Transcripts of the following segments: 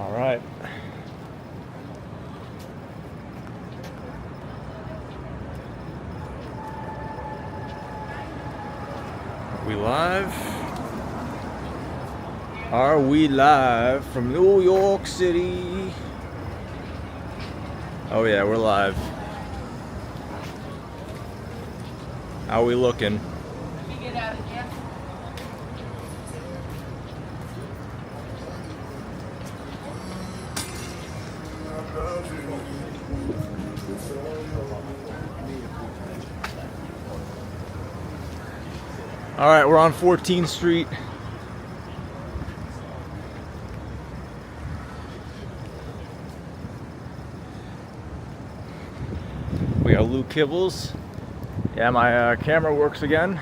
All right. Are we live? Are we live from New York City? Oh yeah, we're live. How are we looking? All right, we're on 14th Street. We got Lou Kibbles. Yeah, my camera works again.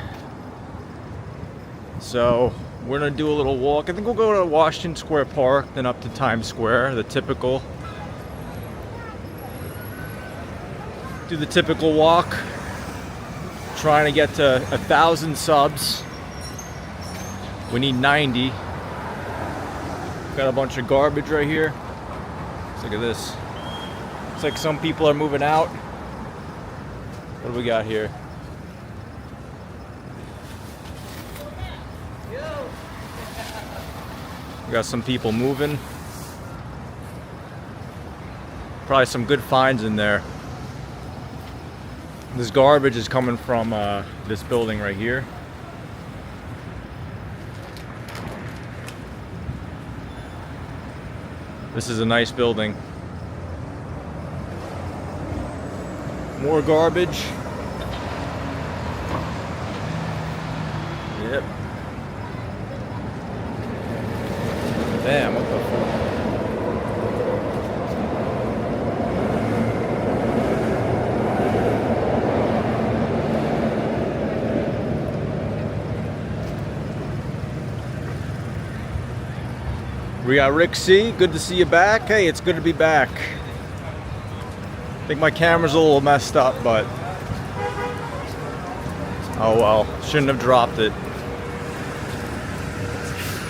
So we're gonna do a little walk. I think we'll go to Washington Square Park, then up to Times Square, the typical. Do the typical walk. Trying to get to 1,000 subs. We need 90. Got a bunch of garbage right here. Let's look at this. Looks like some people are moving out. What do we got here? We got some people moving. Probably some good finds in there. This garbage is coming from this building right here. This is a nice building. More garbage. Yep. Damn, what the fuck? We got Rick C. Good to see you back. Hey, it's good to be back. I think my camera's a little messed up, but oh well, shouldn't have dropped it.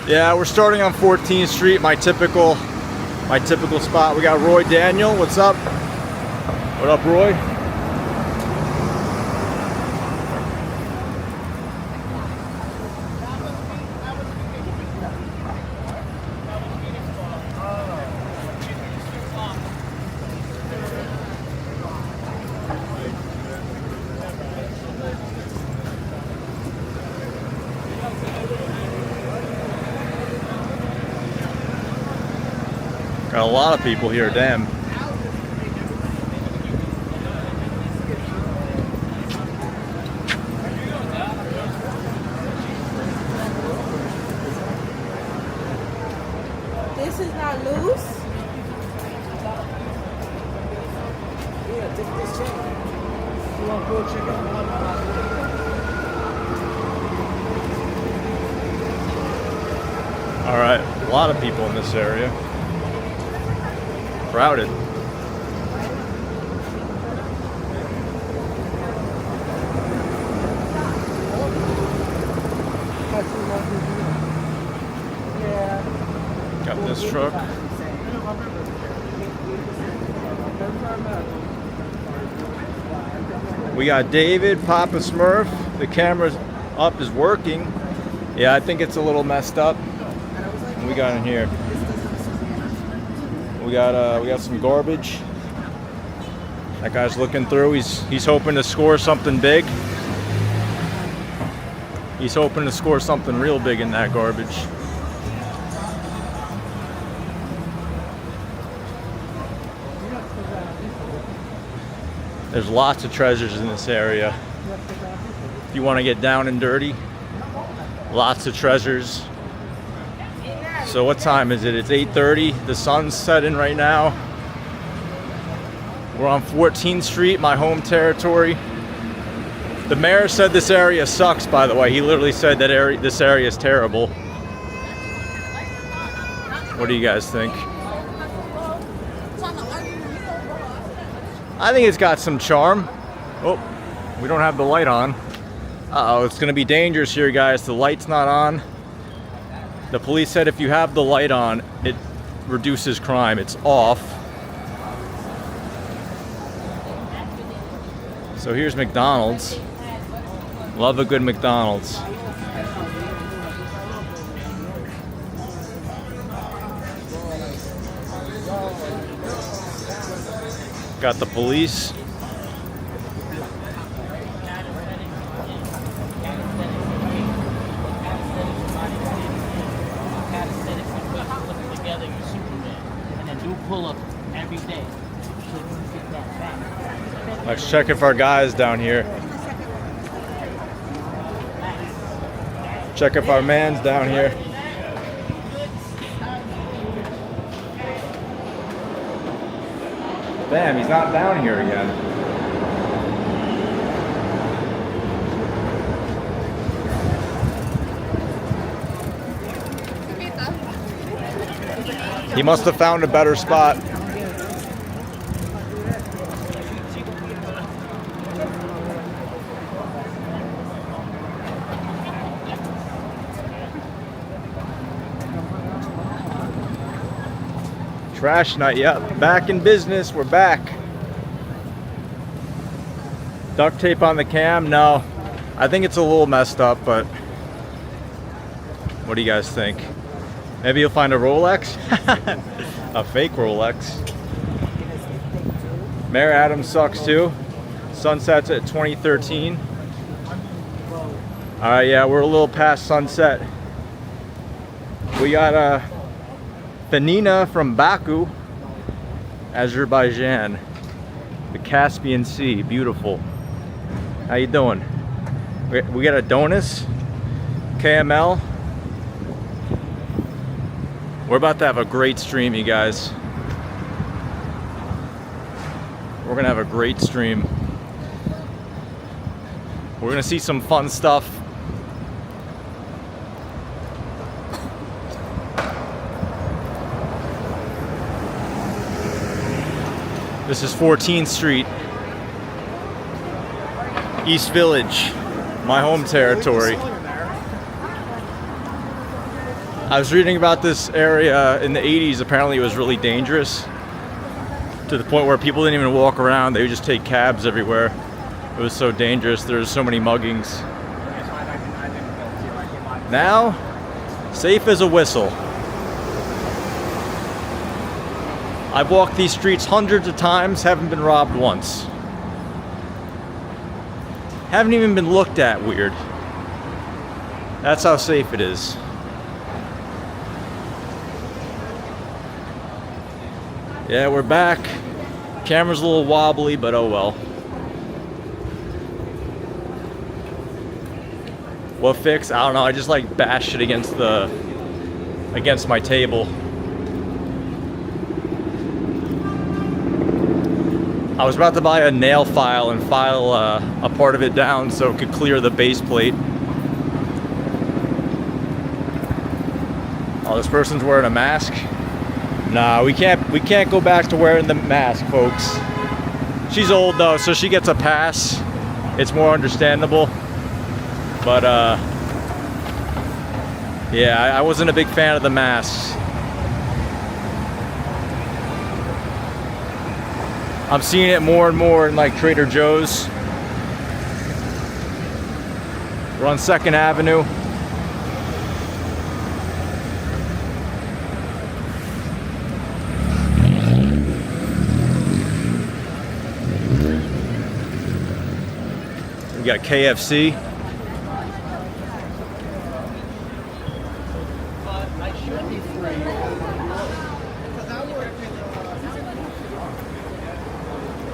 Yeah, we're starting on 14th Street, my typical spot. We got Roy Daniel. What's up? What up, Roy? Got a lot of people here, damn. This is not loose. Yeah, take this check. You want to go check out? All right, a lot of people in this area. Crowded. Got this truck. We got David, Papa Smurf. The camera's up, is working. Yeah, I think it's a little messed up. What we got in here? We got some garbage. That guy's looking through. He's hoping to score something big. He's hoping to score something real big in that garbage. There's lots of treasures in this area. If you want to get down and dirty, lots of treasures. So what time is it? It's 8:30. The sun's setting right now. We're on 14th Street, my home territory. The mayor said this area sucks, by the way. He literally said that this area is terrible. What do you guys think? I think it's got some charm. Oh, we don't have the light on. Uh-oh, it's gonna be dangerous here, guys. The light's not on. The police said if you have the light on, reduces crime. It's off. So here's McDonald's. Love a good McDonald's. Got the police. Let's check if our guys down here. Check if our man's down here. Damn, he's not down here again. He must have found a better spot. Trash night, yeah, back in business, we're back. Duct tape on the cam? No, I think it's a little messed up, but what do you guys think? Maybe you'll find a Rolex? A fake Rolex. Mayor Adams sucks too. Sunset's at 2013. Alright, yeah, we're a little past sunset. We got Fanina from Baku, Azerbaijan, the Caspian Sea, beautiful. How you doing? We got Adonis, KML. We're about to have a great stream, you guys. We're gonna have a great stream. We're gonna see some fun stuff. This is 14th Street, East Village, my home territory. I was reading about this area in the 80s. Apparently it was really dangerous to the point where people didn't even walk around. They would just take cabs everywhere. It was so dangerous. There was so many muggings. Now, safe as a whistle. I've walked these streets hundreds of times, haven't been robbed once. Haven't even been looked at weird. That's how safe it is. Yeah, we're back. Camera's a little wobbly, but oh well. What fix? I don't know. I just like bashed it against my table. I was about to buy a nail file and file a part of it down so it could clear the base plate. Oh, this person's wearing a mask. Nah, we can't go back to wearing the mask, folks. She's old though, so she gets a pass. It's more understandable. But yeah, I wasn't a big fan of the masks. I'm seeing it more and more in like Trader Joe's. We're on 2nd Avenue. We got KFC.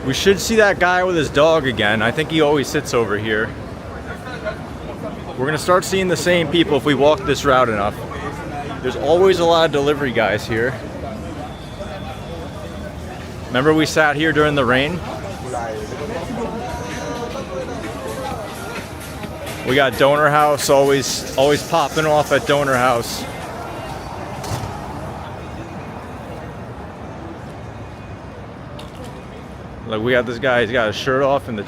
We should see that guy with his dog again. I think he always sits over here. We're gonna start seeing the same people if we walk this route enough. There's always a lot of delivery guys here. Remember we sat here during the rain? We got Donor House, always popping off at Donor House. Look, we got this guy, he's got his shirt off and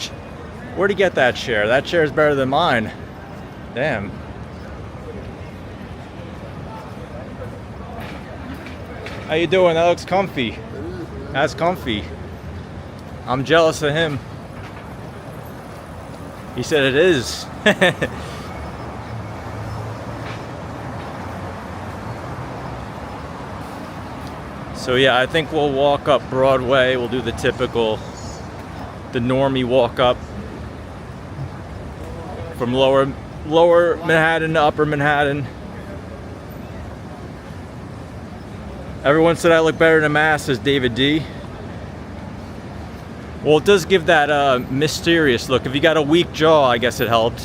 where'd he get that chair? That chair's better than mine. Damn. How you doing? That looks comfy. That's comfy. I'm jealous of him. He said it is. So yeah, I think we'll walk up Broadway. We'll do the typical, the normie walk up from lower Manhattan to upper Manhattan. Everyone said I look better than Mass, says David D. Well, it does give that mysterious look. If you got a weak jaw, I guess it helped.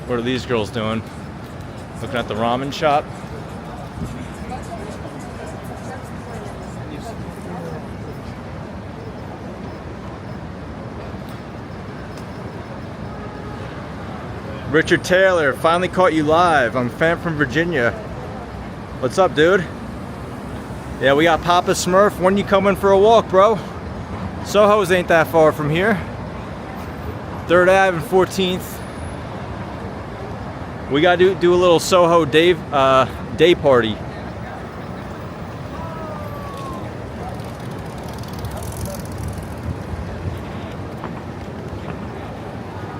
What are these girls doing? Looking at the ramen shop. Richard Taylor, finally caught you live. I'm a fan from Virginia. What's up, dude? Yeah, we got Papa Smurf. When you coming for a walk, bro? Soho's ain't that far from here. 3rd Ave and 14th. We gotta do a little Soho day party.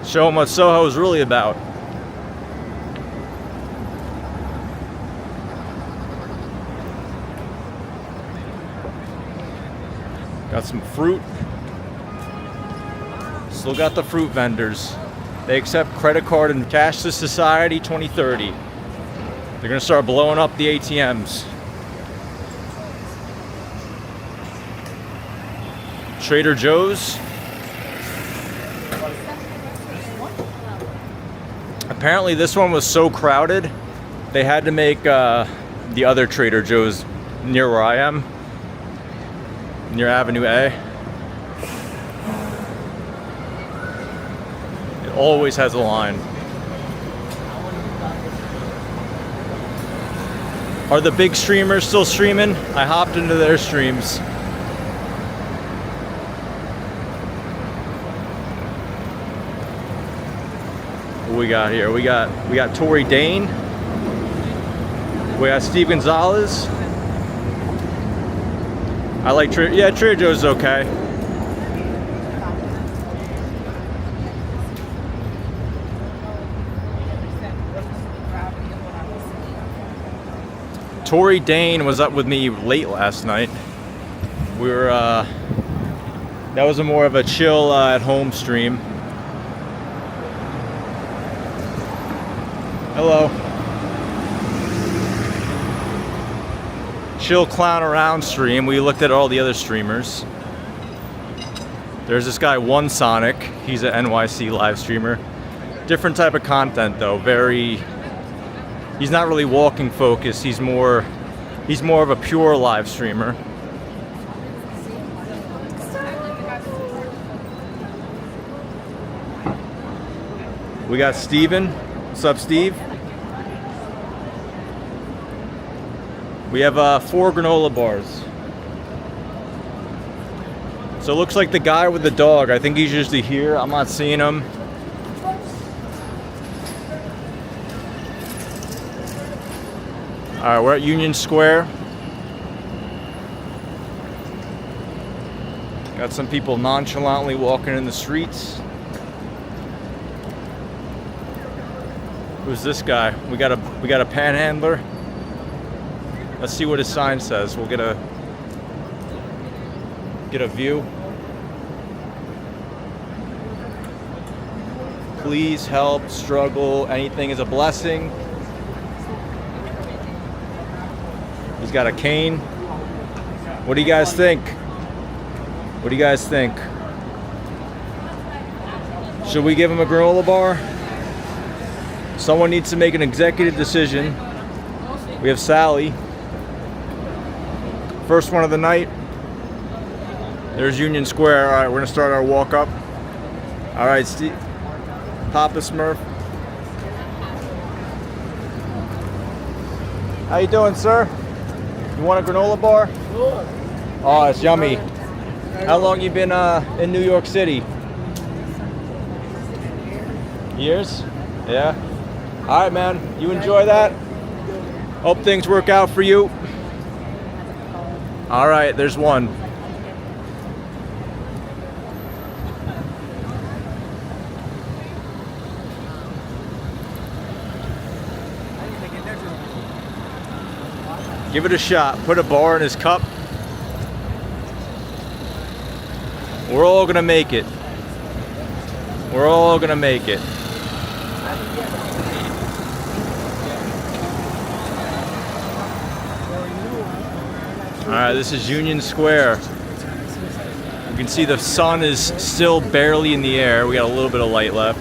Show them what Soho is really about. Got some fruit. Still got the fruit vendors. They accept credit card and cashless society 2030. They're gonna start blowing up the ATMs. Trader Joe's. Apparently this one was so crowded, they had to make the other Trader Joe's near where I am, near Avenue A. Always has a line. Are the big streamers still streaming? I hopped into their streams. What we got here? We got Tory Dane. We got Steve Gonzalez. I like Trader Joe's is okay. Tory Dane was up with me late last night. We were, that was more of a chill at home stream. Hello. Chill clown around stream. We looked at all the other streamers. There's this guy, One Sonic. He's an NYC live streamer. Different type of content though, he's not really walking focused. He's more of a pure live streamer. We got Steven. What's up, Steve? We have 4 granola bars. So it looks like the guy with the dog, I think he's usually here. I'm not seeing him. Alright, we're at Union Square. Got some people nonchalantly walking in the streets. Who's this guy? We got a panhandler. Let's see what his sign says. We'll get a view. Please help, struggle, anything is a blessing. He's got a cane. What do you guys think? What do you guys think? Should we give him a granola bar? Someone needs to make an executive decision. We have Sally. First one of the night. There's Union Square. All right, we're gonna start our walk up. All right, Steve. Papa Smurf. How you doing, sir? You want a granola bar? Sure. Oh, it's yummy. How long you been in New York City? Years? Yeah. All right, man. You enjoy that? Hope things work out for you. All right, there's one. Give it a shot. Put a bar in his cup. We're all gonna make it. We're all gonna make it. All right, this is Union Square. You can see the sun is still barely in the air. We got a little bit of light left.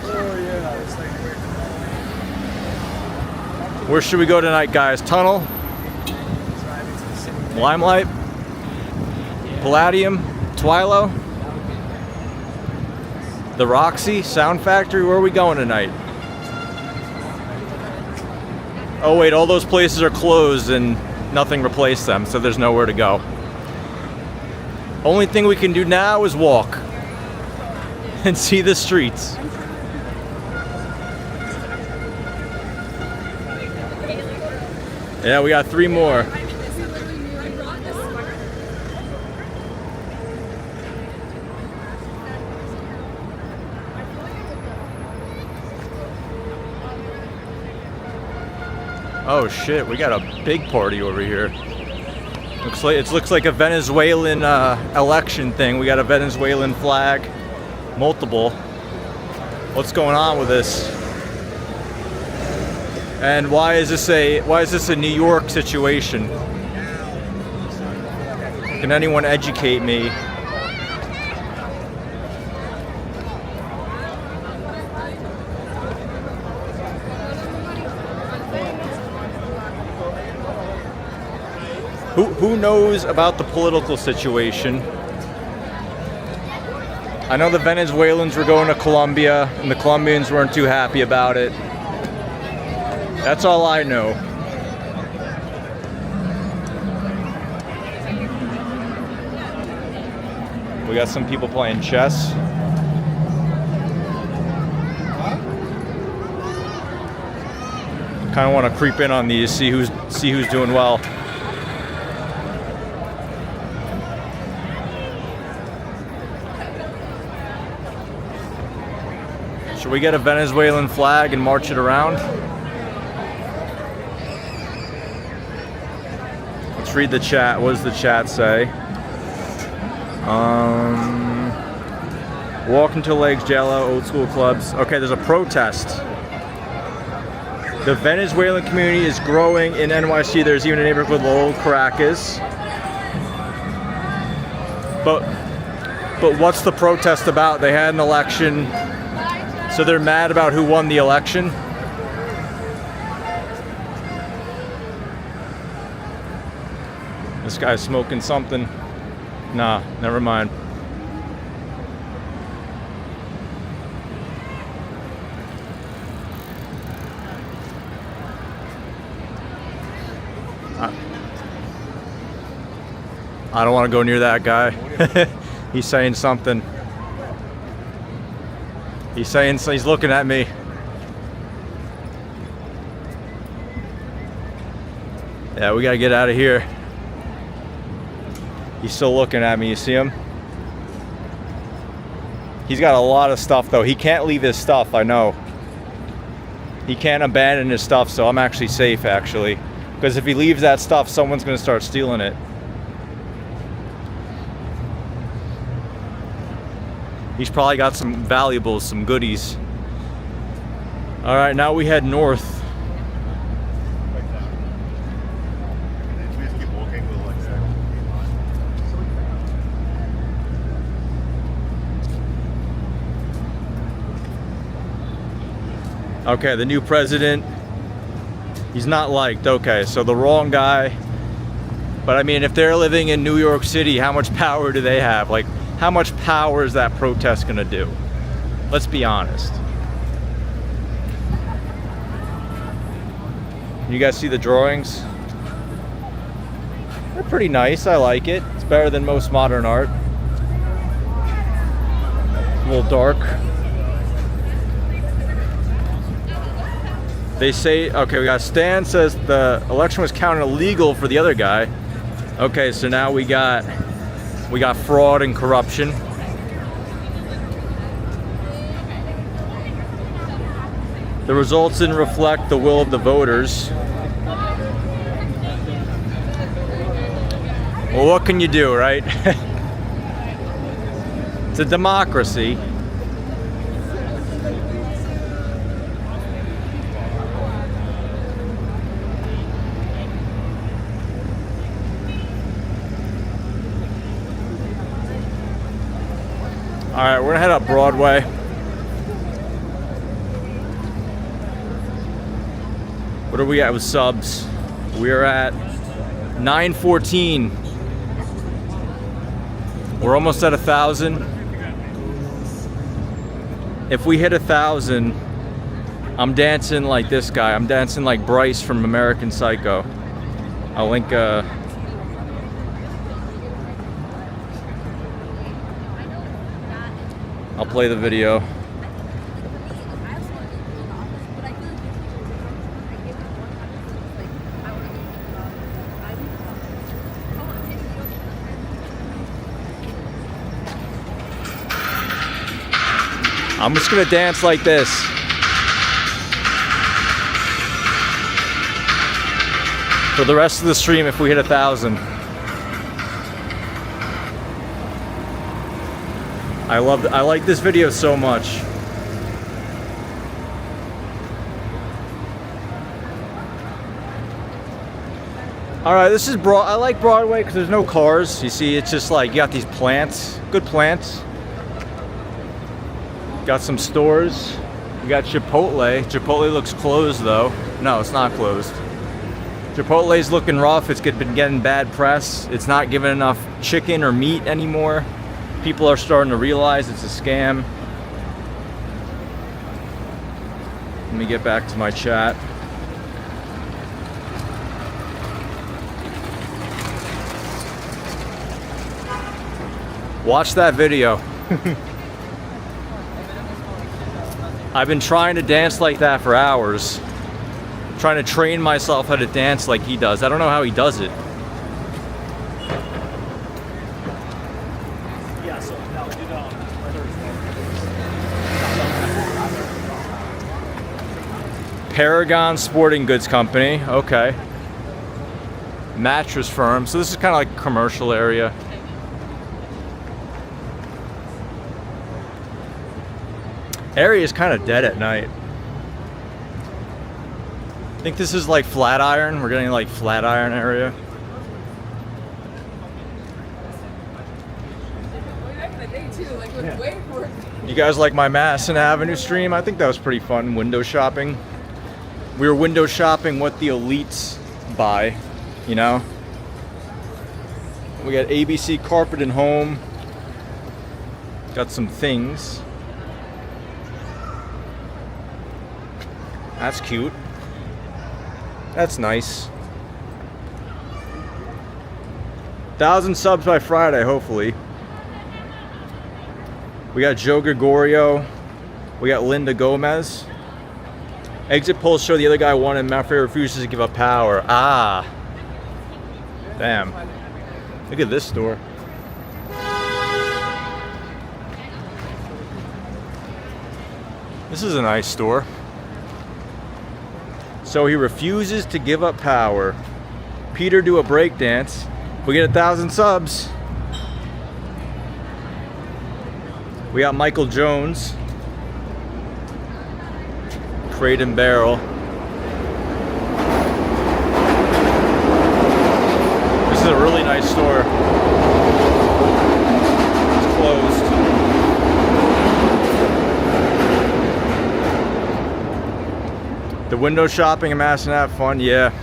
Where should we go tonight, guys? Tunnel? Limelight? Palladium? Twilo? The Roxy? Sound Factory? Where are we going tonight? Oh wait, all those places are closed and nothing replaced them, so there's nowhere to go. Only thing we can do now is walk and see the streets. Yeah, we got 3 more. Oh shit, we got a big party over here. Looks like a Venezuelan election thing. We got a Venezuelan flag, multiple. What's going on with this? And why is this a New York situation? Can anyone educate me? Who knows about the political situation? I know the Venezuelans were going to Colombia and the Colombians weren't too happy about it. That's all I know. We got some people playing chess. Kind of want to creep in on these, see who's doing well. Should we get a Venezuelan flag and march it around? Let's read the chat. What does the chat say? Walking to Legs, Jello, old school clubs. Okay, there's a protest. The Venezuelan community is growing in NYC. There's even a neighborhood called Old Caracas. But what's the protest about? They had an election. So they're mad about who won the election? This guy's smoking something. Nah, never mind. I don't want to go near that guy. He's saying something. He's looking at me. Yeah, we gotta get out of here. He's still looking at me, you see him? He's got a lot of stuff though. He can't leave his stuff, I know. He can't abandon his stuff, so I'm actually safe actually. Because if he leaves that stuff, someone's gonna start stealing it. He's probably got some valuables, some goodies. All right, now we head north. Okay, the new president, he's not liked. Okay, so the wrong guy. But I mean, if they're living in New York City, how much power do they have? Like, how much power is that protest gonna do? Let's be honest. You guys see the drawings? They're pretty nice, I like it. It's better than most modern art. A little dark. They say, okay, we got Stan says the election was counted illegal for the other guy. Okay, so now we got fraud and corruption. The results didn't reflect the will of the voters. Well, what can you do, right? It's a democracy. All right, we're gonna head up Broadway. What are we at with subs? We're at 914. We're almost at 1,000. If we hit 1,000, I'm dancing like this guy. I'm dancing like Bryce from American Psycho. I'll link I'll play the video. I'm just gonna dance like this. For the rest of the stream if we hit 1,000. I like this video so much. All right, this is I like Broadway because there's no cars. You see, it's just like you got these plants, good plants. Got some stores. We got Chipotle. Chipotle looks closed though. No, it's not closed. Chipotle's looking rough. It's been getting bad press. It's not giving enough chicken or meat anymore. People are starting to realize it's a scam. Let me get back to my chat. Watch that video. I've been trying to dance like that for hours. Trying to train myself how to dance like he does. I don't know how he does it. Paragon Sporting Goods Company, okay. Mattress firm, so this is kind of like a commercial area. Area is kind of dead at night. I think this is like Flatiron. We're getting like Flatiron area. You guys like my Madison Avenue stream? I think that was pretty fun. Window shopping. We were window shopping what the elites buy, you know? We got ABC Carpet and Home. Got some things. That's cute. That's nice. 1,000 subs by Friday, hopefully. We got Joe Gregorio. We got Linda Gomez. Exit polls show the other guy won and Mafia refuses to give up power. Ah. Damn. Look at this store. This is a nice store. So he refuses to give up power. Peter do a break dance. We get 1,000 subs. We got Michael Jones. Crate and Barrel. This is a really nice store. It's closed. The window shopping in Madison, have fun, yeah.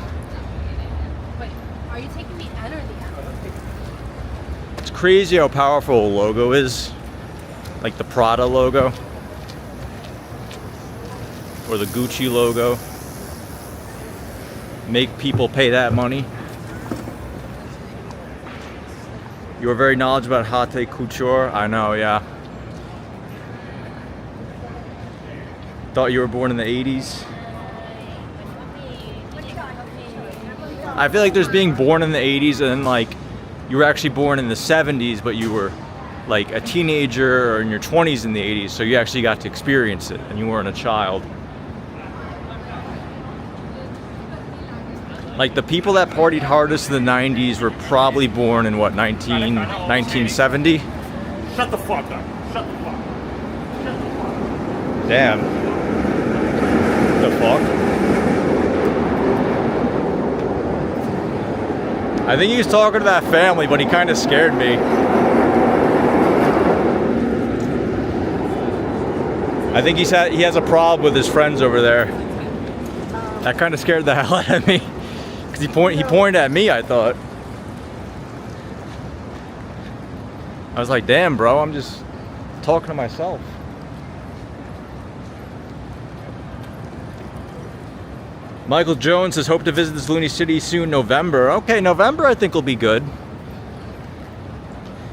Wait, are you taking the N or the M? It's crazy how powerful a logo is. Like the Prada logo. Or the Gucci logo. Make people pay that money. You are very knowledgeable about haute couture. I know, yeah. Thought you were born in the 80s. I feel like there's being born in the 80s and then like you were actually born in the 70s, but you were like a teenager or in your 20s in the 80s, so you actually got to experience it and you weren't a child. Like the people that partied hardest in the 90s were probably born in what, 1970? Shut the fuck up. Shut the fuck up. Damn. The fuck? I think he was talking to that family, but he kind of scared me. I think he has a problem with his friends over there. That kind of scared the hell out of me. Because he pointed at me, I thought. I was like, damn, bro, I'm just talking to myself. Michael Jones says, hope to visit this loony city soon, November. Okay, November I think will be good.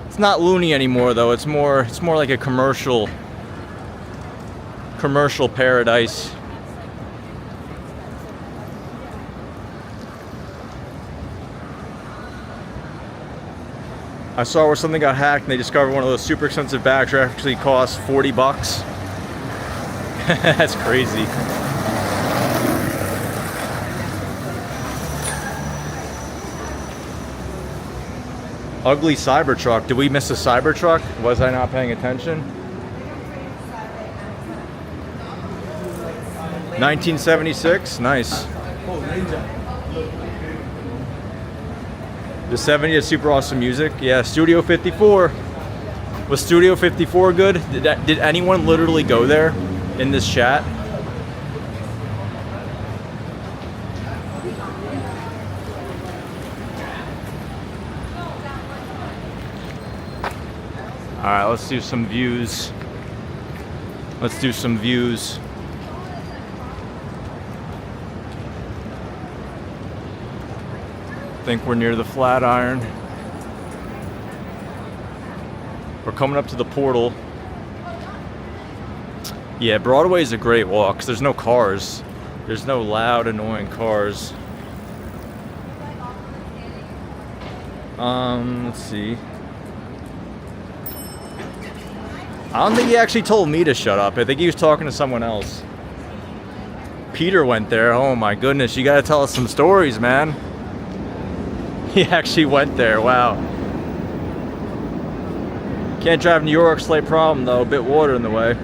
It's not loony anymore though. It's more like a commercial paradise. I saw where something got hacked and they discovered one of those super expensive bags that actually cost $40. That's crazy. Ugly Cybertruck. Did we miss a Cybertruck? Was I not paying attention? 1976? Nice. The 70s super awesome music. Yeah, Studio 54. Was Studio 54 good? Did anyone literally go there in this chat? Alright, let's do some views. Let's do some views. I think we're near the Flatiron. We're coming up to the portal. Yeah, Broadway is a great walk because there's no cars. There's no loud, annoying cars. Let's see. I don't think he actually told me to shut up. I think he was talking to someone else. Peter went there. Oh my goodness, you gotta tell us some stories, man. He actually went there, wow. Can't drive New York, slight problem though, a bit water in the way.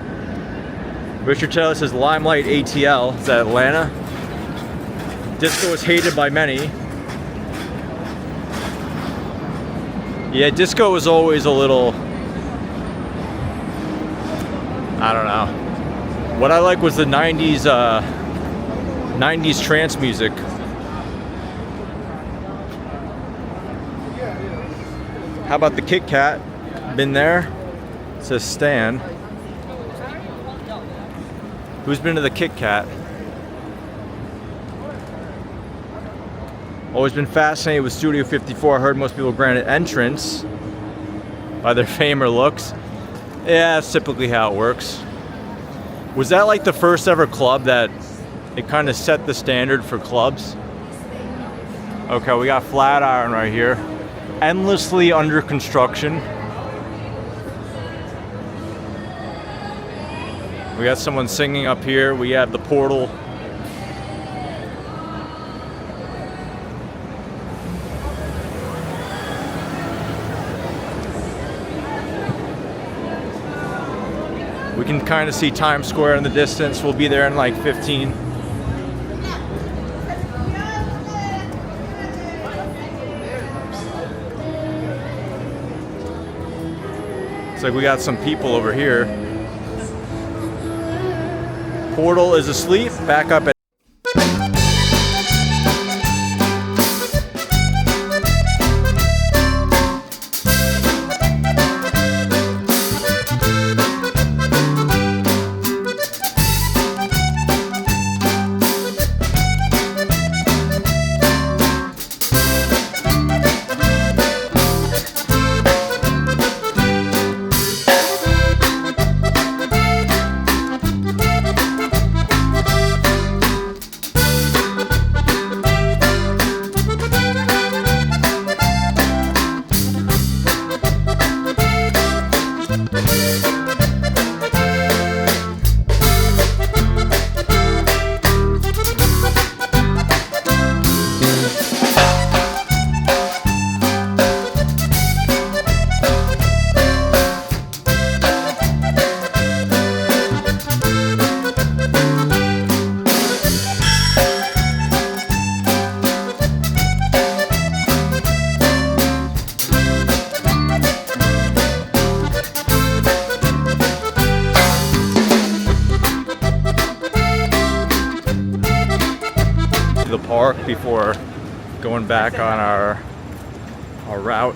Richard Taylor says Limelight ATL, is that Atlanta? Disco is hated by many. Yeah, disco was always a little, I don't know. What I like was the 90s trance music. How about the Kit Kat? Been there? It says Stan. Who's been to the Kit Kat? Always been fascinated with Studio 54. I heard most people granted entrance by their fame or looks. Yeah, that's typically how it works. Was that like the first ever club that it kind of set the standard for clubs? Okay, we got Flatiron right here. Endlessly under construction. We got someone singing up here. We have the portal. We can kind of see Times Square in the distance. We'll be there in like 15. Looks like we got some people over here. Portal is asleep. Back up at the park before going back on our route.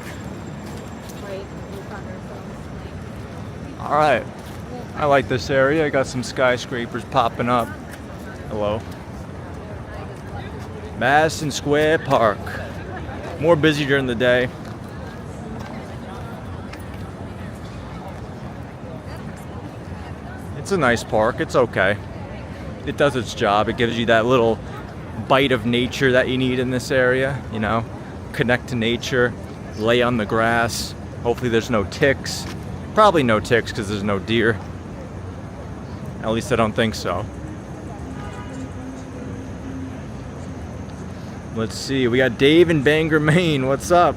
Right, we found ourselves. All right, I like this area. I got some skyscrapers popping up. Hello. Madison Square Park. More busy during the day. It's a nice park. It's okay. It does its job. It gives you that little bite of nature that you need in this area, you know? Connect to nature, lay on the grass. Hopefully there's no ticks. Probably no ticks because there's no deer. At least I don't think so. Let's see, we got Dave in Bangor, Maine. What's up?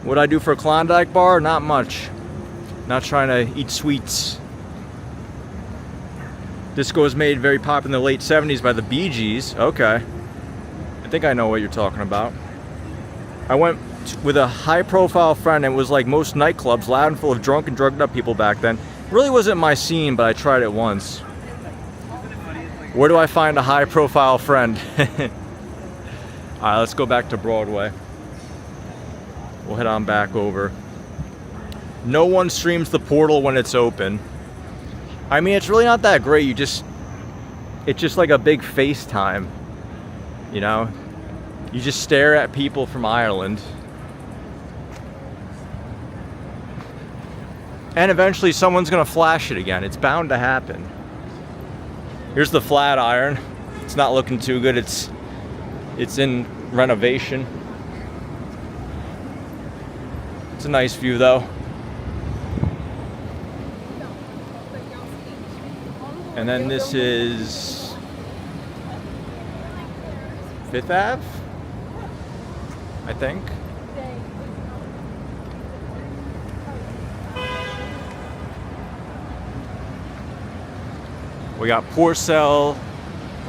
What'd I do for a Klondike bar? Not much. Not trying to eat sweets. Disco was made very popular in the late 70s by the Bee Gees. Okay. I think I know what you're talking about. I went with a high-profile friend, and it was like most nightclubs, loud and full of drunk and drugged up people back then. Really wasn't my scene, but I tried it once. Where do I find a high-profile friend? Alright, let's go back to Broadway. We'll head on back over. No one streams the portal when it's open. I mean, it's really not that great. It's just like a big FaceTime. You know? You just stare at people from Ireland. And eventually someone's gonna flash it again. It's bound to happen. Here's the Flatiron. It's not looking too good. It's in renovation. It's a nice view though. And then this is Fifth Ave, I think. We got what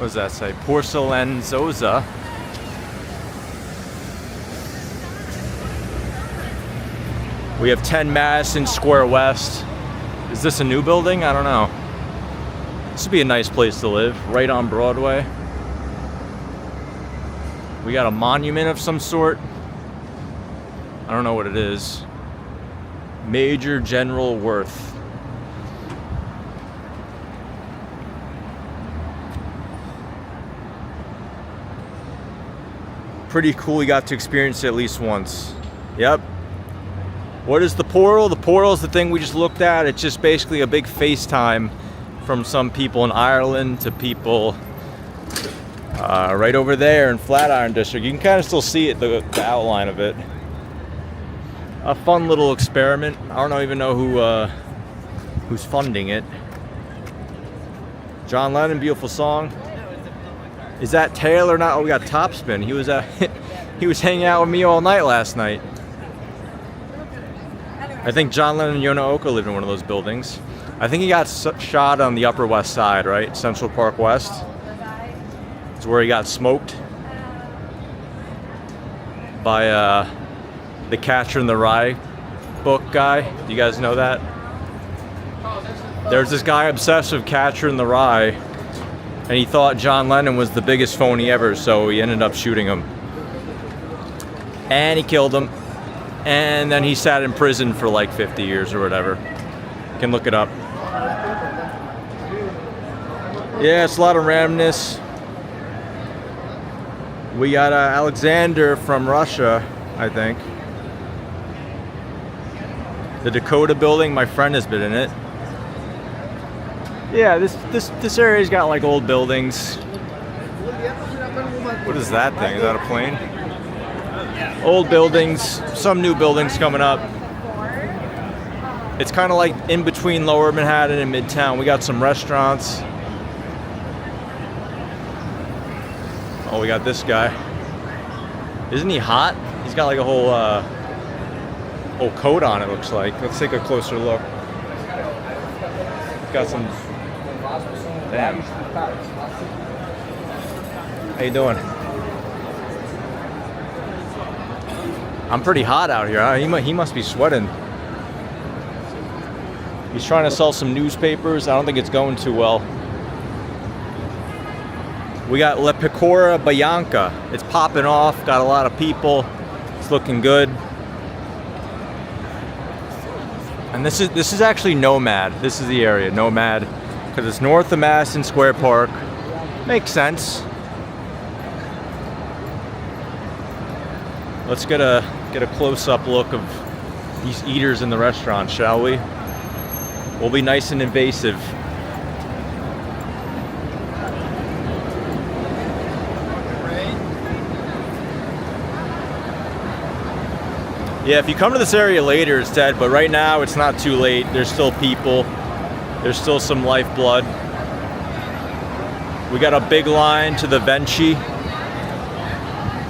does that say? Porcelenzosa. We have 10 Madison Square West. Is this a new building? I don't know. This would be a nice place to live, right on Broadway. We got a monument of some sort. I don't know what it is. Major General Worth. Pretty cool, we got to experience it at least once. Yep. What is the portal? The portal is the thing we just looked at. It's just basically a big FaceTime from some people in Ireland to people right over there in Flatiron District. You can kind of still see it, the outline of it. A fun little experiment. I don't even know who's funding it. John Lennon, beautiful song. Is that Taylor? Not. Oh, we got Topspin. He was he was hanging out with me all night last night. I think John Lennon and Yoko Ono lived in one of those buildings. I think he got shot on the Upper West Side, right? Central Park West. It's where he got smoked by the Catcher in the Rye book guy. Do you guys know that? There's this guy obsessed with Catcher in the Rye, and he thought John Lennon was the biggest phony ever, so he ended up shooting him. And he killed him. And then he sat in prison for like 50 years or whatever. You can look it up. Yeah, it's a lot of randomness. We got Alexander from Russia, I think. The Dakota building, my friend has been in it. Yeah, this area's got like old buildings. What is that thing? Is that a plane? Old buildings, some new buildings coming up. It's kind of like in between Lower Manhattan and Midtown. We got some restaurants. Oh, we got this guy. Isn't he hot? He's got like a whole coat on, it looks like. Let's take a closer look. Got some... Damn. How you doing? I'm pretty hot out here. He must be sweating. He's trying to sell some newspapers. I don't think it's going too well. We got La Picora Bianca. It's popping off, got a lot of people. It's looking good. And this is actually Nomad. This is the area, Nomad, because it's north of Madison Square Park. Makes sense. Let's get a close-up look of these eaters in the restaurant, shall we? We'll be nice and invasive. Yeah, if you come to this area later, it's dead, but right now it's not too late. There's still people. There's still some lifeblood. We got a big line to the Venchi.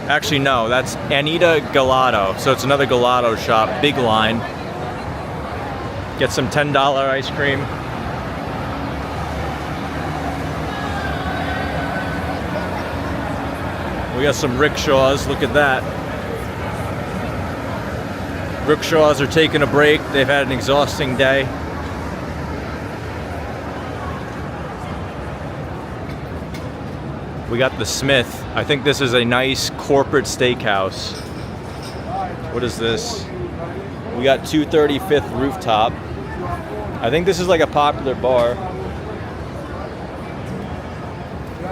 Actually, no, that's Anita Gelato. So it's another gelato shop, big line. Get some $10 ice cream. We got some rickshaws, look at that. Rickshaws are taking a break. They've had an exhausting day. We got the Smith. I think this is a nice corporate steakhouse. What is this? We got 235th Rooftop. I think this is like a popular bar.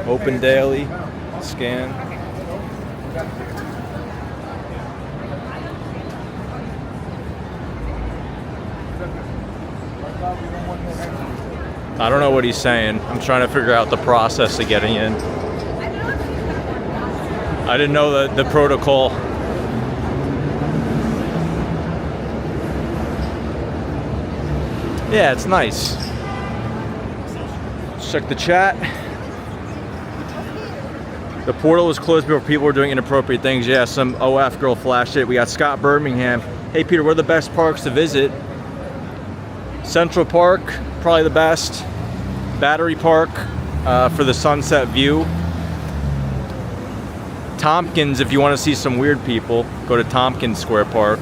Open daily. Scan. I don't know what he's saying. I'm trying to figure out the process of getting in. I didn't know the protocol. Yeah, it's nice. Let's check the chat. The portal was closed before people were doing inappropriate things. Yeah, some OF girl flashed it. We got Scott Birmingham. Hey Peter, where are the best parks to visit? Central Park, probably the best. Battery Park for the sunset view. Tompkins, if you want to see some weird people, go to Tompkins Square Park.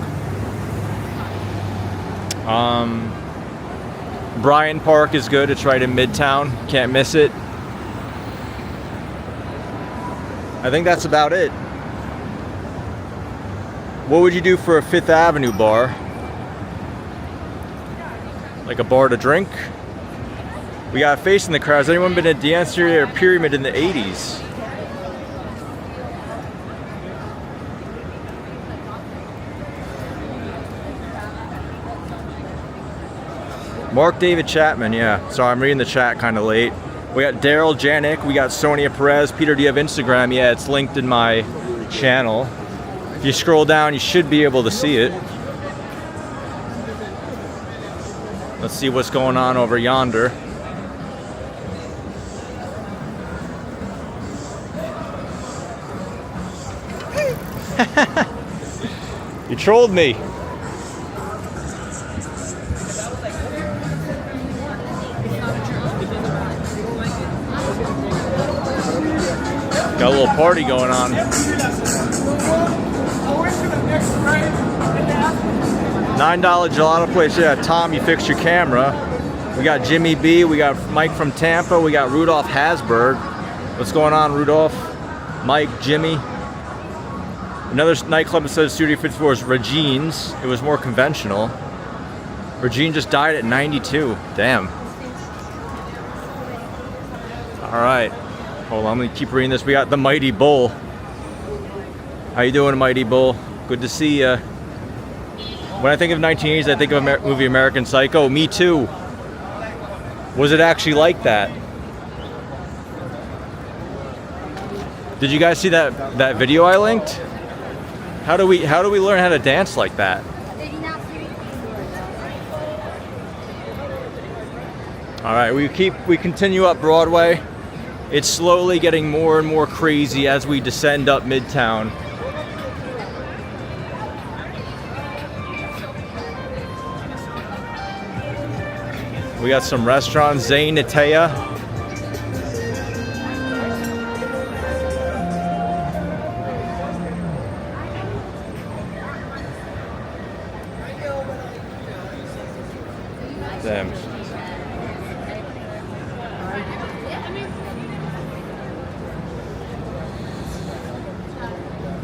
Bryant Park is good. It's right in Midtown. Can't miss it. I think that's about it. What would you do for a Fifth Avenue bar? Like a bar to drink? We got a face in the crowd. Has anyone been to Dance or Pyramid in the 80s? Mark David Chapman, yeah. Sorry, I'm reading the chat kind of late. We got Daryl Janik, we got Sonia Perez. Peter, do you have Instagram? Yeah, it's linked in my channel. If you scroll down, you should be able to see it. Let's see what's going on over yonder. You trolled me. Got a little party going on. $9 gelato place. Yeah, Tom, you fixed your camera. We got Jimmy B. We got Mike from Tampa. We got Rudolph Hasberg. What's going on, Rudolph? Mike, Jimmy. Another nightclub instead of Studio 54 is Regine's. It was more conventional. Regine just died at 92. Damn. All right. Hold on, I'm gonna keep reading this. We got the Mighty Bull. How you doing, Mighty Bull? Good to see ya. When I think of 1980s, I think of a movie American Psycho. Me too. Was it actually like that? Did you guys see that video I linked? How do we learn how to dance like that? All right, we continue up Broadway. It's slowly getting more and more crazy as we descend up Midtown. We got some restaurants, Zane Natea. Damn.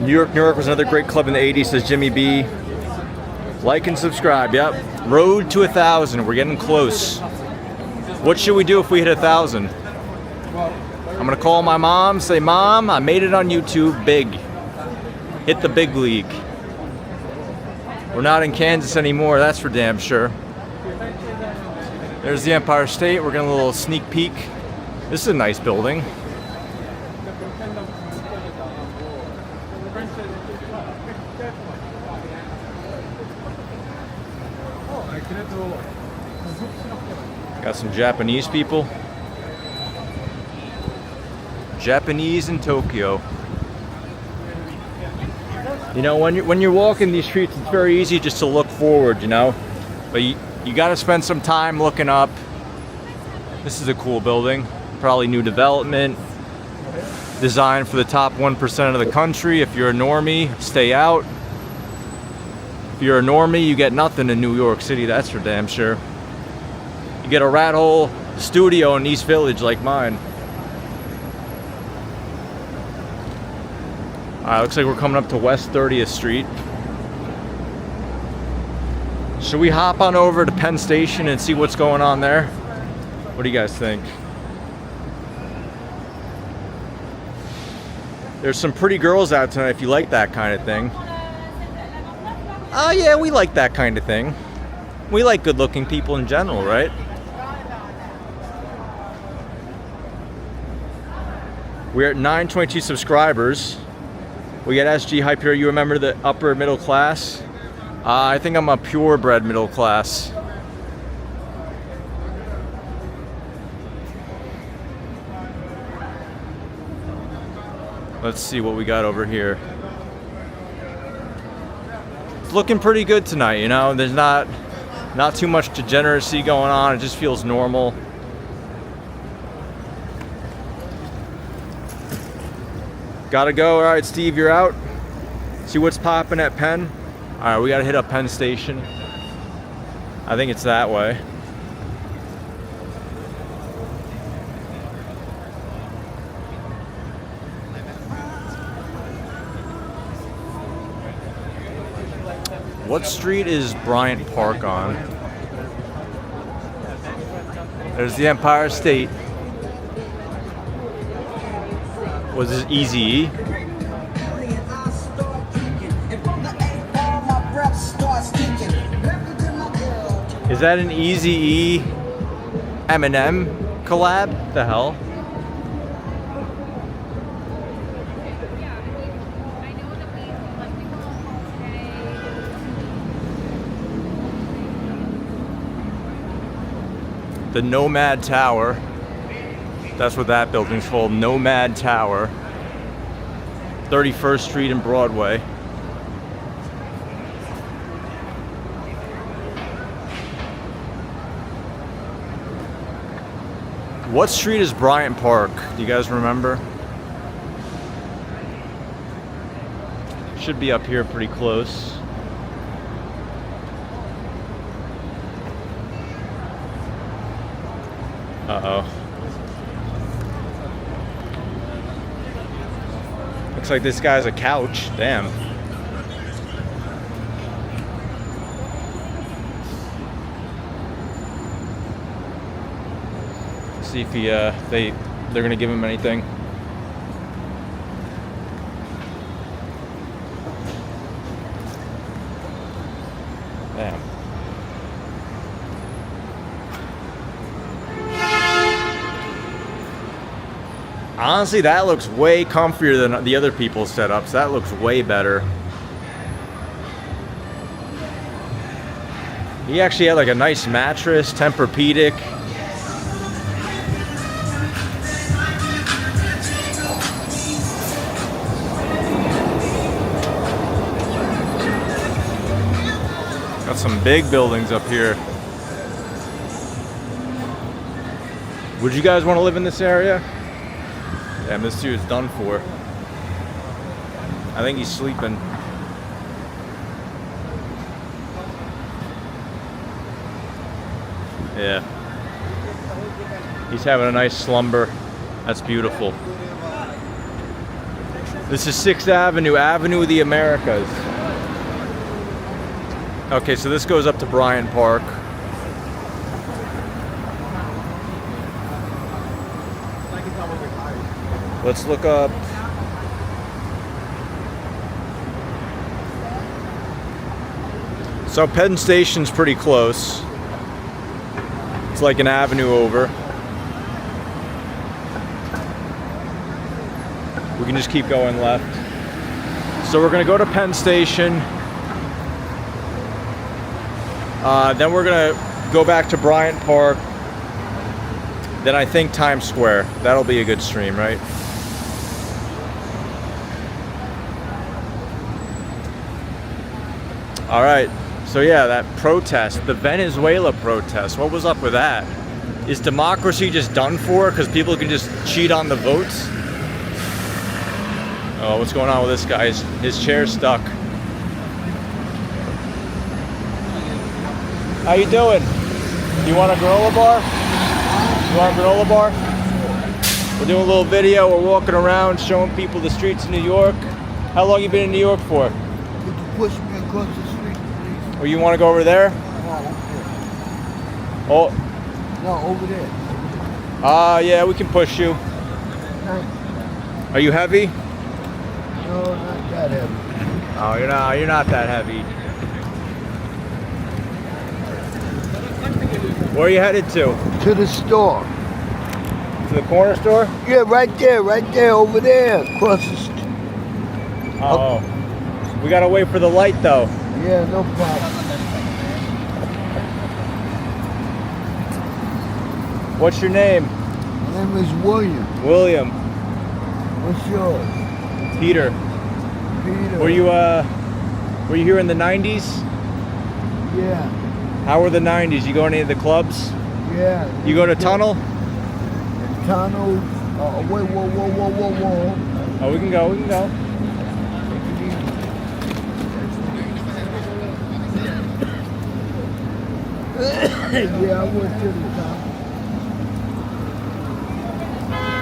New York was another great club in the 80s, says Jimmy B. Like and subscribe, yep. Road to 1,000, we're getting close. What should we do if we hit 1,000? I'm gonna call my mom, say, Mom, I made it on YouTube, big. Hit the big league. We're not in Kansas anymore, that's for damn sure. There's the Empire State, we're getting a little sneak peek. This is a nice building. Got some Japanese people. Japanese in Tokyo. You know, when you're walking these streets, it's very easy just to look forward, you know? But you got to spend some time looking up. This is a cool building. Probably new development. Designed for the top 1% of the country. If you're a normie, stay out. If you're a normie, you get nothing in New York City, that's for damn sure. You get a rat hole studio in East Village like mine. Alright, looks like we're coming up to West 30th Street. Should we hop on over to Penn Station and see what's going on there? What do you guys think? There's some pretty girls out tonight if you like that kind of thing. Oh yeah, we like that kind of thing. We like good-looking people in general, right? We're at 922 subscribers. We got SG Hype here. You remember the upper middle class? I think I'm a purebred middle class. Let's see what we got over here. It's looking pretty good tonight, you know? There's not too much degeneracy going on. It just feels normal. Gotta go. All right, Steve, you're out. See what's popping at Penn. All right, we gotta hit up Penn Station. I think it's that way. What street is Bryant Park on? There's the Empire State. Was this Easy? Is that an Easy Eminem collab? The hell? The Nomad Tower. That's what that building's called, Nomad Tower. 31st Street and Broadway. What street is Bryant Park? Do you guys remember? Should be up here pretty close. Uh-oh. Looks like this guy's a couch. Damn. See if they're gonna give him anything. Damn. Honestly, that looks way comfier than the other people's setups. That looks way better. He actually had like a nice mattress, Tempur-Pedic. Got some big buildings up here. Would you guys want to live in this area? Damn, this dude's done for. I think he's sleeping. Yeah. He's having a nice slumber. That's beautiful. This is 6th Avenue, Avenue of the Americas. Okay, so this goes up to Bryant Park. Let's look up. So Penn Station's pretty close. It's like an avenue over. We can just keep going left. So we're gonna go to Penn Station. Then we're gonna go back to Bryant Park. Then I think Times Square. That'll be a good stream, right? All right. So yeah, that protest, the Venezuela protest, what was up with that? Is democracy just done for because people can just cheat on the votes? Oh, what's going on with this guy? His chair's stuck. How you doing? You want a granola bar? You want a granola bar? We're doing a little video. We're walking around showing people the streets of New York. How long you been in New York for? Could you push me across the street, please? Or you want to go over there? No, Oh, over there. No, over there. yeah, we can push you. Thank Are you heavy? you. No, not that heavy. Oh, you're not that heavy. Where are you headed to? To the store. To the corner store? Yeah, right there, over there, across the street. Oh. We gotta wait for the light though. Yeah, no problem. What's your name? My name is William. William. What's yours? Peter. Peter. Were you here in the 90s? Yeah, How were the 90s? You go to any of the clubs? yeah. You go to Tunnel? Tunnel. Wait, whoa. Oh, we can go. Yeah, I went to the tunnel.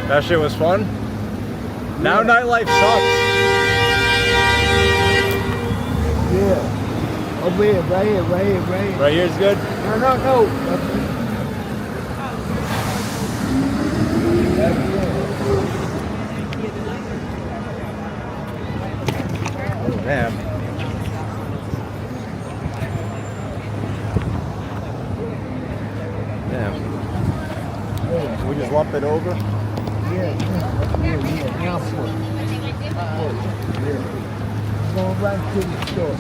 That shit was fun? Now nightlife sucks. Yeah. Over here, right here. Right here's good? No. Oh, damn. Damn. Can we just lump it over? Yeah. Now foot. Yeah. Going right to the store.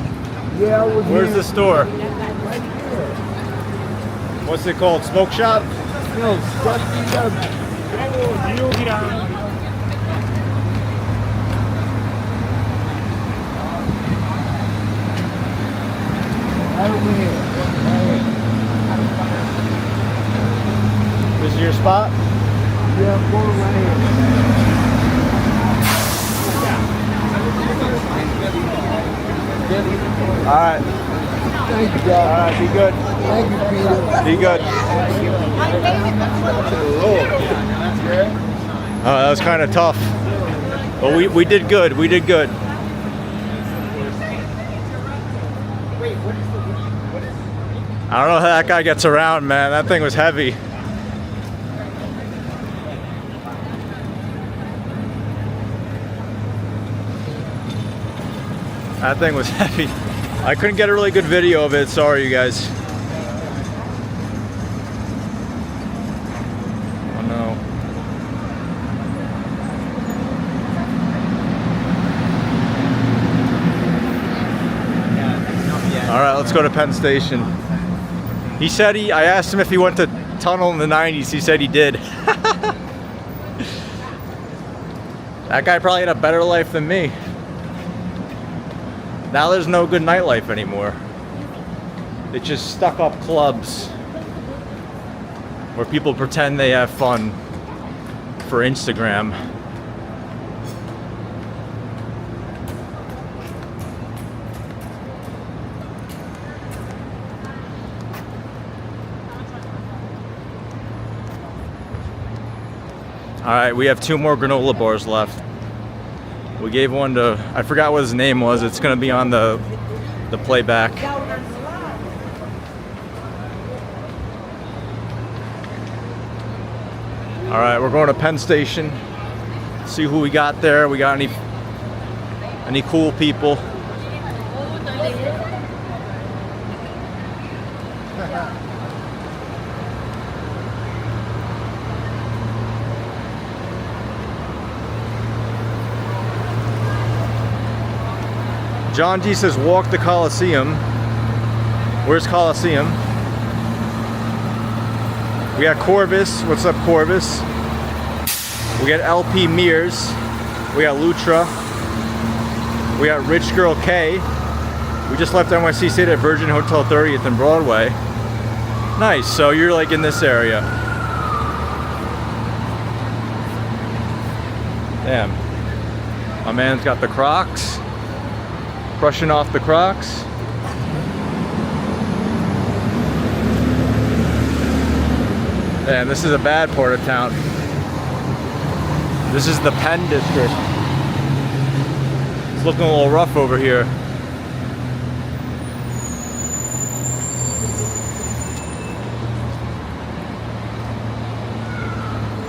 Yeah, I was Where's here. the store? Right there. What's it called? Smoke shop? No, WW. Right over here. This is your spot? Yeah, I'm going right here. Alright. Thank you, God. Alright, be good. Thank you, Peter. Be good. Oh, that was kind of tough. But we did good. We did good. I don't know how that guy gets around, man. That thing was heavy. That thing was heavy. I couldn't get a really good video of it. Sorry, you guys. Oh no. All right, let's go to Penn Station. He said I asked him if he went to Tunnel in the 90s. He said he did. That guy probably had a better life than me. Now there's no good nightlife anymore. It's just stuck up clubs where people pretend they have fun for Instagram. All right, we have 2 more granola bars left. We gave one to, I forgot what his name was. It's gonna be on the playback. All right, we're going to Penn Station. See who we got there. We got any cool people? John G says walk the Coliseum. Where's Coliseum? We got Corvus. What's up, Corvus? We got LP Mears. We got Lutra. We got Rich Girl K. We just left NYC, stayed at Virgin Hotel 30th and Broadway. Nice, so you're like in this area. Damn. My man's got the Crocs. Brushing off the Crocs. Damn, this is a bad part of town. This is the Penn district. It's looking a little rough over here.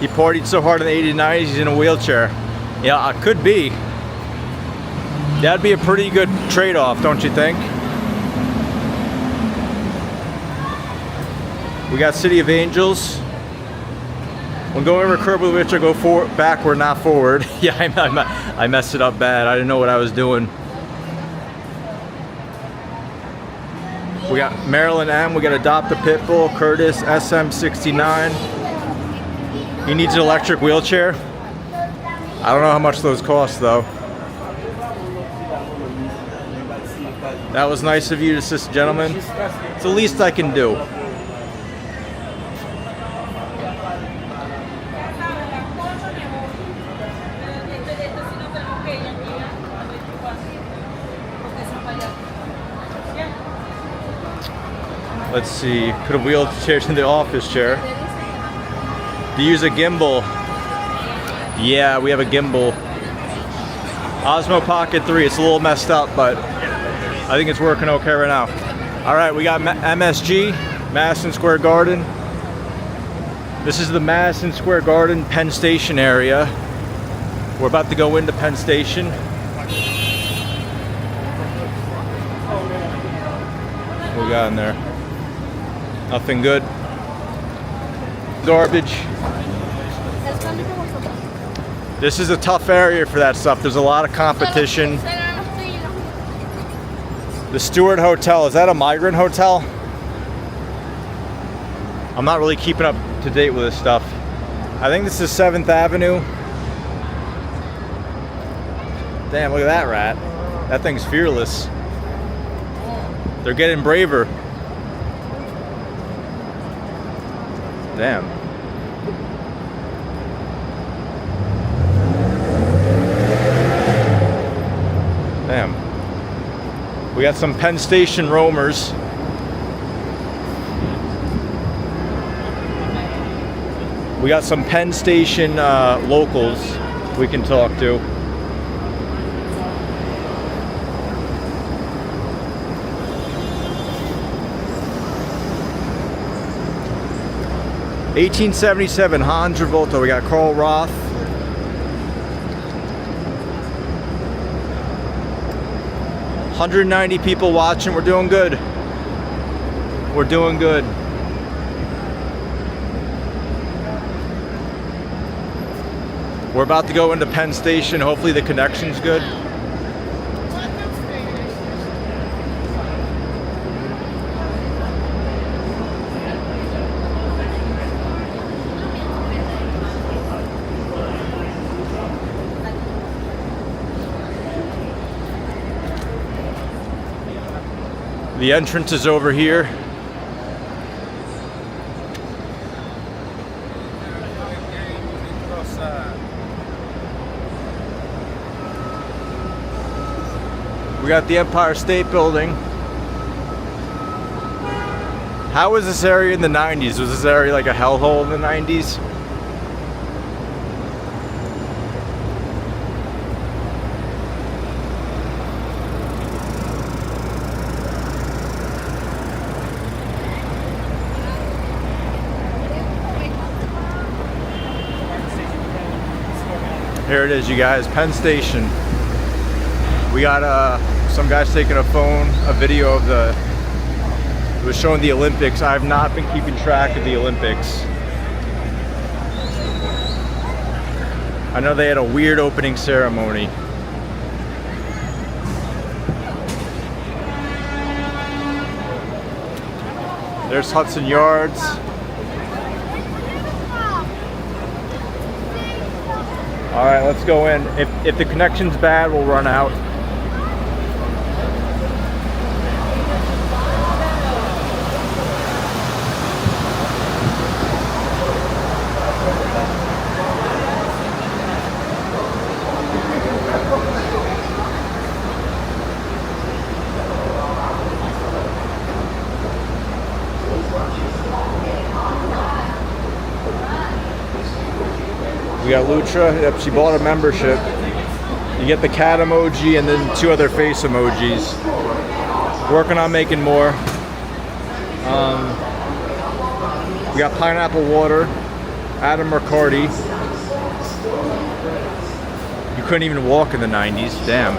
He partied so hard in the 80s and 90s, he's in a wheelchair. Yeah, it could be. That'd be a pretty good trade-off, don't you think? We got City of Angels. When going over curb with which I go backward, not forward. Yeah, I messed it up bad. I didn't know what I was doing. We got Maryland M. We got Adopt a Pitbull. Curtis SM69. He needs an electric wheelchair. I don't know how much those cost though. That was nice of you to assist, gentlemen. It's the least I can do. Let's see, could have wheeled chairs in the office chair. To use a gimbal. Yeah, we have a gimbal. Osmo Pocket 3, it's a little messed up, but I think it's working okay right now. All right, we got MSG, Madison Square Garden. This is the Madison Square Garden, Penn Station area. We're about to go into Penn Station. What we got in there? Nothing good. Garbage. This is a tough area for that stuff. There's a lot of competition. The Stewart Hotel, is that a migrant hotel? I'm not really keeping up to date with this stuff. I think this is 7th Avenue. Damn, look at that rat. That thing's fearless. They're getting braver. Damn. Damn. We got some Penn Station roamers. We got some Penn Station locals we can talk to. (1877) Hans Travolta. We got Carl Roth. (190 people watching. We're doing good. We're doing good. We're about to go into Penn Station. Hopefully the connection's good. The entrance is over here. We got the Empire State Building. How was this area in the 90s? Was this area like a hellhole in the 90s? Here it is, you guys, Penn Station. We got some guys taking a video of it was showing the Olympics. I have not been keeping track of the Olympics. I know they had a weird opening ceremony. There's Hudson Yards. All right, let's go in. If the connection's bad, we'll run out. We got Lutra. Yep, she bought a membership. You get the cat emoji and then 2 other face emojis. Working on making more. We got pineapple water. Adam Riccardi. You couldn't even walk in the 90s. Damn.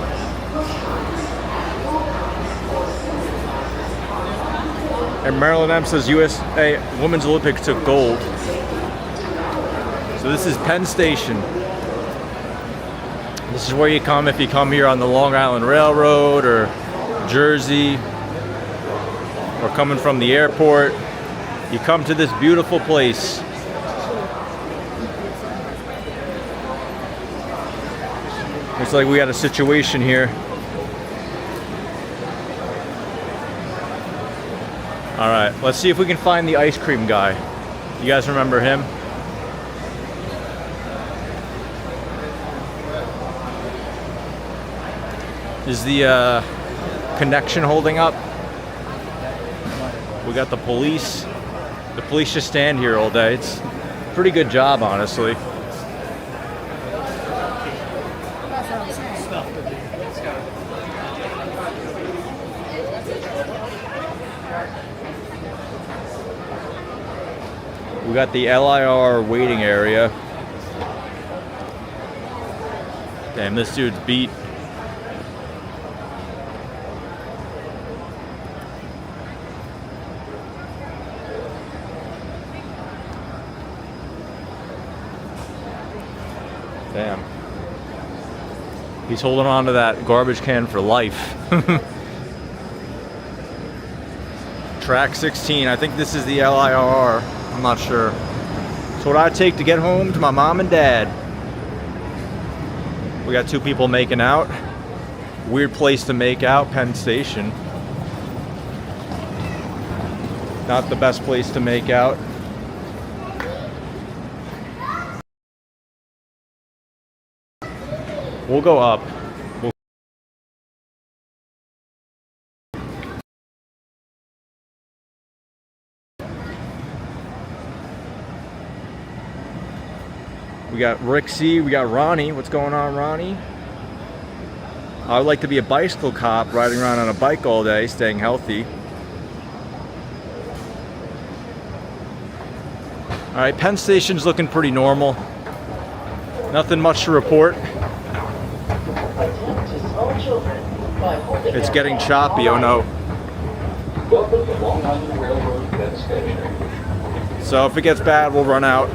And Marilyn M says USA Women's Olympics took gold. So this is Penn Station. This is where you come if you come here on the Long Island Railroad or Jersey or coming from the airport. You come to this beautiful place. Looks like we got a situation here. All right, let's see if we can find the ice cream guy. You guys remember him? Is the connection holding up? We got the police. The police just stand here all day. It's a pretty good job, honestly. We got the LIR waiting area. Damn, this dude's beat. Damn. He's holding on to that garbage can for life. Track 16. I think this is the LIR. I'm not sure. It's what I take to get home to my mom and dad. We got 2 people making out. Weird place to make out, Penn Station. Not the best place to make out. We'll go up. We got Rick C. We got Ronnie. What's going on, Ronnie? I would like to be a bicycle cop, riding around on a bike all day, staying healthy. All right, Penn Station's looking pretty normal. Nothing much to report. It's getting choppy, oh no. So if it gets bad, we'll run out.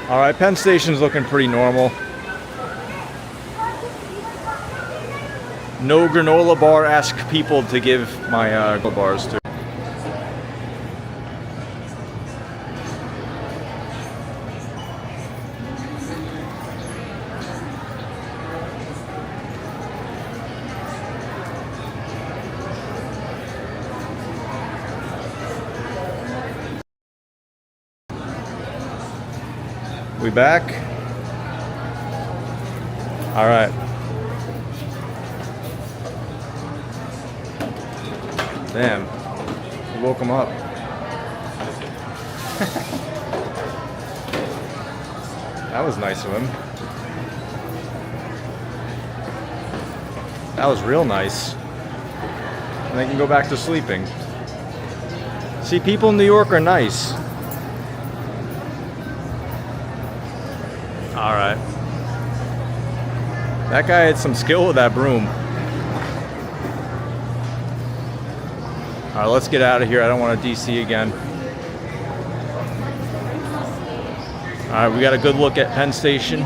All right, Penn Station's looking pretty normal. No granola bar, ask people to give my granola bars to. We back? All right. Damn, you woke him up. That was nice of him. That was real nice. And they can go back to sleeping. See, people in New York are nice. All right. That guy had some skill with that broom. All right, let's get out of here. I don't want to DC again. All right, we got a good look at Penn Station. I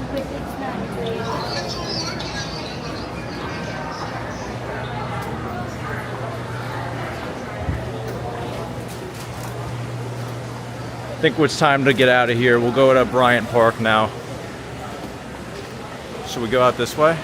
think it's time to get out of here. We'll go to Bryant Park now. Should we go out this way?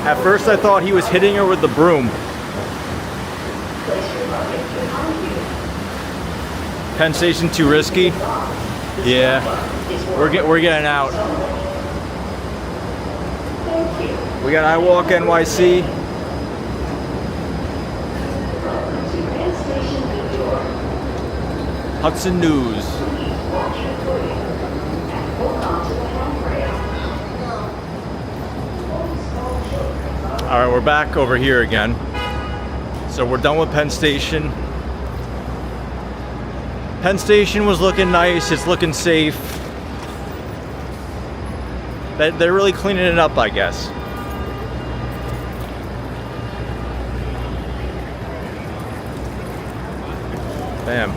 At first I thought he was hitting her with the broom. Penn Station too risky? Yeah. We're getting out. We got I Walk NYC. Hudson News. All right, we're back over here again. So we're done with Penn Station. Penn Station was looking nice. It's looking safe. They're really cleaning it up, I guess. Bam.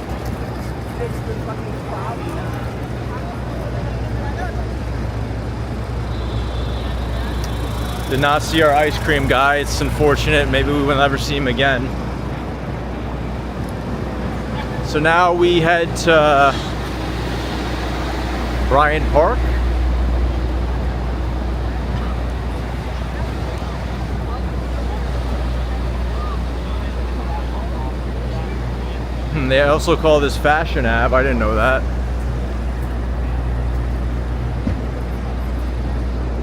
Did not see our ice cream guy. It's unfortunate. Maybe we will never see him again. So now we head to Bryant Park. They also call this Fashion Ave. I didn't know that.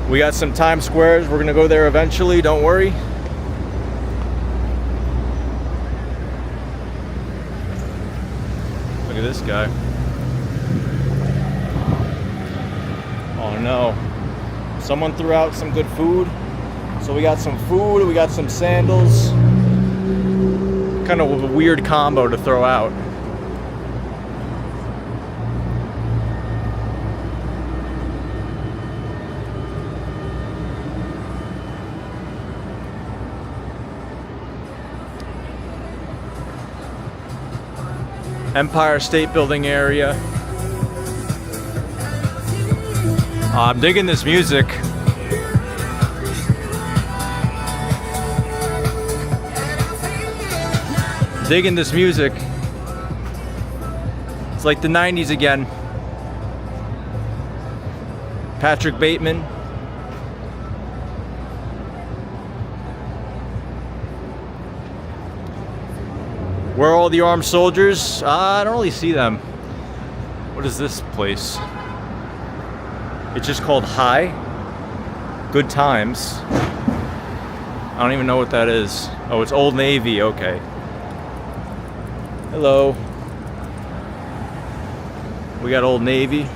We got some Times Squares. We're gonna go there eventually, don't worry. Look at this guy. Oh no. Someone threw out some good food. So we got some food, we got some sandals. Kind of a weird combo to throw out. Empire State Building area. I'm digging this music. Digging this music. It's like the 90s again. Patrick Bateman. Where are all the armed soldiers? I don't really see them. What is this place? It's just called High. Good Times. I don't even know what that is. Oh, it's Old Navy. Okay. Hello. We got Old Navy.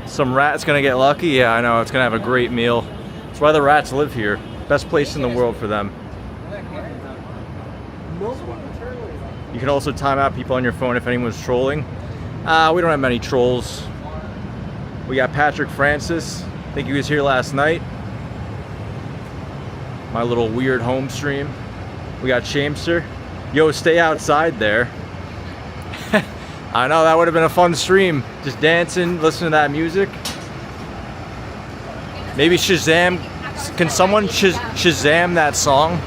Some rat's gonna get lucky. Yeah, I know. It's gonna have a great meal. That's why the rats live here. Best place in the world for them. You can also time out people on your phone if anyone's trolling. We don't have many trolls. We got Patrick Francis. I think he was here last night. My little weird home stream. We got Shamester. Yo, stay outside there. I know, that would have been a fun stream. Just dancing, listening to that music. Maybe Shazam. Can someone Shazam that song?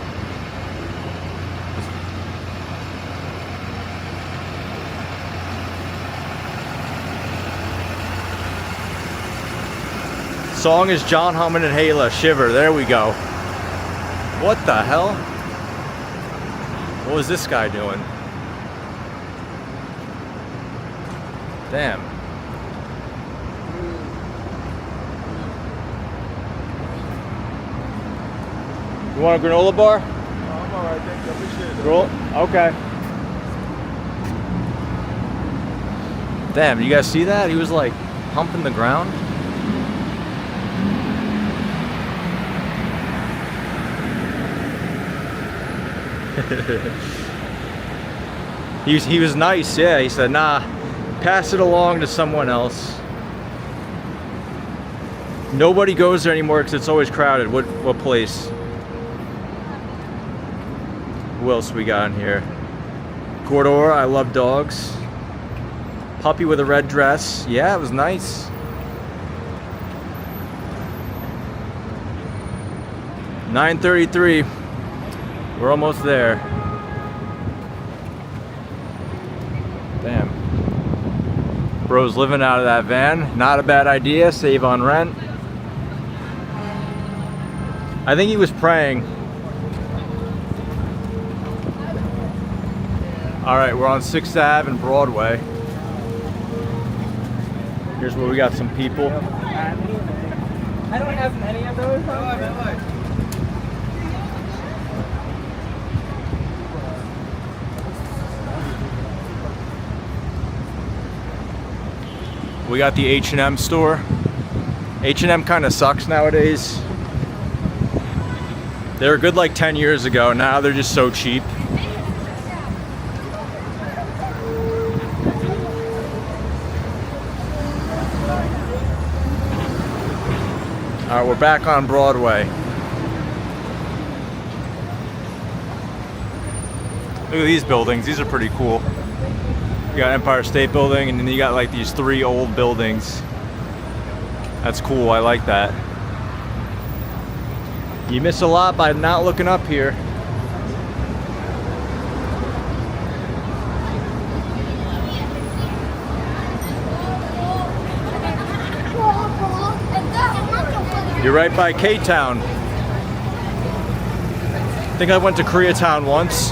Song is John Hammond and Hala, Shiver. There we go. What the hell? What was this guy doing? Damn. You want a granola bar? No, I'm alright, thank you. I appreciate it. Roll. Okay. Damn, you guys see that? He was like humping the ground. He was nice, yeah. He said, nah, pass it along to someone else. Nobody goes there anymore because it's always crowded. What place? Who else we got in here? Corridor, I love dogs. Puppy with a red dress. Yeah, it was nice. $9:33. We're almost there. Damn. Bro's living out of that van. Not a bad idea. Save on rent. I think he was praying. All right, we're on 6th Ave and Broadway. Here's where we got some people. I don't have any of those. We got the H&M store. H&M kind of sucks nowadays. They were good like 10 years ago. Now they're just so cheap. All right, we're back on Broadway. Look at these buildings. These are pretty cool. You got Empire State Building, and then you got like these 3 old buildings. That's cool. I like that. You miss a lot by not looking up here. You're right by K-Town. I think I went to Koreatown once.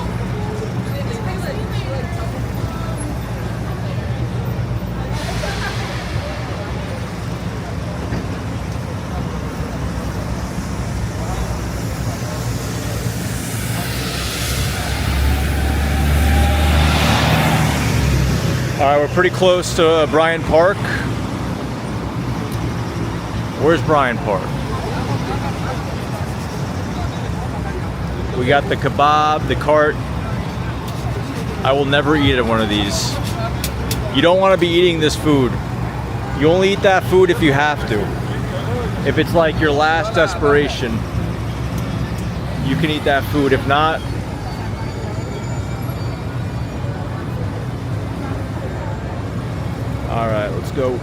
All right, we're pretty close to Bryant Park. Where's Bryant Park? We got the kebab, the cart. I will never eat at one of these. You don't want to be eating this food. You only eat that food if you have to. If it's like your last desperation, you can eat that food. If not, all right, let's go.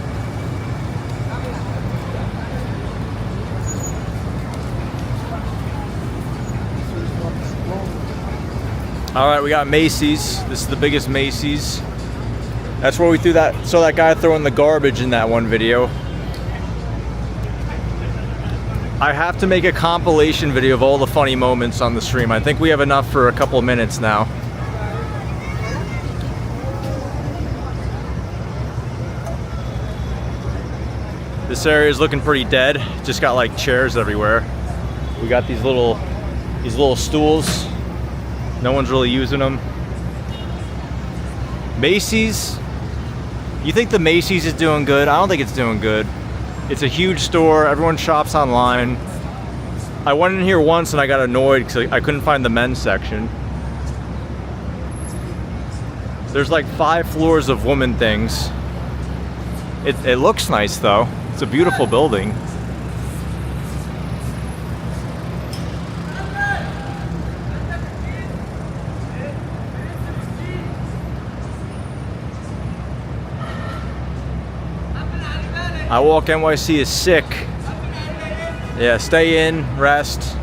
All right, we got Macy's. This is the biggest Macy's. That's where we saw that guy throwing the garbage in that one video. I have to make a compilation video of all the funny moments on the stream. I think we have enough for a couple minutes now. This area is looking pretty dead. Just got like chairs everywhere. We got these little stools. No one's really using them. Macy's. You think the Macy's is doing good? I don't think it's doing good. It's a huge store. Everyone shops online. I went in here once and I got annoyed because I couldn't find the men's section. There's like 5 floors of woman things. It looks nice though. It's a beautiful building. I Walk NYC is sick. Yeah, stay in, rest.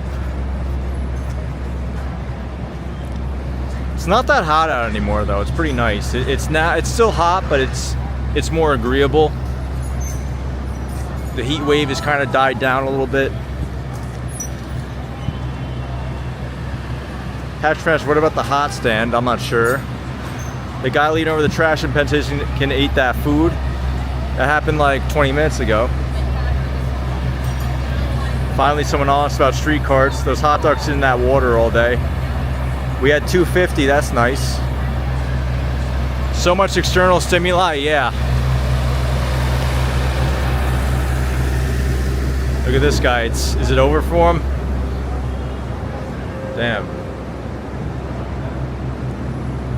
It's not that hot out anymore though. It's pretty nice. It's still hot, but it's more agreeable. The heat wave has kind of died down a little bit. Patch trash, what about the hot stand? I'm not sure. The guy leading over the trash in Penn Station can eat that food. That happened like 20 minutes ago. Finally someone honest about street carts. Those hot dogs in that water all day. We had 250, that's nice. So much external stimuli, yeah. Look at this guy, is it over for him? Damn.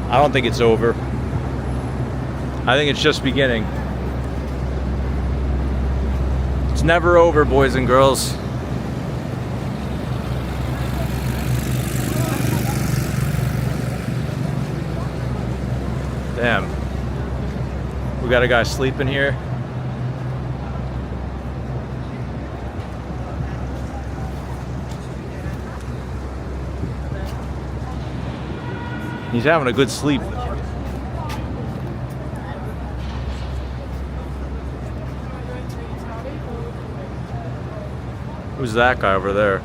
I don't think it's over. I think it's just beginning. It's never over, boys and girls. Damn. We got a guy sleeping here. He's having a good sleep. Who's that guy over there?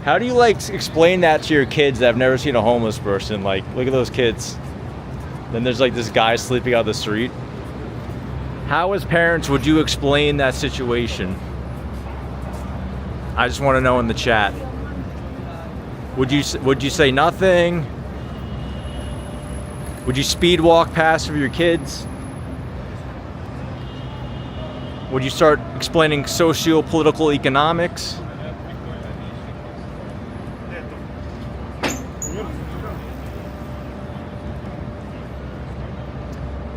How do you like explain that to your kids that have never seen a homeless person? Like, look at those kids. Then there's like this guy sleeping out the street. How as parents would you explain that situation? I just want to know in the chat. Would you say nothing? Would you speed walk past of your kids? Would you start explaining socio-political economics?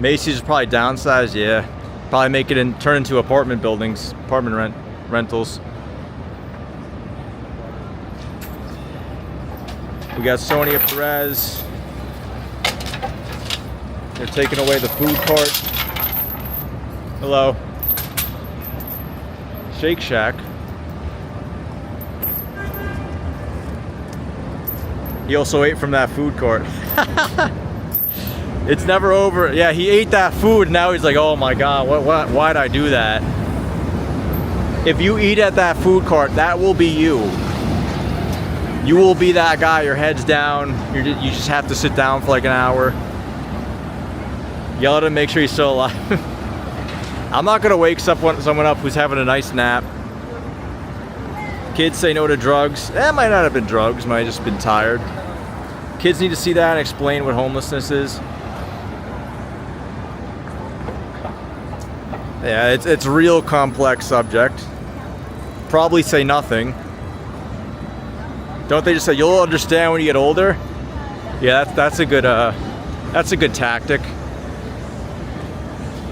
Macy's is probably downsized, yeah. Probably make it and turn into apartment buildings, rentals. We got Sonia Perez. They're taking away the food cart. Hello. Shake Shack. He also ate from that food cart. It's never over. Yeah, he ate that food and now he's like, oh my God, why'd I do that? If you eat at that food cart, that will be you. You will be that guy, your head's down, you just have to sit down for like an hour. Yell at him, make sure he's still alive. I'm not gonna wake someone up who's having a nice nap. Kids say no to drugs. That might not have been drugs, might have just been tired. Kids need to see that and explain what homelessness is. Yeah, it's a real complex subject. Probably say nothing. Don't they just say you'll understand when you get older? Yeah, that's a good tactic.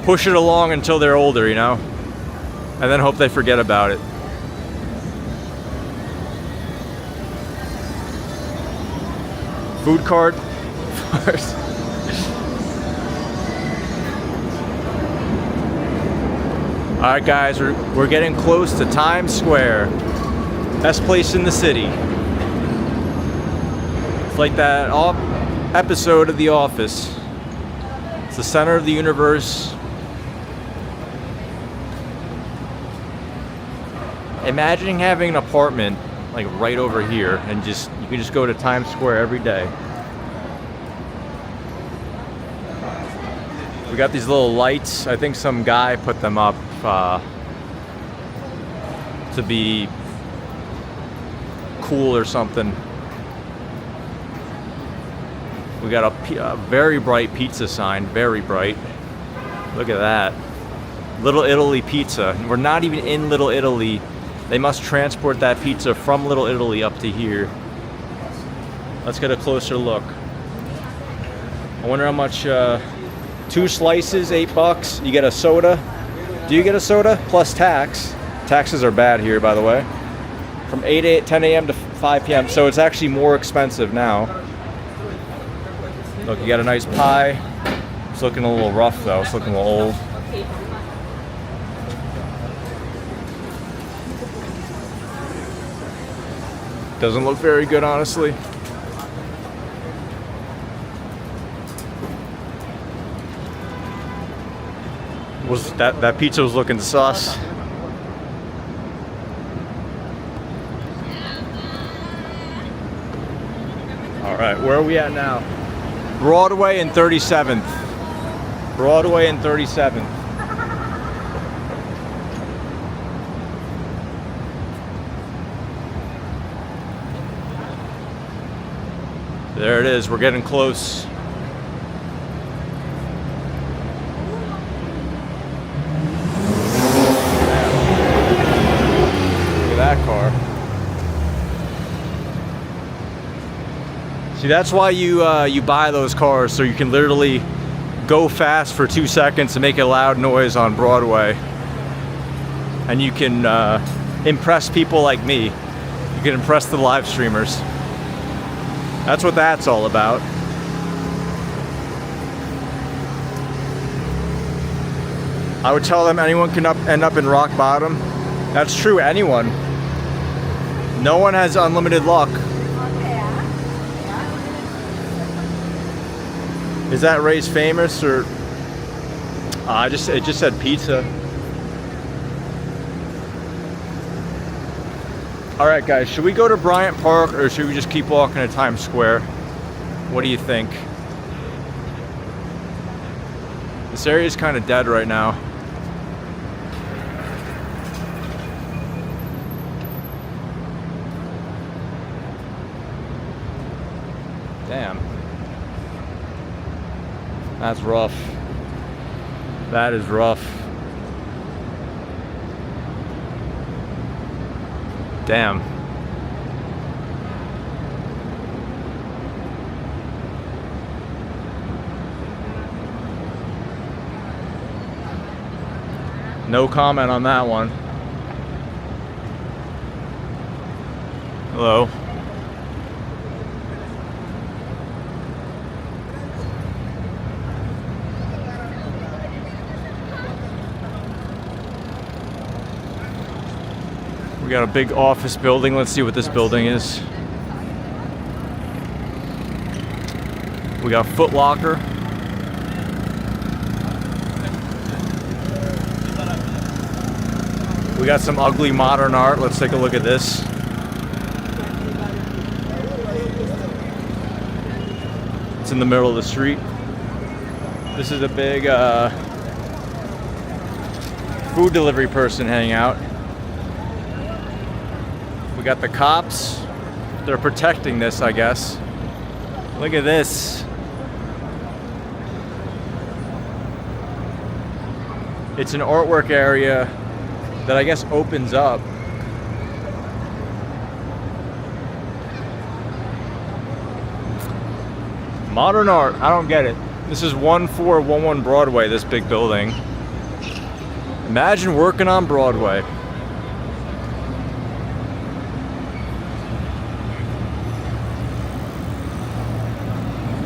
Push it along until they're older, you know, and then hope they forget about it. Food cart. All right, guys, we're getting close to Times Square, best place in the city. It's like that episode of The Office. It's the center of the universe. Imagining having an apartment like right over here and you can just go to Times Square every day. We got these little lights. I think some guy put them up to be cool or something. We got a very bright pizza sign, very bright. Look at that. Little Italy pizza. We're not even in Little Italy. They must transport that pizza from Little Italy up to here. Let's get a closer look. I wonder how much, 2 slices, $8. You get a soda. Do you get a soda? Plus tax. Taxes are bad here, by the way. From 10 a.m. to 5 p.m. So it's actually more expensive now. Look, you got a nice pie. It's looking a little rough though. It's looking a little old. Doesn't look very good, honestly. Was that pizza was looking sus. All right, where are we at now? Broadway and 37th. Broadway and 37th. There it is, we're getting close. Look at that car. See, that's why you buy those cars, so you can literally go fast for 2 seconds and make a loud noise on Broadway. And you can impress people like me. You can impress the live streamers. That's what that's all about. I would tell them anyone can end up in rock bottom. That's true, anyone. No one has unlimited luck. Is that Ray's famous or? It just said pizza. All right, guys, should we go to Bryant Park or should we just keep walking to Times Square? What do you think? This area is kind of dead right now. Damn. That's rough. That is rough. Damn. No comment on that one. Hello. We got a big office building. Let's see what this building is. We got Foot Locker. We got some ugly modern art. Let's take a look at this. It's in the middle of the street. This is a big food delivery person hanging out. We got the cops. They're protecting this, I guess. Look at this. It's an artwork area that I guess opens up. Modern art, I don't get it. This is 1411 Broadway, this big building. Imagine working on Broadway.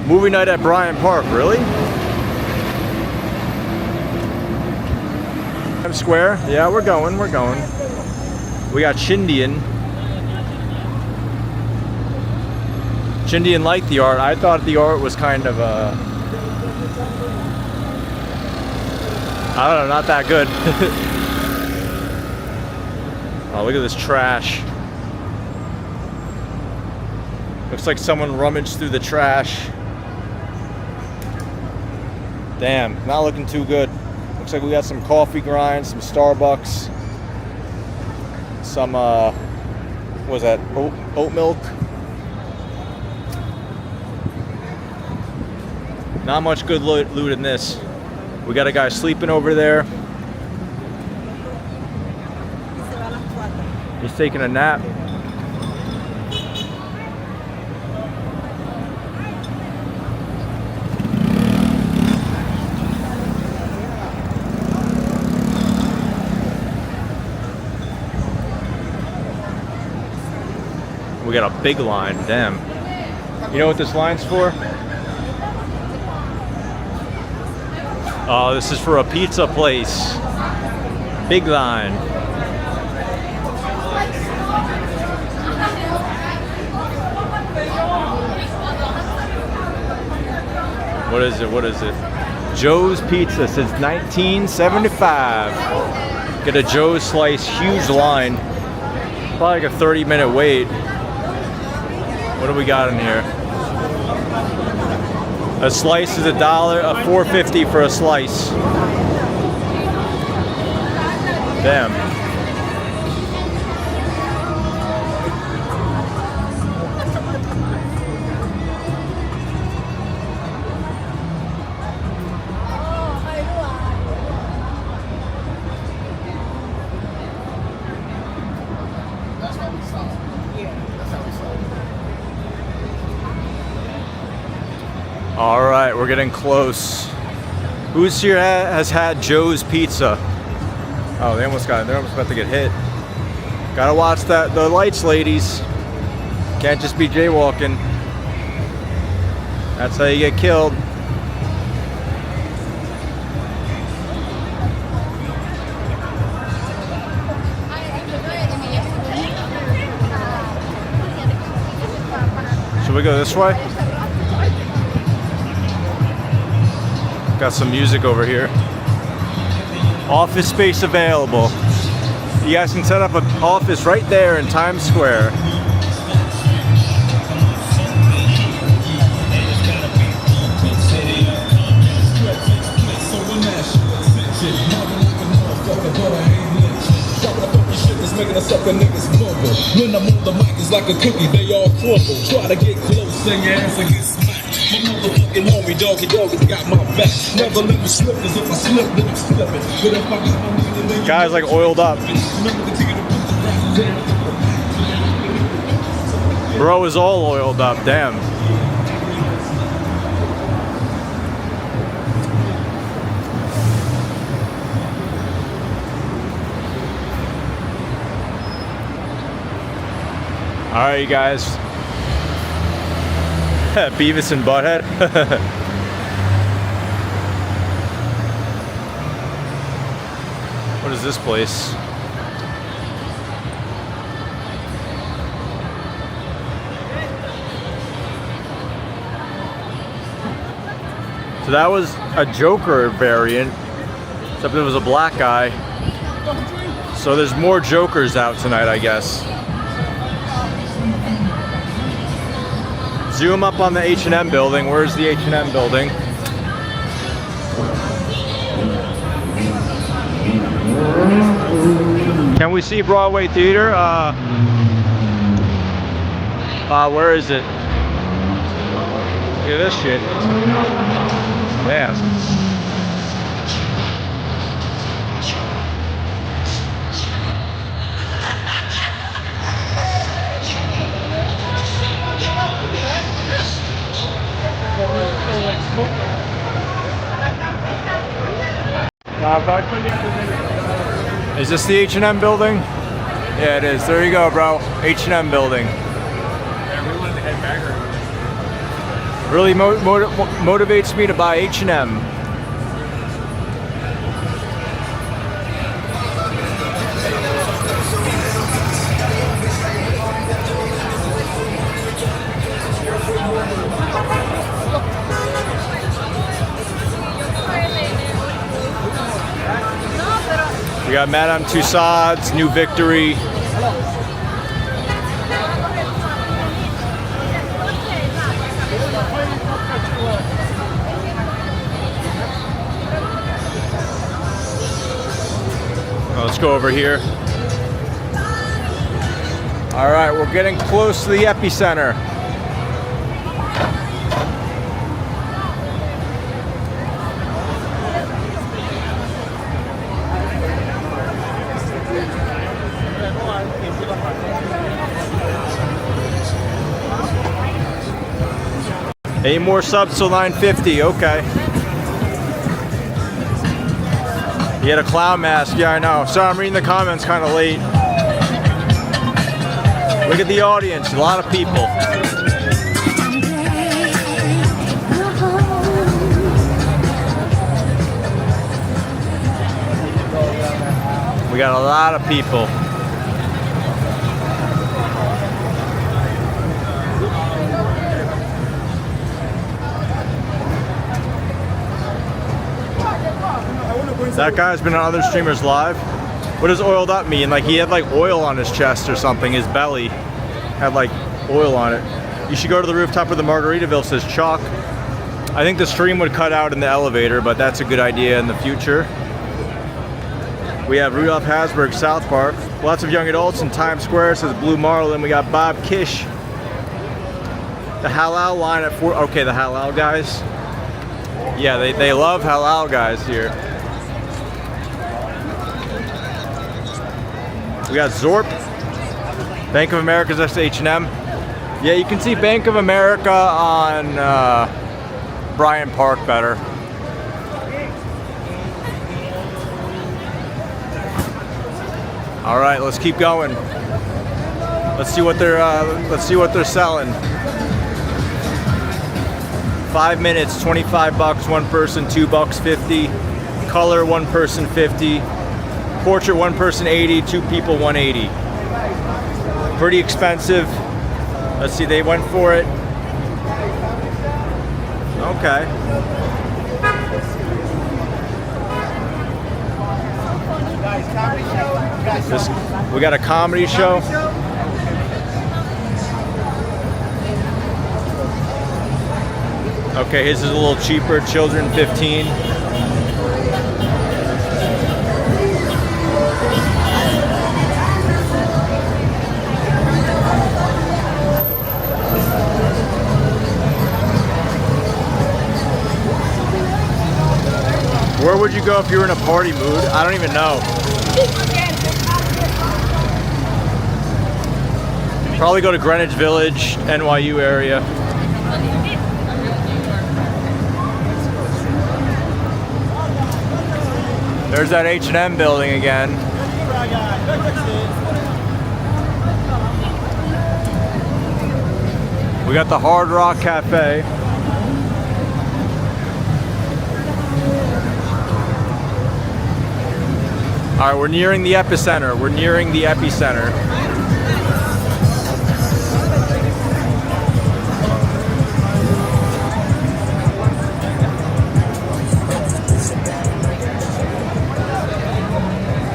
Movie night at Bryant Park, really? Times Square? Yeah, we're going. We got Chindian. Chindian liked the art. I thought the art was kind of, I don't know, not that good. Oh, look at this trash. Looks like someone rummaged through the trash. Damn, not looking too good. Looks like we got some coffee grinds, some Starbucks, some, what was that, oat milk? Not much good loot in this. We got a guy sleeping over there. He's taking a nap. We got a big line, damn. You know what this line's for? Oh, this is for a pizza place. Big line. What is it? Joe's Pizza since 1975. Get a Joe's slice, huge line. Probably like a 30-minute wait. What do we got in here? A slice is $1, $4.50 for a slice. Damn. All right, we're getting close. Who's here has had Joe's Pizza? Oh, they're almost about to get hit. Gotta watch the lights, ladies. Can't just be jaywalking. That's how you get killed. Should we go this way? Got some music over here. Office space available. You guys can set up an office right there in Times Square. Making a sucker niggas mumble. When I'm on the mic, it's like a cookie, they all crumble. Try to get close, and your ass will get smacked. My motherfucking homie, doggy, got my back. Never let me slip, cause if I slip, then I'm slipping. But if I got my nigga, then Guy's like oiled up. Bro is all oiled up, damn. All right, you guys. Beavis and Butthead. What is this place? So that was a Joker variant, except it was a black guy. So there's more Jokers out tonight, I guess. Zoom up on the H&M building. Where's the H&M building? Can we see Broadway Theater? Where is it? Look at this shit. Damn. Is this the H&M building? Yeah, it is. There you go, bro. H&M building. Really motivates me to buy H&M. We got Madame Tussauds, New Victory. Let's go over here. All right, we're getting close to the epicenter. Eight more subs till 950, okay. He had a clown mask, yeah, I know. Sorry, I'm reading the comments kind of late. Look at the audience, a lot of people. We got a lot of people. That guy's been on other streamers live. What does oiled up mean? Like he had like oil on his chest or something. His belly had like oil on it. You should go to the rooftop of the Margaritaville, says Chalk. I think the stream would cut out in the elevator, but that's a good idea in the future. We have Rudolph Hasburg, South Park. Lots of young adults in Times Square, says Blue Marlin. We got Bob Kish. The halal line at 4. Okay, the halal guys. Yeah, they love halal guys here. We got Zorp. Bank of America's next to H&M. Yeah, you can see Bank of America on Bryant Park better. All right, let's keep going. Let's see what they're selling. 5 minutes, 25 bucks, one person, $2 50. Color, one person 50. Portrait, one person 80, two people 180. Pretty expensive. Let's see, they went for it. Okay. We got a comedy show. Okay, his is a little cheaper. Children 15. Where would you go if you were in a party mood? I don't even know. Probably go to Greenwich Village, NYU area. There's that H&M building again. We got the Hard Rock Cafe. All right, we're nearing the epicenter. We're nearing the epicenter.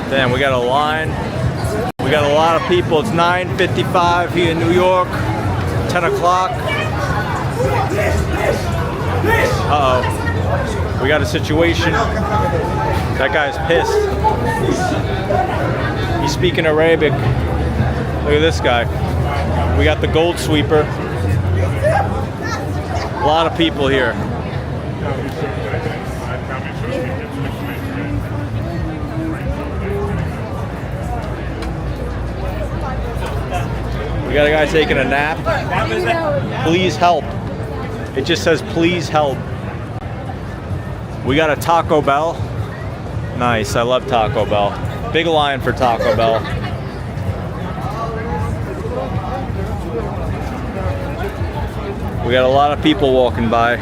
Damn, we got a line. We got a lot of people. It's 9:55 here in New York. 10 o'clock. Uh-oh. We got a situation. That guy's pissed. He's speaking Arabic. Look at this guy. We got the gold sweeper. A lot of people here. We got a guy taking a nap. Please help. It just says please help. We got a Taco Bell. Nice, I love Taco Bell. Big line for Taco Bell. We got a lot of people walking by.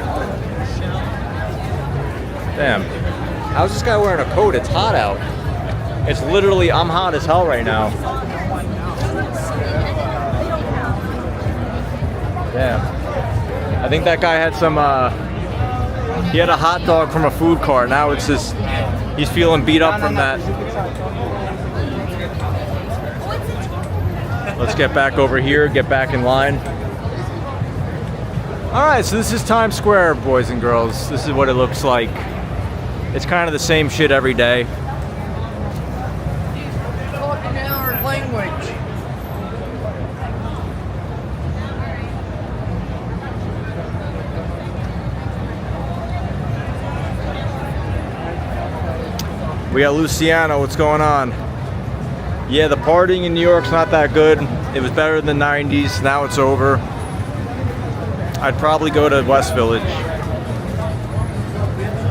Damn. How's this guy wearing a coat? It's hot out. It's literally, I'm hot as hell right now. Damn. I think that guy had some, he had a hot dog from a food cart. Now it's just, he's feeling beat up from that. Let's get back over here, get back in line. All right, so this is Times Square, boys and girls. This is what it looks like. It's kind of the same shit every day. Talking our language. We got Luciano, what's going on? Yeah, the partying in New York's not that good. It was better in the 90s, now it's over. I'd probably go to West Village.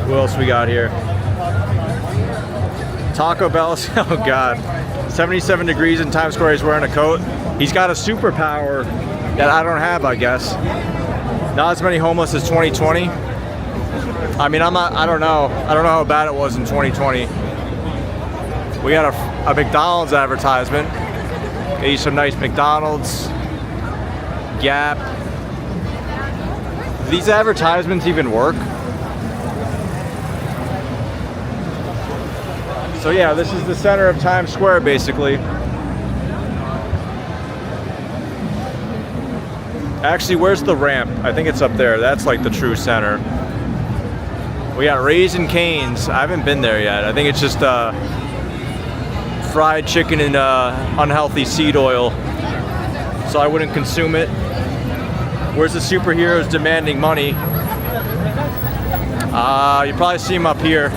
Who else we got here? Taco Bell, oh God. 77 degrees in Times Square, he's wearing a coat. He's got a superpower that I don't have, I guess. Not as many homeless as 2020. I mean, I don't know how bad it was in 2020. We got a McDonald's advertisement. Get you some nice McDonald's, Gap. Do these advertisements even work? So yeah, this is the center of Times Square, basically. Actually, where's the ramp? I think it's up there. That's like the true center. We got Raising Cane's. I haven't been there yet. I think it's just fried chicken and unhealthy seed oil. So I wouldn't consume it. Where's the superheroes demanding money? You probably see them up here.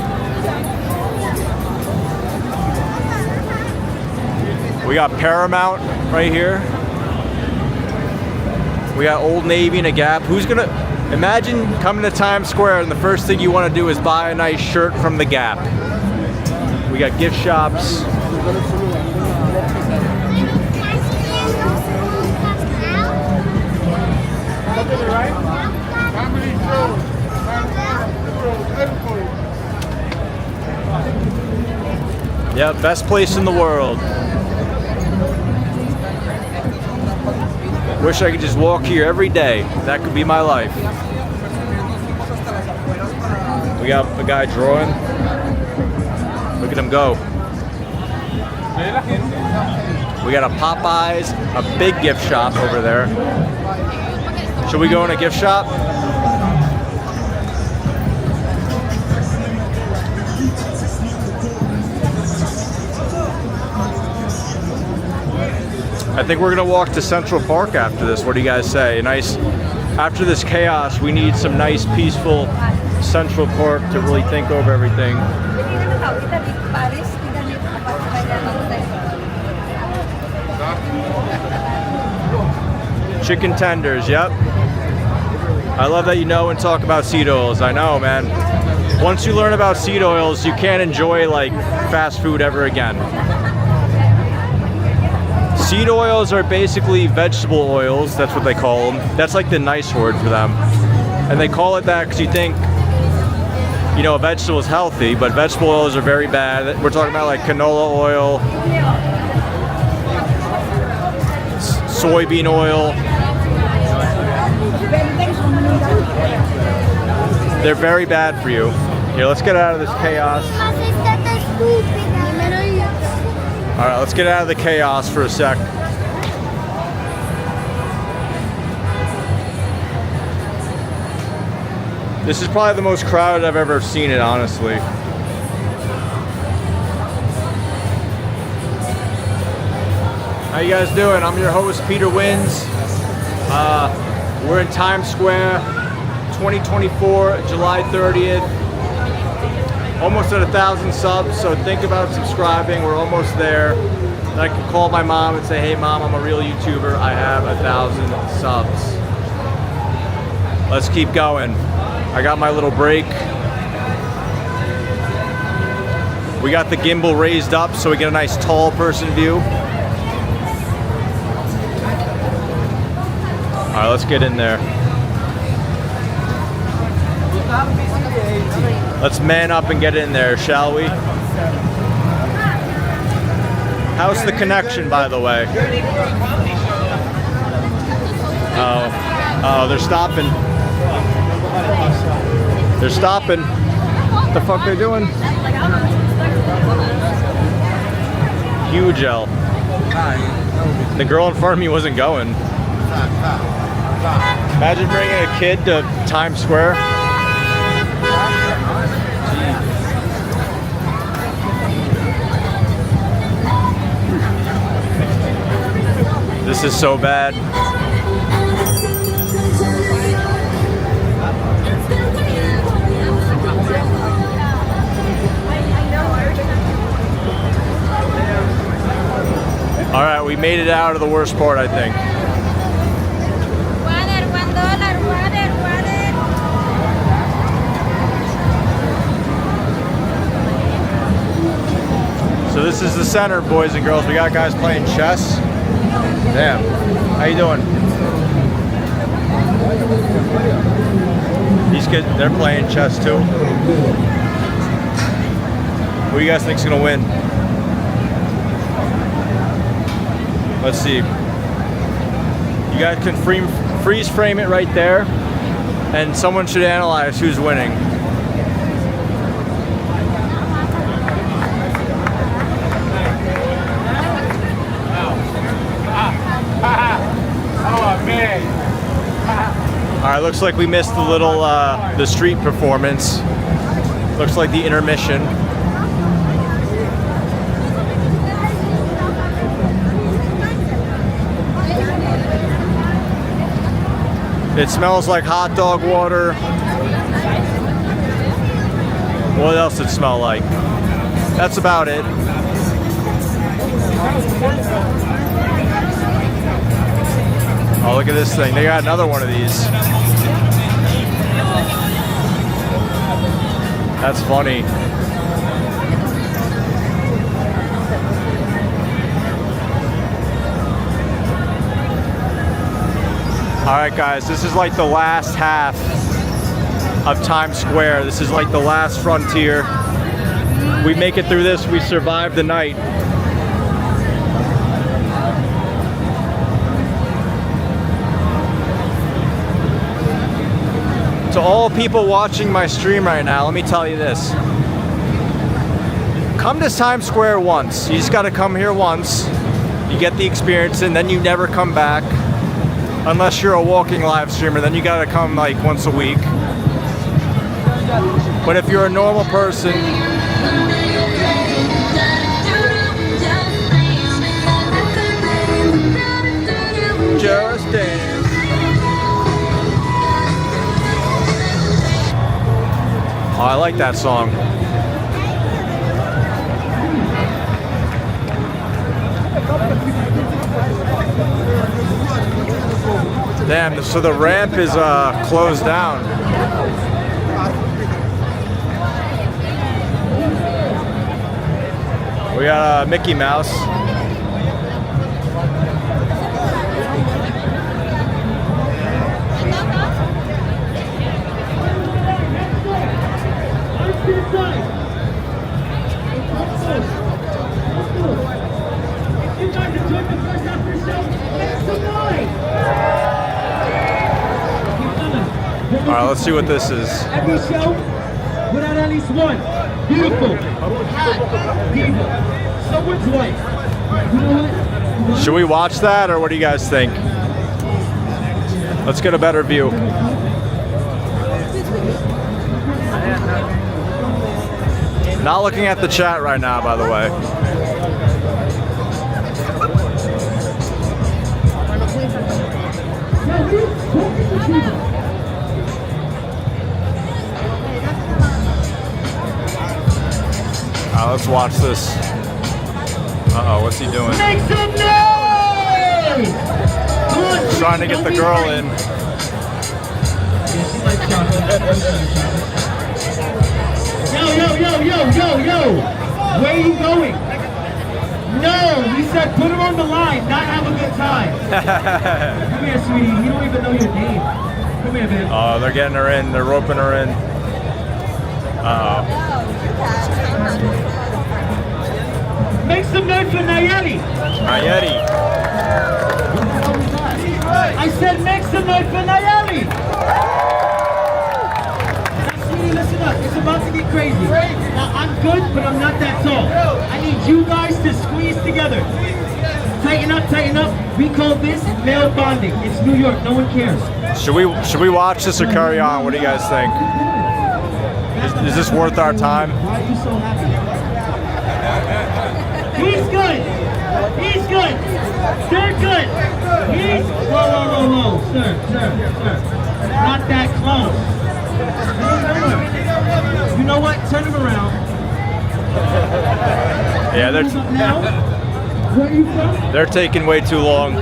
We got Paramount right here. We got Old Navy and a Gap. Who's gonna imagine coming to Times Square and the first thing you want to do is buy a nice shirt from the Gap? We got gift shops. Yeah, best place in the world. Wish I could just walk here every day. That could be my life. We got a guy drawing. Look at him go. We got a Popeyes, a big gift shop over there. Should we go in a gift shop? I think we're gonna walk to Central Park after this. What do you guys say? After this chaos, we need some nice, peaceful Central Park to really think over everything. Chicken tenders, yep. I love that you know and talk about seed oils. I know, man. Once you learn about seed oils, you can't enjoy like fast food ever again. Seed oils are basically vegetable oils. That's what they call them. That's like the nice word for them. And they call it that because you think, you know, a vegetable is healthy, but vegetable oils are very bad. We're talking about like canola oil, soybean oil. They're very bad for you. Here, let's get out of this chaos. All right, let's get out of the chaos for a sec. This is probably the most crowded I've ever seen it, honestly. How you guys doing? I'm your host, Peter Wins. We're in Times Square, 2024, July 30th. Almost at 1,000 subs, so think about subscribing. We're almost there. And I can call my mom and say, hey mom, I'm a real YouTuber. I have 1,000 subs. Let's keep going. I got my little break. We got the gimbal raised up so we get a nice tall person view. All right, let's get in there. Let's man up and get in there, shall we? How's the connection, by the way? Oh, they're stopping. They're stopping. What the fuck they doing? Huge L. The girl in front of me wasn't going. Imagine bringing a kid to Times Square. This is so bad. All right, we made it out of the worst part, I think. Water, $1, water. So this is the center, boys and girls. We got guys playing chess. Damn. How you doing? These kids, they're playing chess too. Who do you guys think's gonna win? Let's see. You guys can freeze frame it right there, and someone should analyze who's winning. looks like we missed the little the street performance. Looks like the intermission. It smells like hot dog water. What else does it smell like? That's about it. Oh, look at this thing. They got another one of these. That's funny. All right, guys, this is like the last half of Times Square. This is like the last frontier. We make it through this, we survive the night. To all people watching my stream right now, let me tell you this. Come to Times Square once. You just gotta come here once. You get the experience and then you never come back. Unless you're a walking live streamer, then you gotta come like once a week. But if you're a normal person, just dance. Oh, I like that song. Damn, so the ramp is closed down. We got Mickey Mouse. All right, let's see what this is. Every show, put out at least one beautiful, hot diva, someone's wife. You know what? Should we watch that, or what do you guys think? Let's get a better view. Not looking at the chat right now, by the way. Let's watch this. Uh-oh, what's he doing? Make some noise! He's trying to get the girl in. Yo! Where are you going? No, we said put her on the line, not have a good time. Come here, sweetie. You don't even know your name. Come here, babe. Oh, they're getting her in. They're roping her in. Uh-oh. Make some noise for Nayeli. Nayeli. I said make some noise for Nayeli. Now, sweetie, listen up. It's about to get crazy. Now, I'm good, but I'm not that tall. I need you guys to squeeze together. Tighten up. We call this male bonding. It's New York. No one cares. Should we watch this or carry on? What do you guys think? Is this worth our time? Why are you so happy? He's good. They're good. Whoa. Sir. Not that close. You know what? Turn him around. Yeah, they're taking way too long.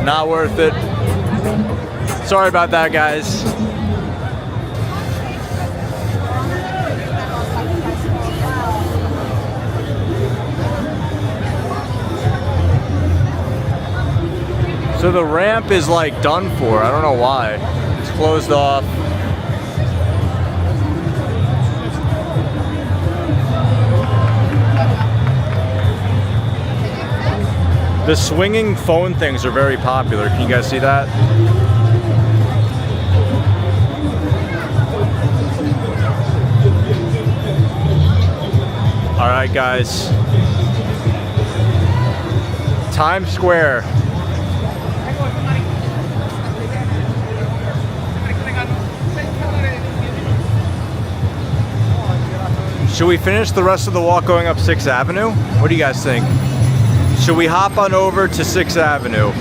Not worth it. Sorry about that, guys. So the ramp is like done for. I don't know why. It's closed off. The swinging phone things are very popular. Can you guys see that? All right, guys. Times Square. Should we finish the rest of the walk going up 6th Avenue? What do you guys think? Should we hop on over to 6th Avenue?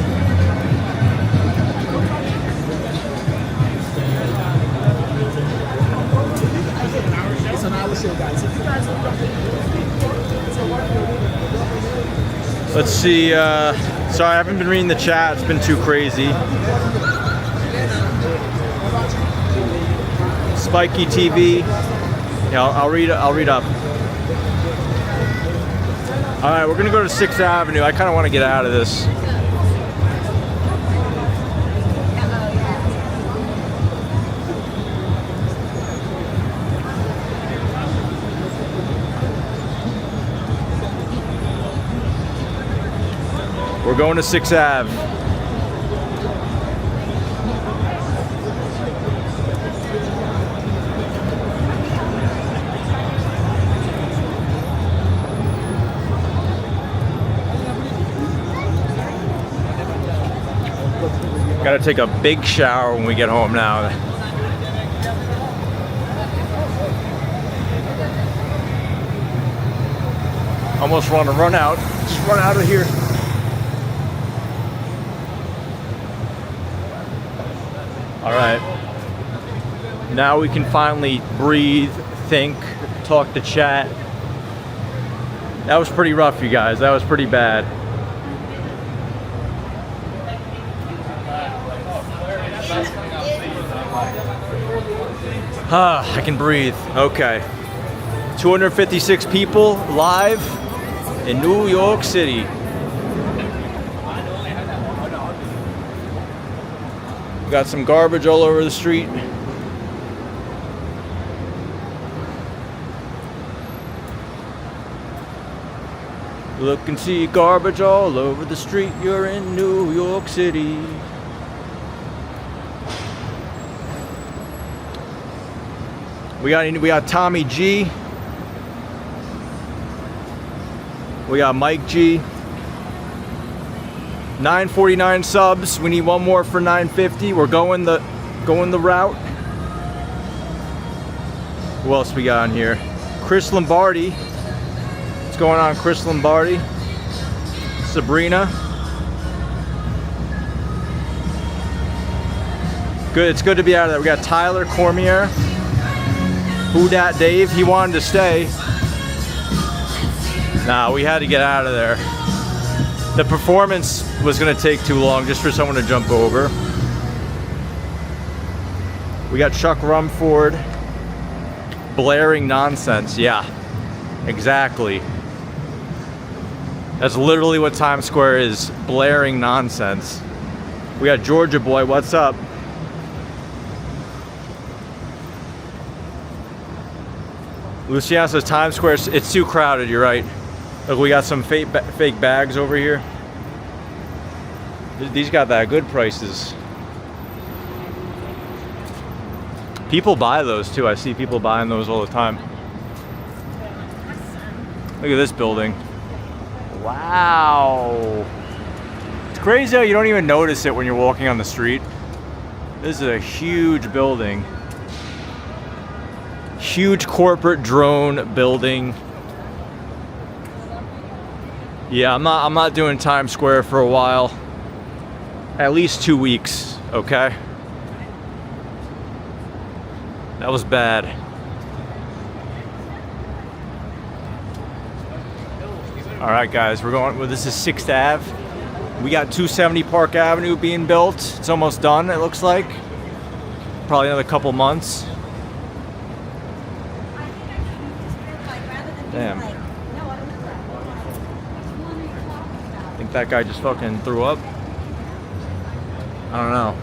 Let's see, sorry, I haven't been reading the chat, it's been too crazy. Spiky TV. Yeah, I'll read up. All right, we're gonna go to 6th Avenue. I kind of want to get out of this. We're going to 6th Ave. Gotta take a big shower when we get home now. Almost want to run out. Just run out of here. All right. Now we can finally breathe, think, talk to chat. That was pretty rough, you guys. That was pretty bad. I can breathe. Okay. 256 people live in New York City. We got some garbage all over the street. Look and see garbage all over the street. You're in New York City. We got Tommy G. We got Mike G. 949 subs. We need one more for 950. We're going the route. Who else we got on here? Chris Lombardi. What's going on, Chris Lombardi? Sabrina. Good. It's good to be out of there. We got Tyler Cormier. Who Dat Dave? He wanted to stay. Nah, we had to get out of there. The performance was gonna take too long just for someone to jump over. We got Chuck Rumford. Blaring nonsense. Yeah, exactly. That's literally what Times Square is. Blaring nonsense. We got Georgia Boy. What's up? Luciano says Times Square, it's too crowded, you're right. Look, we got some fake bags over here. These got that good prices. People buy those too. I see people buying those all the time. Look at this building. Wow. It's crazy how you don't even notice it when you're walking on the street. This is a huge building. Huge corporate drone building. Yeah, I'm not doing Times Square for a while. At least 2 weeks, okay? That was bad. All right, guys, we're going. Well, this is 6th Ave. We got 270 Park Avenue being built. It's almost done, it looks like. Probably another couple months. Damn. I think that guy just fucking threw up. I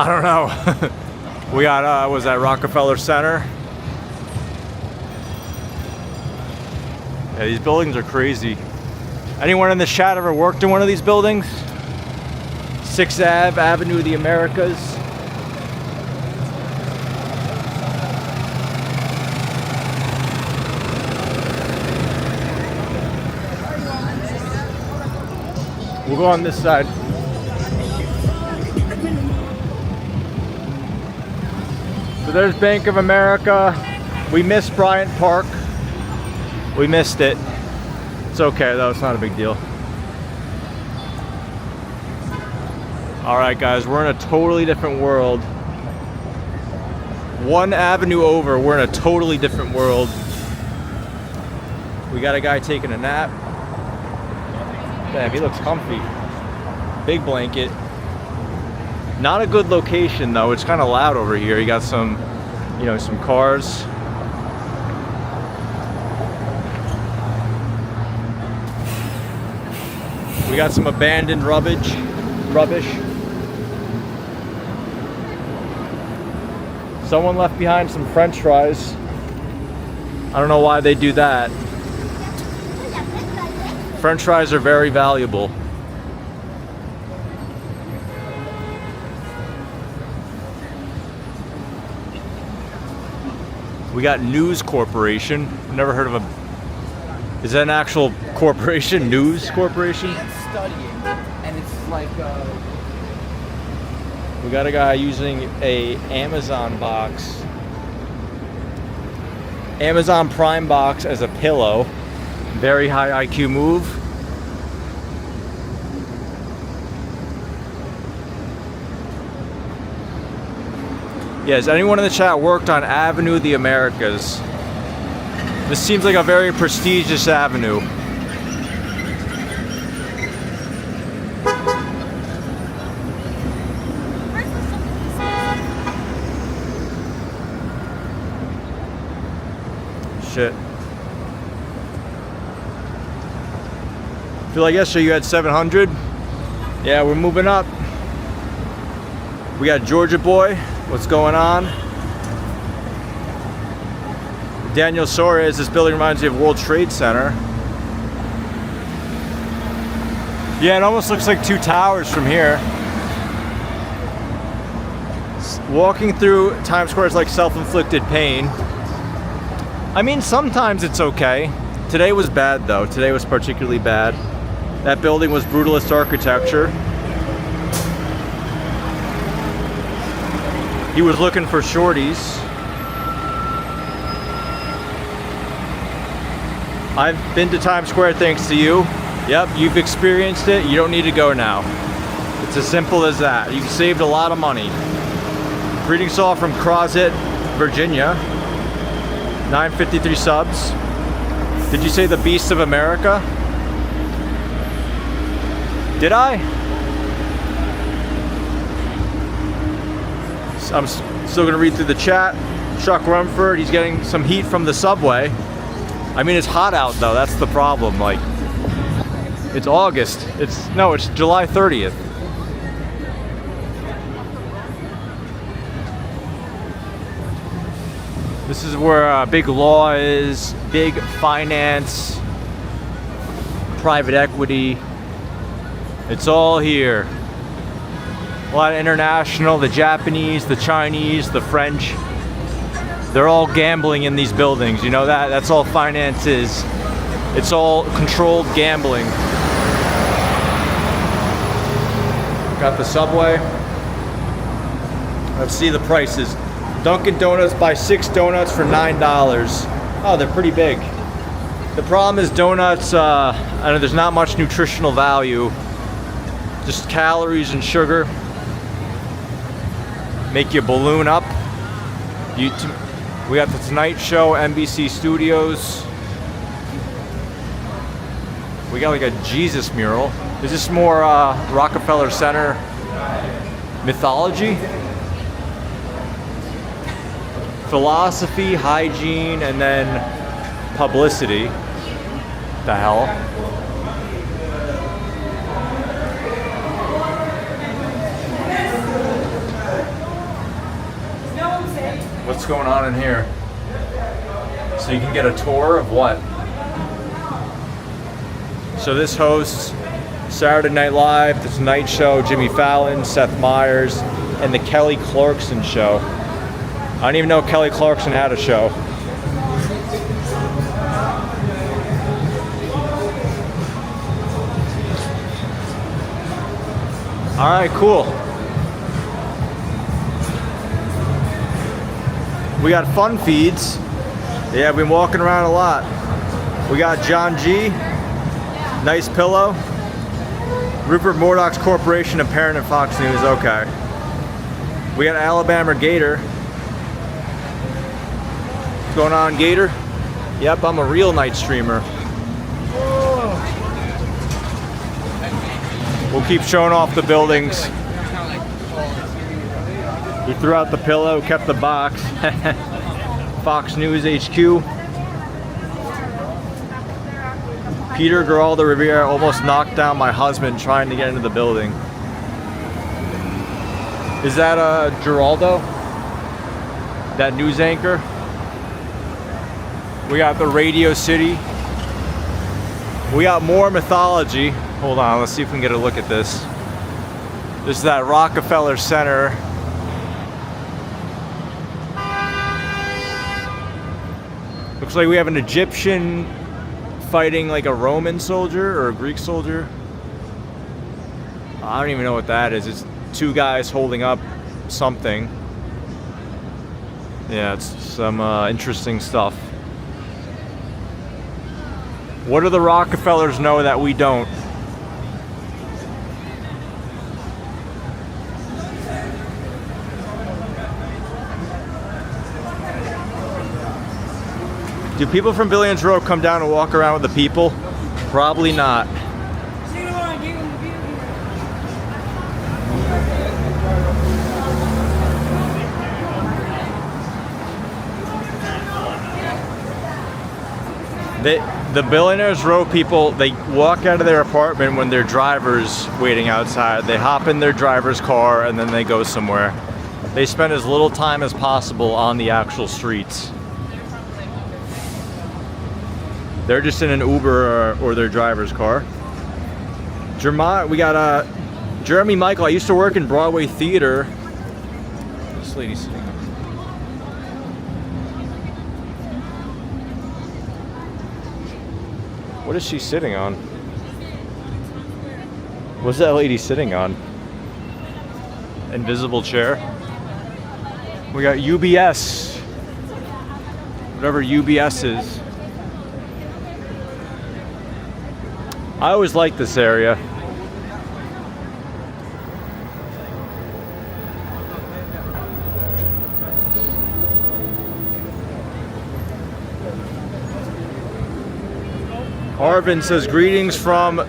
don't know. We got, was that Rockefeller Center? Yeah, these buildings are crazy. Anyone in the chat ever worked in one of these buildings? 6th Ave, Avenue of the Americas. We'll go on this side. So there's Bank of America. We missed Bryant Park. We missed it. It's okay though, it's not a big deal. All right guys, we're in a totally different world. One avenue over, we're in a totally different world. We got a guy taking a nap. Damn, he looks comfy. Big blanket. Not a good location though, it's kind of loud over here. You got some, you know, some cars. We got some abandoned rubbish. Someone left behind some French fries. I don't know why they do that. French fries are very valuable. We got News Corporation. Never heard of a... Is that an actual corporation? News Corporation? Studying, and it's like We got a guy using a Amazon box, Amazon Prime box as a pillow. Very high IQ move. Yeah, has anyone in the chat worked on Avenue of the Americas? This seems like a very prestigious avenue. Shit. Feel like yesterday you had 700? Yeah, we're moving up. We got Georgia Boy. What's going on? Daniel Soares, this building reminds me of World Trade Center. Yeah, it almost looks like two towers from here. Walking through Times Square is like self-inflicted pain. I mean, sometimes it's okay. Today was bad though. Today was particularly bad. That building was brutalist architecture. He was looking for shorties. I've been to Times Square thanks to you. Yep, you've experienced it. You don't need to go now. It's as simple as that. You've saved a lot of money. Greetings all from Crozet, Virginia. 953 subs. Did you say the Beast of America? Did I? I'm still gonna read through the chat. Chuck Rumford, he's getting some heat from the subway. I mean, it's hot out though, that's the problem. Like, it's August. It's July 30th. This is where big law is, big finance, private equity. It's all here. A lot of international, the Japanese, the Chinese, the French. They're all gambling in these buildings, you know that? That's all finance is. It's all controlled gambling. Got the subway. Let's see the prices. Dunkin' Donuts, buy 6 donuts for $9. Oh, they're pretty big. The problem is donuts, I know there's not much nutritional value. Just calories and sugar. Make you balloon up. We got the Tonight Show, NBC Studios. We got like a Jesus mural. Is this more Rockefeller Center mythology? Philosophy, hygiene, and then publicity. The hell? What's going on in here? So you can get a tour of what? So this hosts Saturday Night Live, The Tonight Show, Jimmy Fallon, Seth Meyers, and The Kelly Clarkson Show. I didn't even know Kelly Clarkson had a show. All right, cool. We got fun feeds. Yeah, I've been walking around a lot. We got John G. Nice pillow. Rupert Murdoch's Corporation and Parent and Fox News. Okay. We got Alabama Gator. What's going on, Gator? Yep, I'm a real night streamer. We'll keep showing off the buildings. He threw out the pillow, kept the box. Fox News HQ. Peter Geraldo Rivera almost knocked down my husband trying to get into the building. Is that Geraldo? That news anchor? We got the Radio City. We got more mythology. Hold on, let's see if we can get a look at this. This is that Rockefeller Center. Looks like we have an Egyptian fighting like a Roman soldier or a Greek soldier. I don't even know what that is. It's two guys holding up something. Yeah, it's some interesting stuff. What do the Rockefellers know that we don't? Do people from Billions Row come down and walk around with the people? Probably not. The Billionaires Row people, they walk out of their apartment when their driver's waiting outside. They hop in their driver's car and then they go somewhere. They spend as little time as possible on the actual streets. They're just in an Uber or their driver's car. We got Jeremy Michael. I used to work in Broadway theater. This lady's sitting up. What is she sitting on? What's that lady sitting on? Invisible chair. We got UBS. Whatever UBS is. I always like this area. Arvin says, greetings from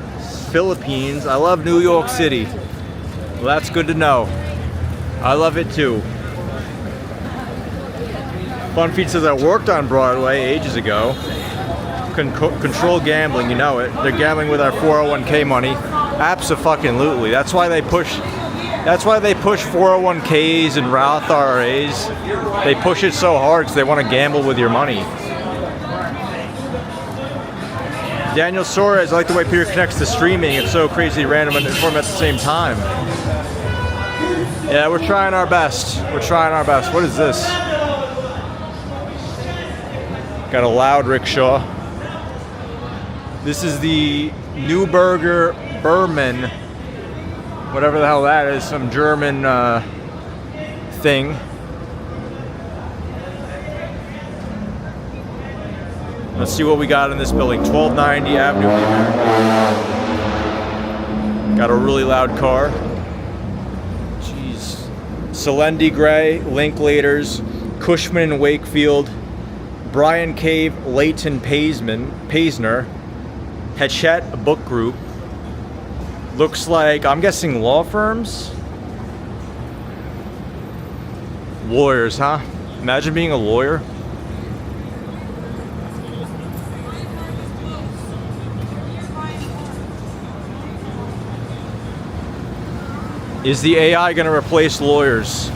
Philippines. I love New York City. Well, that's good to know. I love it too. Funfeed says, I worked on Broadway ages ago. Control gambling, you know it. They're gambling with our 401k money. Abso-fucking-lutely. That's why they push 401ks and Roth IRAs. They push it so hard because they want to gamble with your money. Daniel Suarez, I like the way Peter connects to streaming. It's so crazy random and informed at the same time. Yeah, we're trying our best. We're trying our best. What is this? Got a loud rickshaw. This is the Neuberger Berman, whatever the hell that is, some German thing. Let's see what we got in this building. 1290 Avenue. Got a really loud car. Jeez. Selendi Gray, Linklaters, Cushman and Wakefield, Brian Cave, Leighton Paisner, Hachette Book Group. Looks like, I'm guessing law firms? Lawyers, huh? Imagine being a lawyer. Is the AI going to replace lawyers?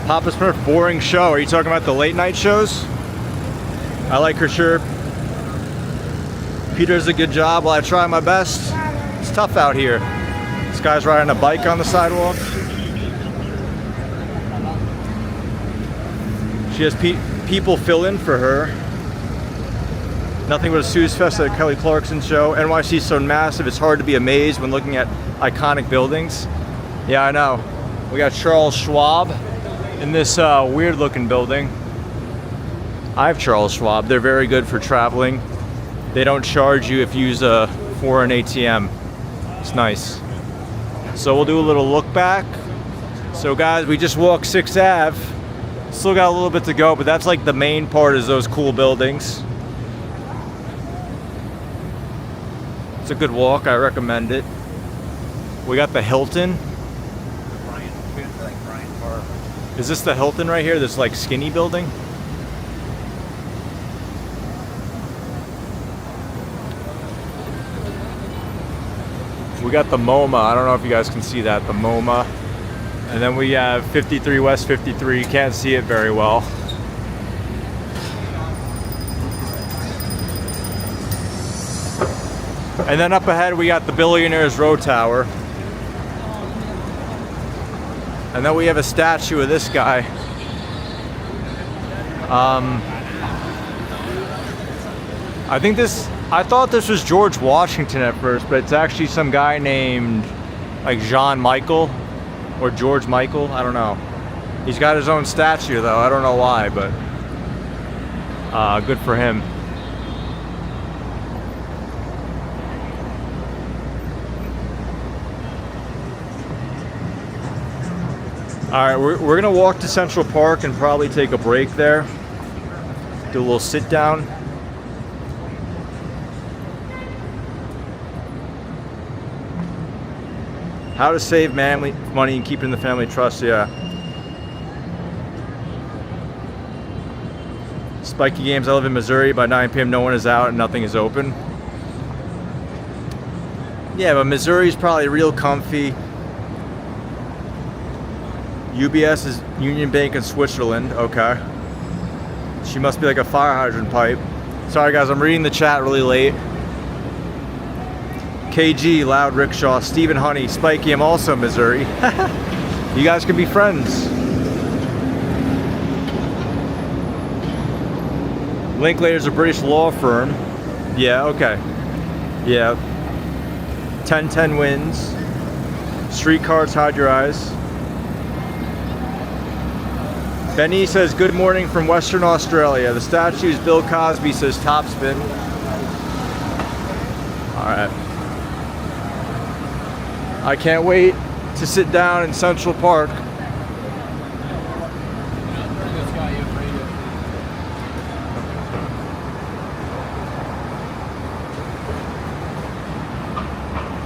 Papa Smurf, boring show. Are you talking about the late night shows? I like her shirt. Peter does a good job while I try my best. It's tough out here. This guy's riding a bike on the sidewalk. She has people fill in for her. Nothing but a snooze fest at a Kelly Clarkson show. NYC is so massive, it's hard to be amazed when looking at iconic buildings. Yeah, I know. We got Charles Schwab in this weird looking building. I have Charles Schwab. They're very good for traveling. They don't charge you if you use a foreign ATM. It's nice. So we'll do a little look back. So guys, we just walked 6th Ave. Still got a little bit to go, but that's like the main part, is those cool buildings. It's a good walk, I recommend it. We got the Hilton. Is this the Hilton right here? This like skinny building? We got the MoMA. I don't know if you guys can see that, the MoMA. And then we have 53 West 53. You can't see it very well. And then up ahead we got the Billionaires Row Tower. And then we have a statue of this guy. I thought this was George Washington at first, but it's actually some guy named like Jean Michael or George Michael. I don't know. He's got his own statue though. I don't know why, but good for him. All right, we're gonna walk to Central Park and probably take a break there. Do a little sit down. How to save money and keep it in the family trust, yeah. Spiky Games, I live in Missouri. By 9 p.m. no one is out and nothing is open. Yeah, but Missouri's probably real comfy. UBS is Union Bank in Switzerland, okay. She must be like a fire hydrant pipe. Sorry guys, I'm reading the chat really late. KG, Loud Rickshaw, Stephen Honey, Spiky, I'm also Missouri. You guys can be friends. Linklater's a British law firm. Yeah, okay. Yeah. 1010 wins. Streetcars, hide your eyes. Benny says, good morning from Western Australia. The statue's Bill Cosby, says Topspin. All right. I can't wait to sit down in Central Park.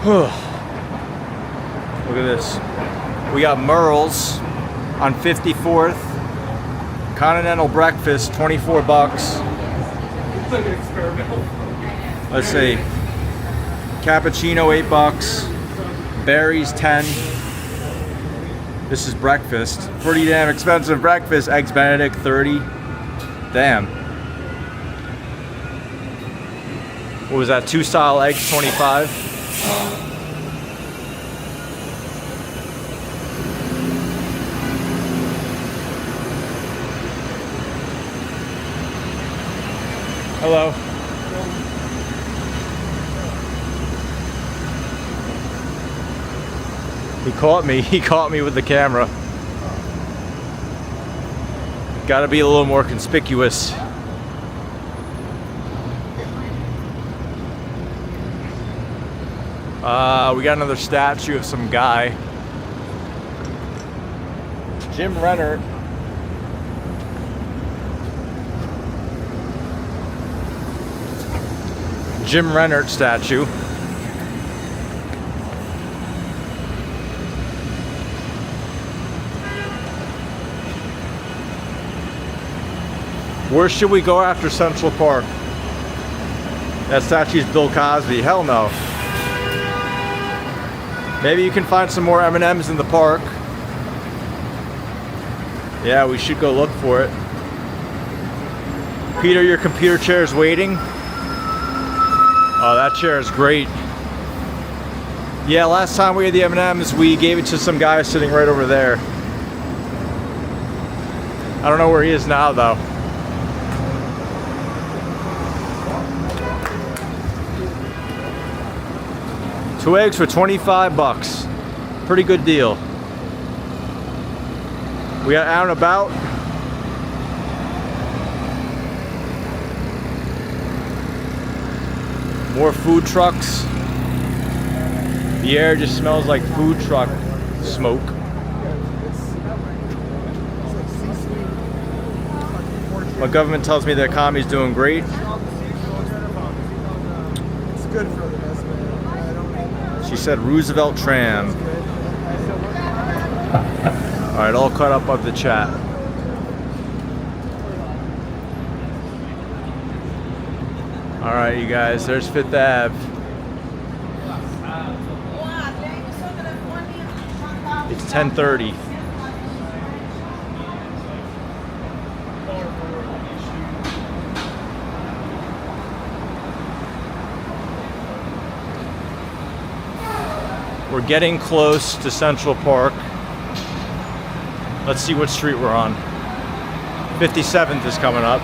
Look at this. We got Merle's on 54th. Continental breakfast, 24 bucks. It's like an experimental. Let's see. Cappuccino, 8 bucks. Berries, 10. This is breakfast. Pretty damn expensive breakfast. Eggs Benedict, 30. Damn. What was that? 2 style eggs, 25. Hello. He caught me with the camera. Gotta be a little more conspicuous. We got another statue of some guy. Jim Renner. Jim Rennert statue. Where should we go after Central Park? That statue's Bill Cosby. Hell no. Maybe you can find some more M&Ms in the park. Yeah, we should go look for it. Peter, your computer chair is waiting. Oh, that chair is great. Yeah, last time we had the M&Ms, we gave it to some guy sitting right over there. I don't know where he is now, though. 2 eggs for 25 bucks. Pretty good deal. We got out and about. More food trucks. The air just smells like food truck smoke. My government tells me the economy's doing great. It's good for the best man. She said Roosevelt tram. All right, all caught up of the chat. All right, you guys, there's Fifth Ave. It's 10:30. We're getting close to Central Park. Let's see what street we're on. 57th is coming up.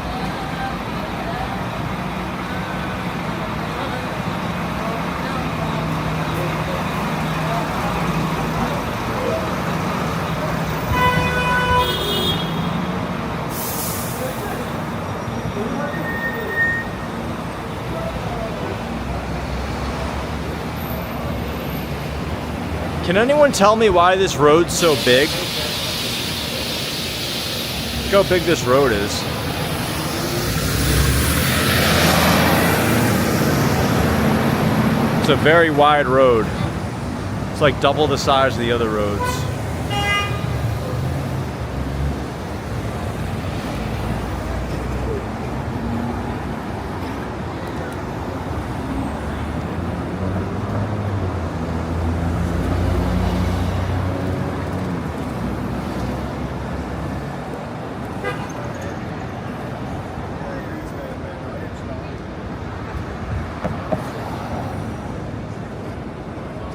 Can anyone tell me why this road's so big? Look how big this road is. It's a very wide road. It's like double the size of the other roads.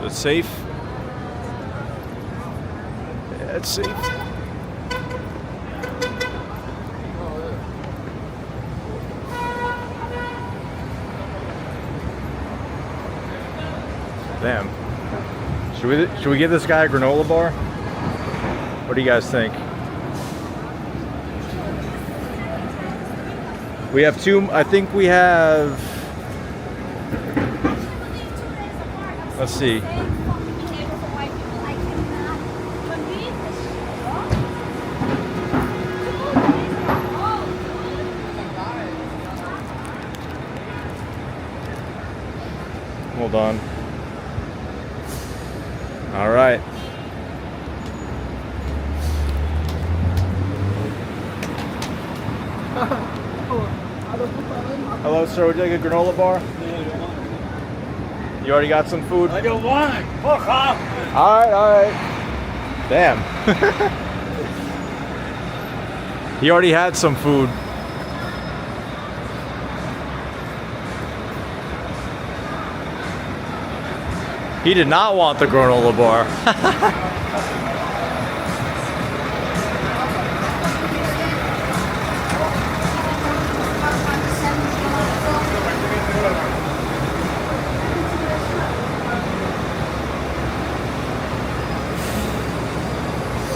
Is it safe? Yeah, it's safe. Damn. Should we give this guy a granola bar? What do you guys think? We have two. I think we have. Let's see. Hold on. All right. Hello, sir. Would you like a granola bar? You already got some food? I don't want it. Fuck off. All right. Damn. He already had some food. He did not want the granola bar.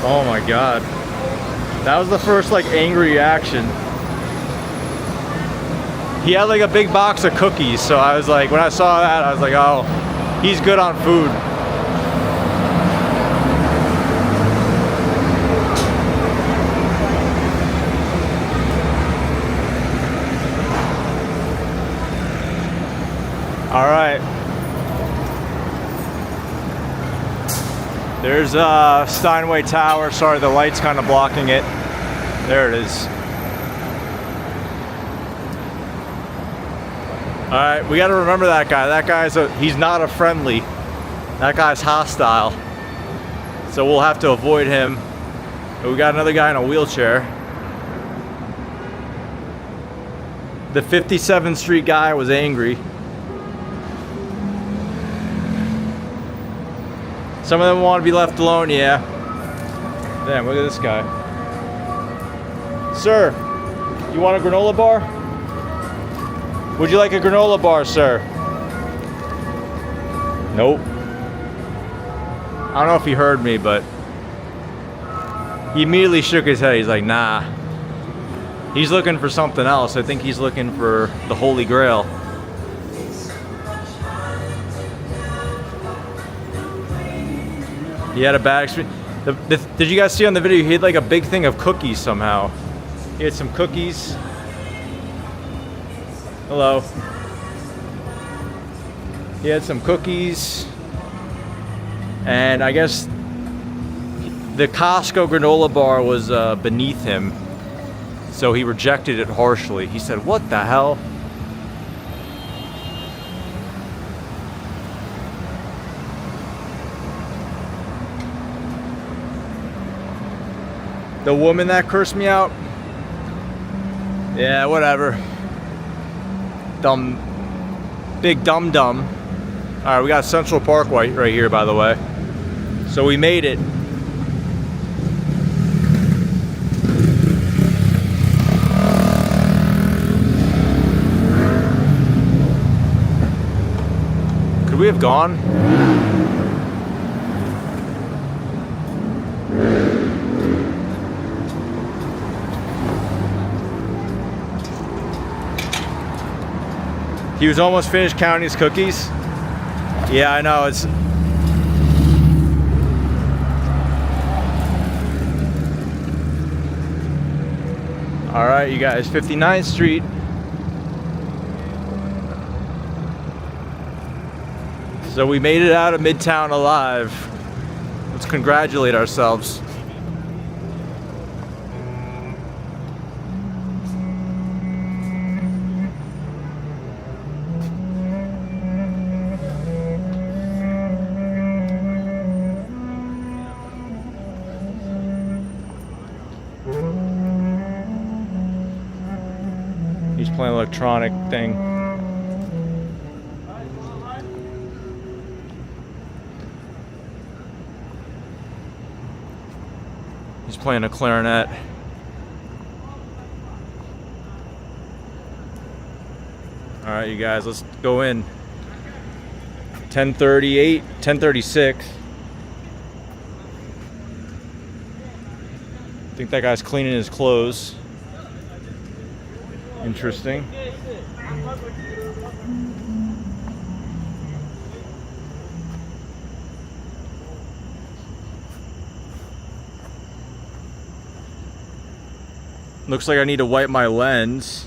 Oh my god. That was the first like angry reaction. He had like a big box of cookies, so I was like, when I saw that, I was like, oh, he's good on food. All right. There's Steinway Tower. Sorry, the light's kind of blocking it. There it is. All right, we got to remember that guy. That guy's he's not a friendly. That guy's hostile. So we'll have to avoid him. But we got another guy in a wheelchair. The 57th Street guy was angry. Some of them want to be left alone, yeah. Damn, look at this guy. Sir, you want a granola bar? Would you like a granola bar, sir? Nope. I don't know if he heard me, but he immediately shook his head. He's like, nah. He's looking for something else. I think he's looking for the Holy Grail. He had a bad experience. Did you guys see on the video, he had like a big thing of cookies somehow. He had some cookies. Hello. He had some cookies. And I guess the Costco granola bar was beneath him. So he rejected it harshly. He said, what the hell? The woman that cursed me out? Yeah, whatever. Dumb. Big dum-dum. Alright, we got Central Park right here, by the way. So we made it. Could we have gone? He was almost finished counting his cookies. Yeah, I know, it's... Alright, you guys, 59th Street. So we made it out of Midtown alive. Let's congratulate ourselves. He's playing electronic thing. He's playing a clarinet. All right, you guys, let's go in. 10:38, 10:36. I think that guy's cleaning his clothes. Interesting. Looks like I need to wipe my lens.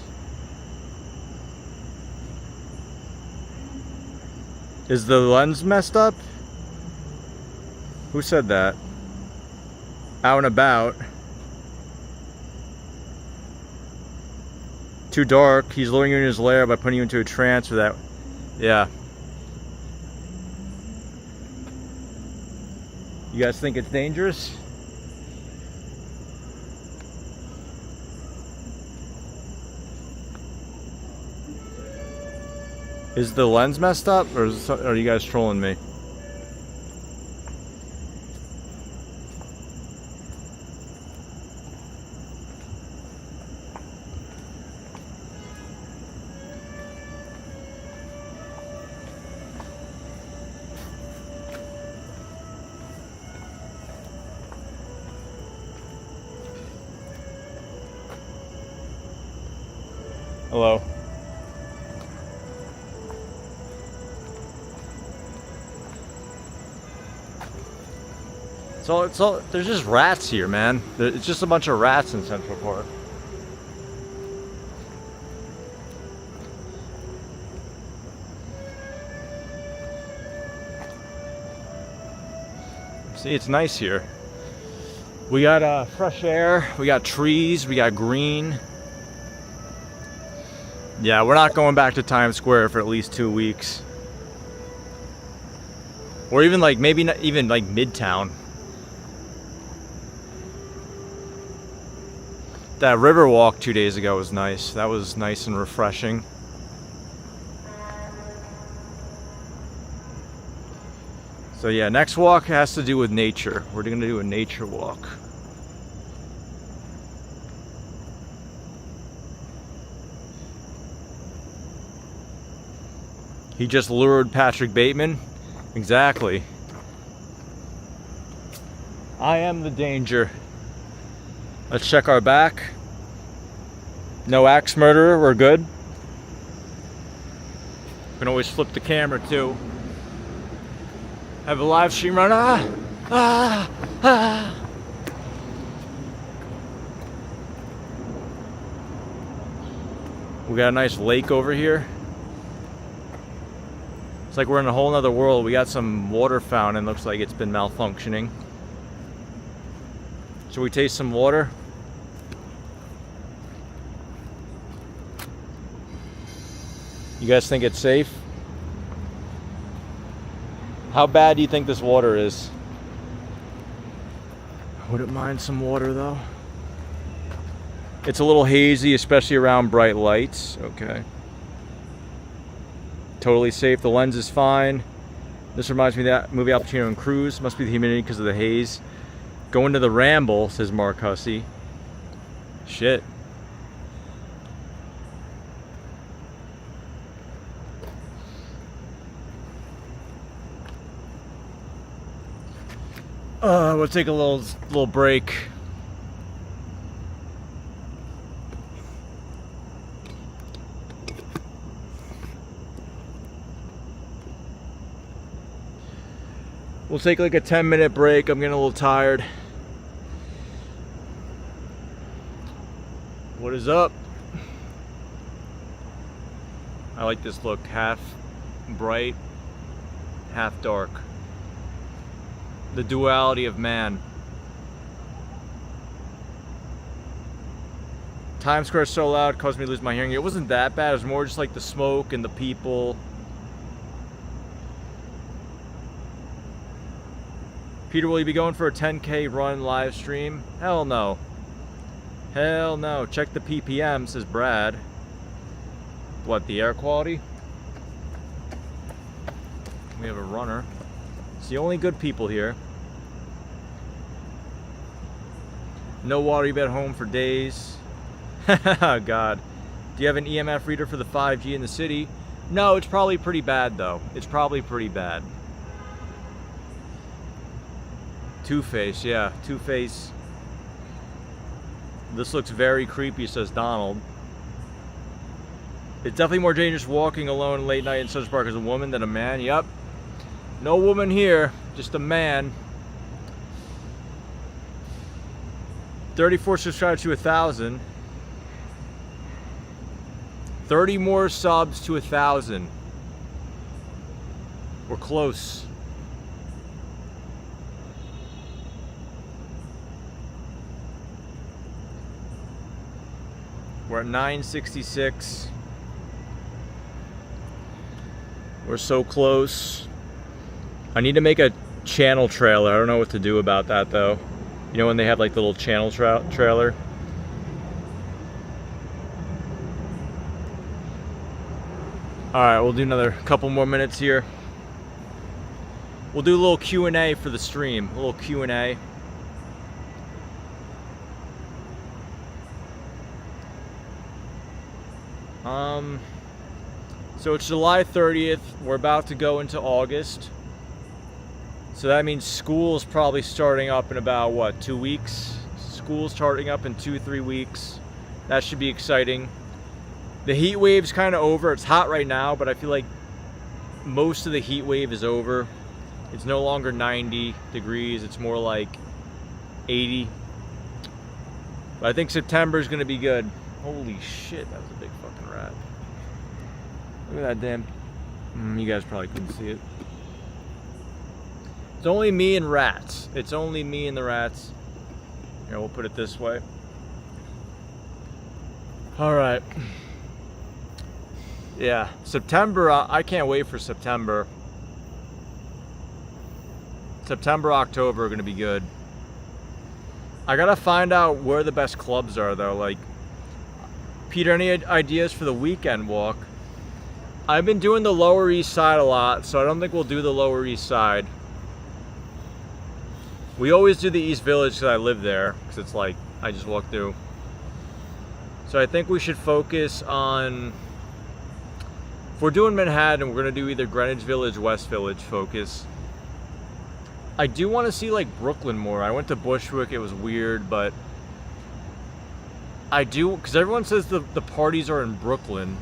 Is the lens messed up? Who said that? Out and about. Too dark. He's luring you in his lair by putting you into a trance for that. Yeah. You guys think it's dangerous? Is the lens messed up, or are you guys trolling me? Hello. So there's just rats here, man. It's just a bunch of rats in Central Park. See, it's nice here. We got fresh air, we got trees, we got green. Yeah, we're not going back to Times Square for at least 2 weeks. Or even like, maybe not even like Midtown. That river walk 2 days ago was nice. That was nice and refreshing. So yeah, next walk has to do with nature. We're gonna do a nature walk. He just lured Patrick Bateman? Exactly. I am the danger. Let's check our back. No axe murderer, we're good. We can always flip the camera too. Have a live stream run. We got a nice lake over here. It's like we're in a whole nother world. We got some water fountain, looks like it's been malfunctioning. Should we taste some water? You guys think it's safe? How bad do you think this water is? I wouldn't mind some water though. It's a little hazy, especially around bright lights. Okay. Totally safe. The lens is fine. This reminds me of that movie Al Pacino and Cruz. Must be the humidity because of the haze. Going to the Ramble, says Mark Hussey. Shit. We'll take a little break. We'll take like a 10-minute break. I'm getting a little tired. What is up? I like this look. Half bright, half dark. The duality of man. Times Square is so loud, caused me to lose my hearing. It wasn't that bad. It was more just like the smoke and the people. Peter, will you be going for a 10K run live stream? Hell no. Hell no. Check the PPM, says Brad. What, the air quality? We have a runner. It's the only good people here. No water, you've been home for days. God. Do you have an EMF reader for the 5G in the city? No, it's probably pretty bad though. It's probably pretty bad. Two-Face, yeah, Two-Face. This looks very creepy, says Donald. It's definitely more dangerous walking alone late night in Central Park as a woman than a man. Yep. No woman here, just a man. 34 subscribers to 1,000. 30 more subs to 1,000. We're close. We're at 966. We're so close. I need to make a channel trailer. I don't know what to do about that though. You know when they have like the little channel trailer? Alright, we'll do another couple more minutes here. We'll do a little Q&A for the stream. A little Q&A. So it's July 30th. We're about to go into August. So that means school's probably starting up in about, what, 2 weeks? School's starting up in 2-3 weeks. That should be exciting. The heat wave's kind of over. It's hot right now, but I feel like most of the heat wave is over. It's no longer 90 degrees. It's more like 80. But I think September is going to be good. Holy shit, that was a big fucking rat. Look at that damn... you guys probably couldn't see it. It's only me and rats. It's only me and the rats. Here, we'll put it this way. Alright. Yeah, September, I can't wait for September. September, October are going to be good. I gotta find out where the best clubs are though. Like, Peter, any ideas for the weekend walk? I've been doing the Lower East Side a lot, so I don't think we'll do the Lower East Side. We always do the East Village because I live there, because it's like, I just walk through. So I think we should focus on, if we're doing Manhattan, we're going to do either Greenwich Village, West Village focus. I do want to see like Brooklyn more. I went to Bushwick, it was weird, but I do, because everyone says the parties are in Brooklyn.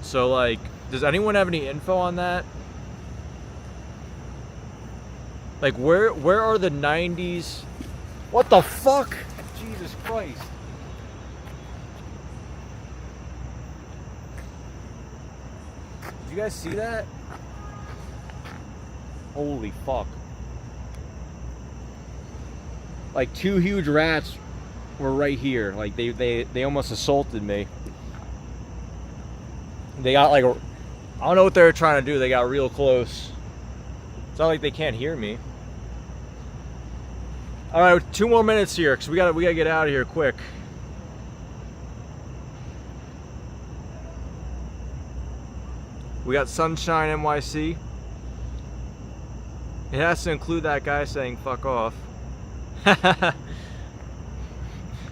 So like, does anyone have any info on that? Like where are the 90s? What the fuck? Jesus Christ. Did you guys see that? Holy fuck. Like 2 huge rats were right here. Like they almost assaulted me. They got like I don't know what they were trying to do. They got real close. It's not like they can't hear me. All right, 2 more minutes here because we gotta get out of here quick. We got Sunshine NYC. It has to include that guy saying "fuck off."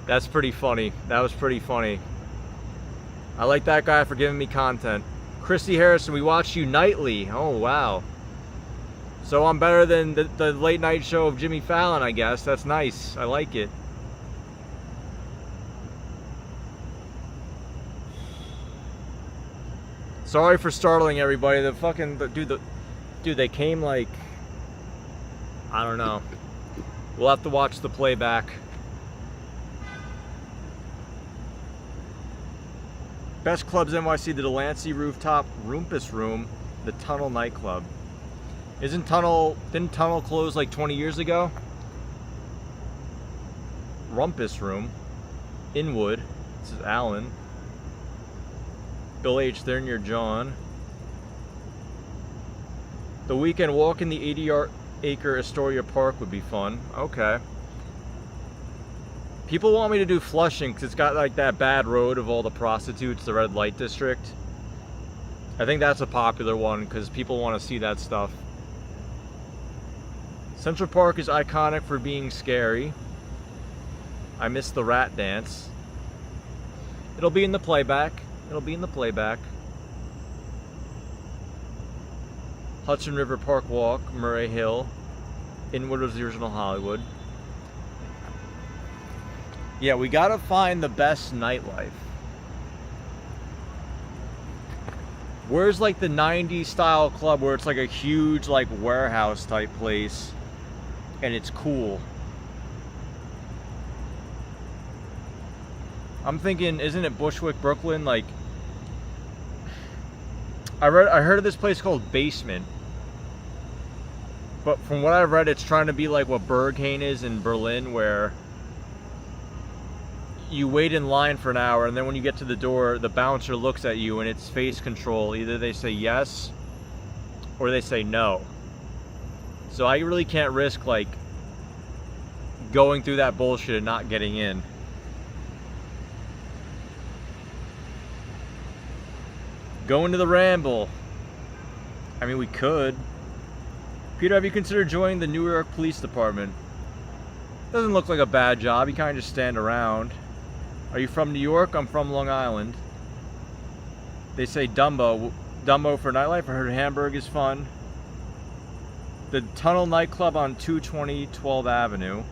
That's pretty funny. That was pretty funny. I like that guy for giving me content. Christy Harrison, we watch you nightly. Oh wow. So I'm better than the late night show of Jimmy Fallon, I guess. That's nice. I like it. Sorry for startling everybody. Dude, they came like, I don't know. We'll have to watch the playback. Best clubs NYC, the Delancey Rooftop, Rumpus Room, the Tunnel Nightclub. Didn't Tunnel close like 20 years ago? Rumpus Room, Inwood, this is Allen. Bill H, they're near John. The weekend walk in the 80-acre Astoria Park would be fun. Okay. People want me to do Flushing because it's got like that bad road of all the prostitutes, the red light district. I think that's a popular one because people want to see that stuff. Central Park is iconic for being scary. I miss the rat dance. It'll be in the playback. It'll be in the playback. Hudson River Park Walk, Murray Hill. Inwood was the original Hollywood. Yeah, we gotta find the best nightlife. Where's like the 90s style club where it's like a huge like warehouse type place and it's cool? I'm thinking, isn't it Bushwick, Brooklyn? Like, I heard of this place called Basement. But from what I've read, it's trying to be like what Berghain is in Berlin, where you wait in line for an hour, and then when you get to the door, the bouncer looks at you and it's face control. Either they say yes or they say no. So I really can't risk like going through that bullshit and not getting in. Going to the Ramble. I mean, we could. Peter, have you considered joining the New York Police Department? Doesn't look like a bad job. You kind of just stand around. Are you from New York? I'm from Long Island. They say Dumbo. Dumbo for nightlife. I heard Hamburg is fun. The Tunnel nightclub on 220 12th Avenue.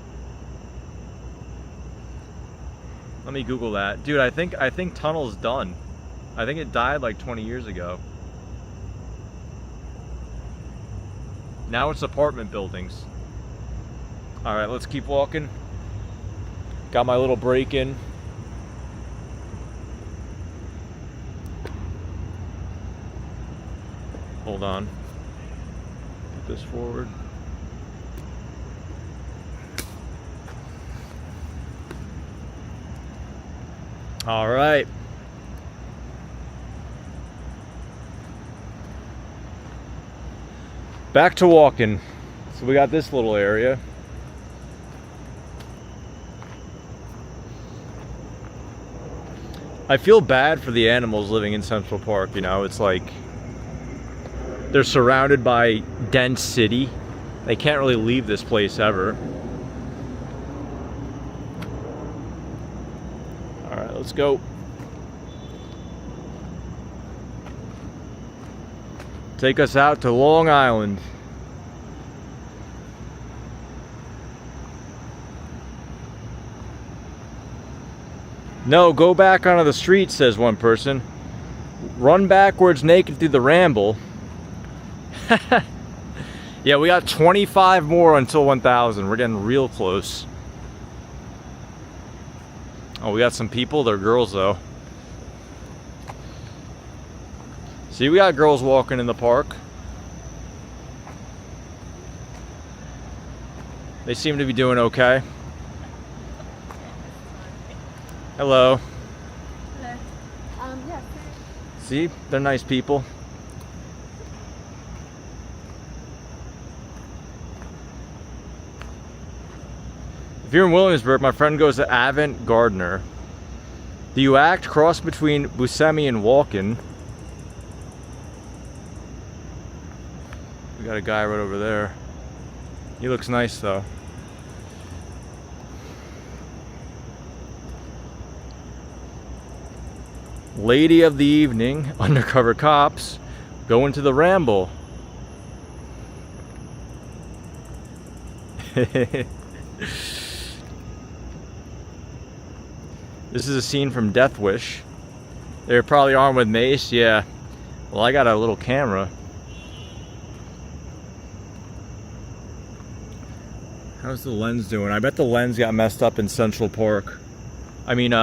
Let me Google that. Dude, I think Tunnel's done. I think it died like 20 years ago. Now it's apartment buildings. Alright, let's keep walking. Got my little break in. Hold on. Put this forward. Alright. Back to walking. So we got this little area. I feel bad for the animals living in Central Park, you know, it's like they're surrounded by dense city. They can't really leave this place ever. All right, let's go. Take us out to Long Island. No, go back onto the street, says one person. Run backwards naked through the ramble. Yeah, we got 25 more until 1,000. We're getting real close. Oh, we got some people. They're girls, though. See, we got girls walking in the park. They seem to be doing okay. Hello. Hello. Yeah. See, they're nice people. If you're in Williamsburg, my friend goes to Avant Gardner. Do you act cross between Buscemi and Walken? We got a guy right over there. He looks nice though. Lady of the evening, undercover cops, going to the ramble. This is a scene from Death Wish. They're probably armed with mace, yeah. Well, I got a little camera. How's the lens doing? I bet the lens got messed up in Central Park. I mean,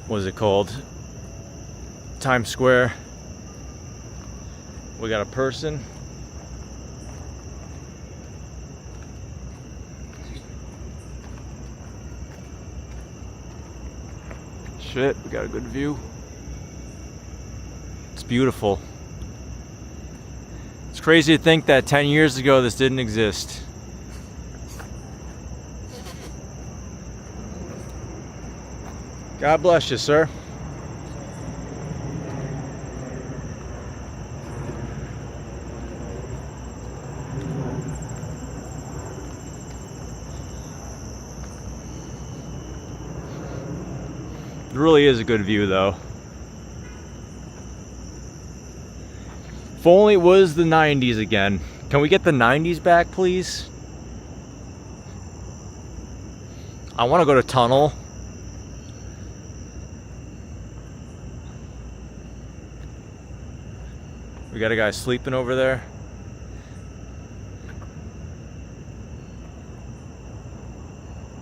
what is it called? Times Square. We got a person. Shit, we got a good view. It's beautiful. It's crazy to think that 10 years ago this didn't exist. God bless you, sir. It really is a good view though. If only it was the 90s again. Can we get the 90s back, please? I want to go to Tunnel. We got a guy sleeping over there.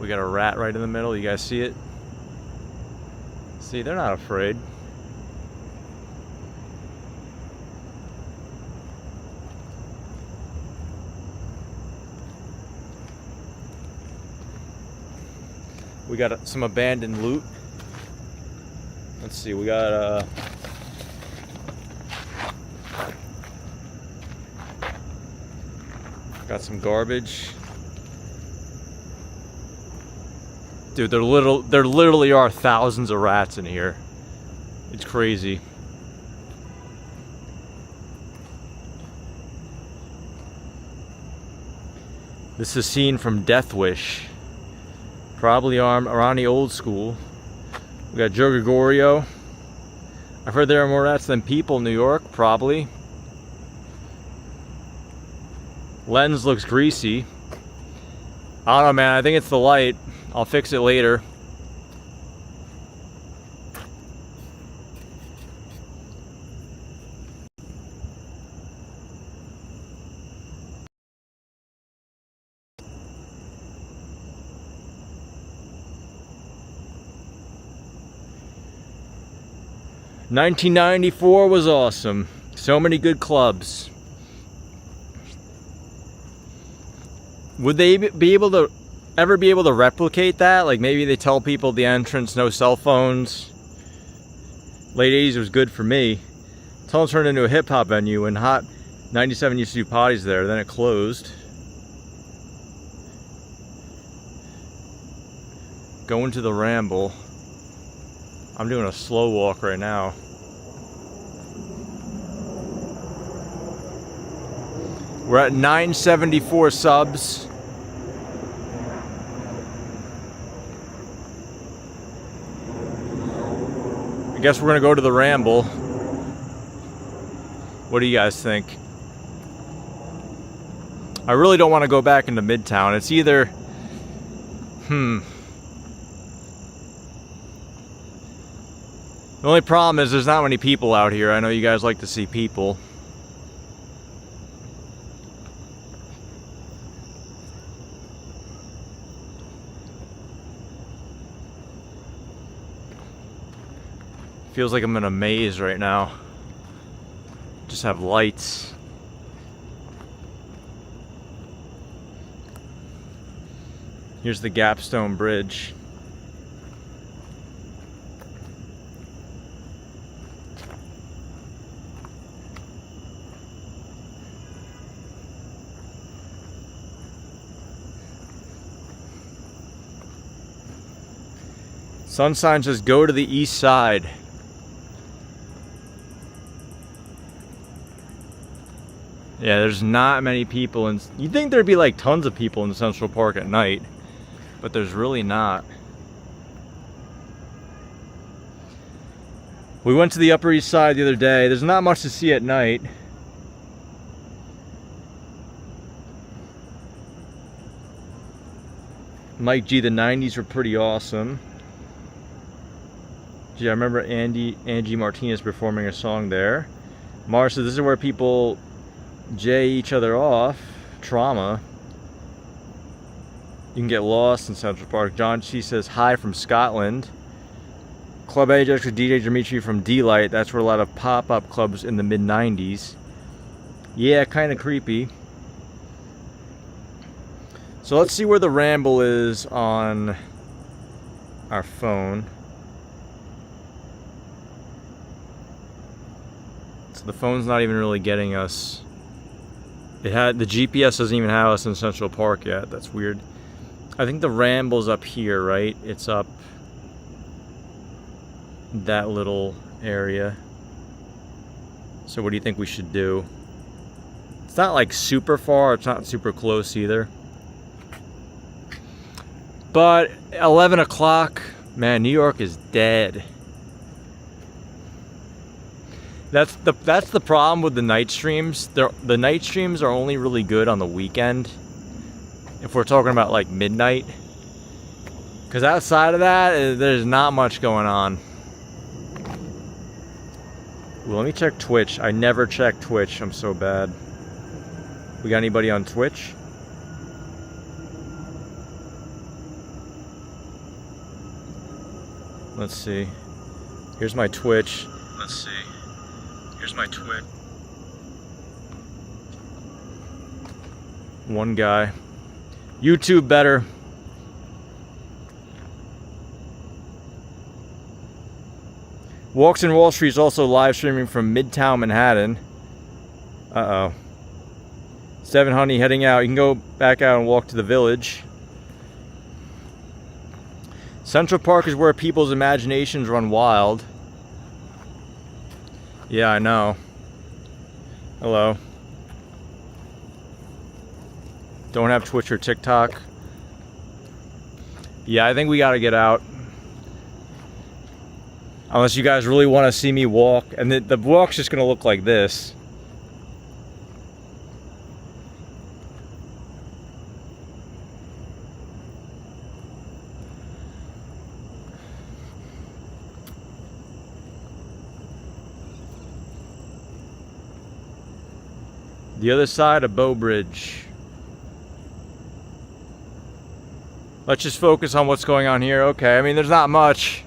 We got a rat right in the middle. You guys see it? See, they're not afraid. We got some abandoned loot. Let's see, we got some garbage. Dude, there literally are thousands of rats in here. It's crazy. This is a scene from Death Wish. Probably around the old school. We got Joe Gregorio. I've heard there are more rats than people in New York, probably. Lens looks greasy. I don't know, man. I think it's the light. I'll fix it later. '94 was awesome. So many good clubs. Would they be able to ever be able to replicate that? Like maybe they tell people at the entrance no cell phones. Late 80s was good for me. Until it turned into a hip hop venue, and Hot 97 used to do parties there, then it closed. Going to the Ramble. I'm doing a slow walk right now. We're at 974 subs. I guess we're gonna go to the Ramble. What do you guys think? I really don't want to go back into Midtown. It's either, The only problem is there's not many people out here. I know you guys like to see people. Feels like I'm in a maze right now. Just have lights. Here's the Gapstone Bridge. Sun sign says go to the east side. Yeah, there's not many people, and you'd think there'd be like tons of people in Central Park at night, but there's really not. We went to the Upper East Side the other day. There's not much to see at night. Mike G, the 90s were pretty awesome. Gee, I remember Angie Martinez performing a song there. Mars said this is where people jay each other off. Trauma. You can get lost in Central Park. John G says hi from Scotland. Club Ajax with DJ Dimitri from D-Light. That's where a lot of pop-up clubs in the mid-90s. Yeah, kind of creepy. So let's see where the ramble is on our phone. So the phone's not even really getting us. The GPS doesn't even have us in Central Park yet. That's weird. I think the ramble's up here, right? It's up that little area. So what do you think we should do? It's not like super far. It's not super close either. But 11 o'clock, man, New York is dead. That's the problem with the night streams. The night streams are only really good on the weekend. If we're talking about like midnight. Because outside of that, there's not much going on. Well, let me check Twitch. I never check Twitch. I'm so bad. We got anybody on Twitch? Let's see. Here's my Twitch. Let's see. Here's my Twitch. One guy. YouTube better. Walks in Wall Street is also live streaming from Midtown Manhattan. Uh-oh. Seven Honey heading out. You can go back out and walk to the Village. Central Park is where people's imaginations run wild. Yeah, I know. Hello. Don't have Twitch or TikTok. Yeah, I think we gotta get out. Unless you guys really want to see me walk. And the walk's just gonna look like this. The other side of Bow Bridge. Let's just focus on what's going on here. Okay, I mean, there's not much.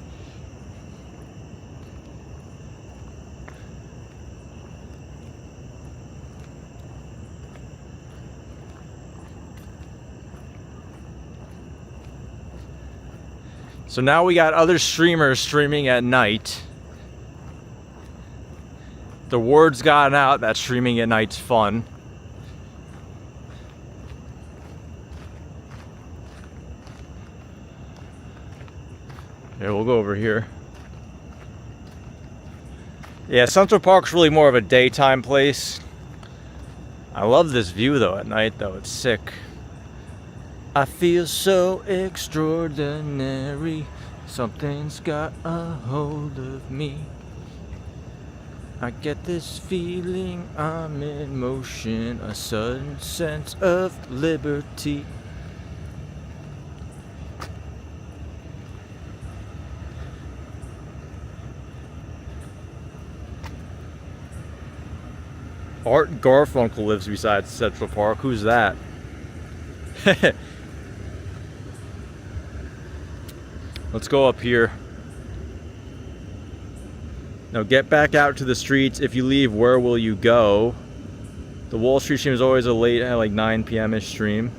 So now we got other streamers streaming at night. The word's gotten out that streaming at night's fun. Yeah, we'll go over here. Yeah, Central Park's really more of a daytime place. I love this view though at night though, it's sick. I feel so extraordinary. Something's got a hold of me. I get this feeling I'm in motion, a sudden sense of liberty. Art Garfunkel lives beside Central Park. Who's that? Let's go up here. Now get back out to the streets. If you leave, where will you go? The Wall Street stream is always a late, like 9 p.m.-ish stream.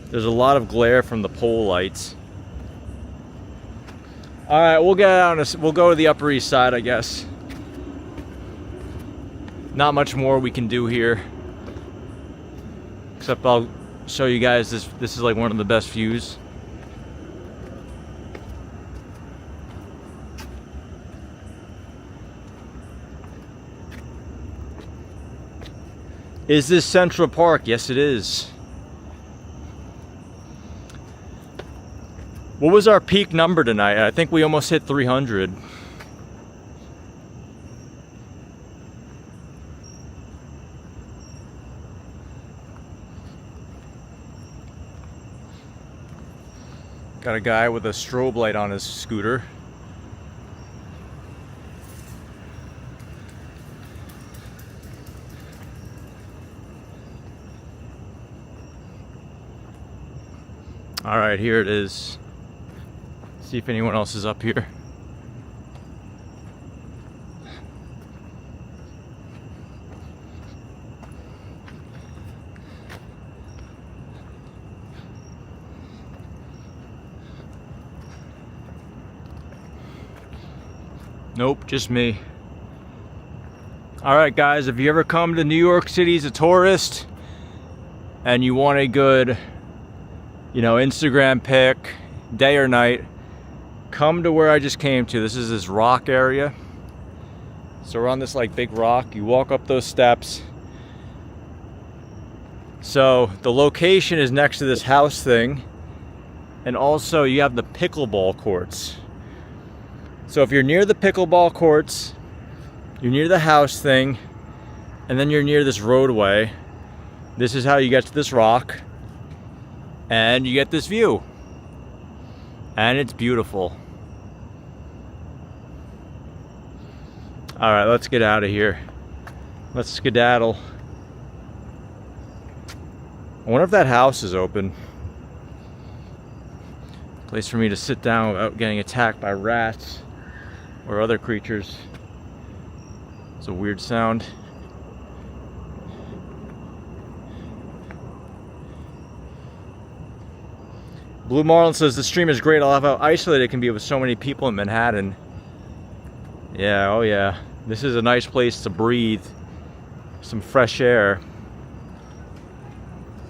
There's a lot of glare from the pole lights. All right, we'll get out. We'll go to the Upper East Side, I guess. Not much more we can do here, except I'll show you guys this. This is like one of the best views. Is this Central Park? Yes, it is. What was our peak number tonight? I think we almost hit 300. Got a guy with a strobe light on his scooter. All right, here it is. See if anyone else is up here. Nope, just me. All right, guys, if you ever come to New York City as a tourist and you want a good, you know, Instagram pic, day or night, come to where I just came to. This is this rock area. So we're on this like big rock. You walk up those steps. So the location is next to this house thing. And also you have the pickleball courts. So if you're near the pickleball courts, you're near the house thing, and then you're near this roadway, this is how you get to this rock. And you get this view. And it's beautiful. All right, let's get out of here. Let's skedaddle. I wonder if that house is open. Place for me to sit down without getting attacked by rats or other creatures. It's a weird sound. Blue Marlin says the stream is great. I love how isolated it can be with so many people in Manhattan. Yeah, oh yeah. This is a nice place to breathe. Some fresh air.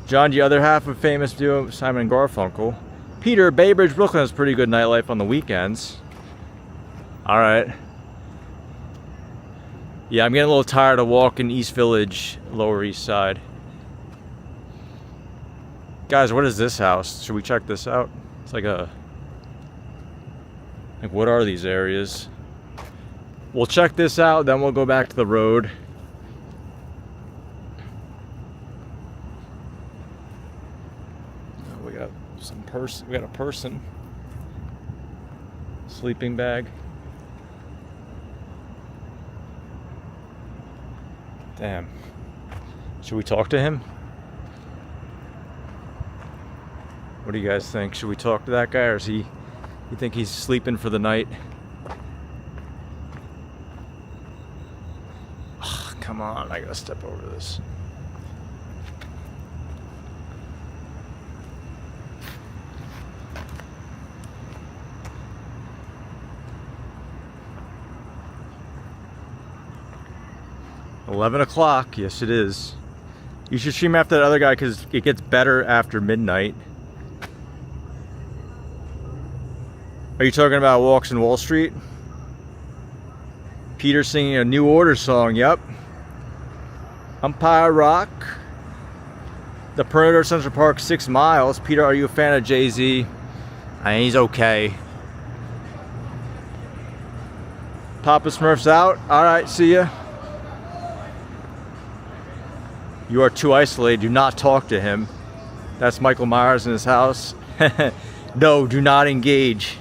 John, the other half of famous duo Simon and Garfunkel. Peter, Bay Bridge, Brooklyn has pretty good nightlife on the weekends. Alright. Yeah, I'm getting a little tired of walking East Village, Lower East Side. Guys, what is this house? Should we check this out? It's like a... Like, what are these areas? We'll check this out, then we'll go back to the road. Oh, we got some person. We got a person. Sleeping bag. Damn. Should we talk to him? What do you guys think? Should we talk to that guy, or is he... You think he's sleeping for the night? Oh, come on, I gotta step over this. $11 o'clock, yes it is. You should stream after that other guy because it gets better after midnight. Are you talking about Walks in Wall Street? Peter singing a New Order song, yep. Umpire Rock. The perimeter of Central Park, 6 miles. Peter, are you a fan of Jay-Z? I mean, he's okay. Papa Smurf's out. All right, see ya. You are too isolated. Do not talk to him. That's Michael Myers in his house. No, do not engage.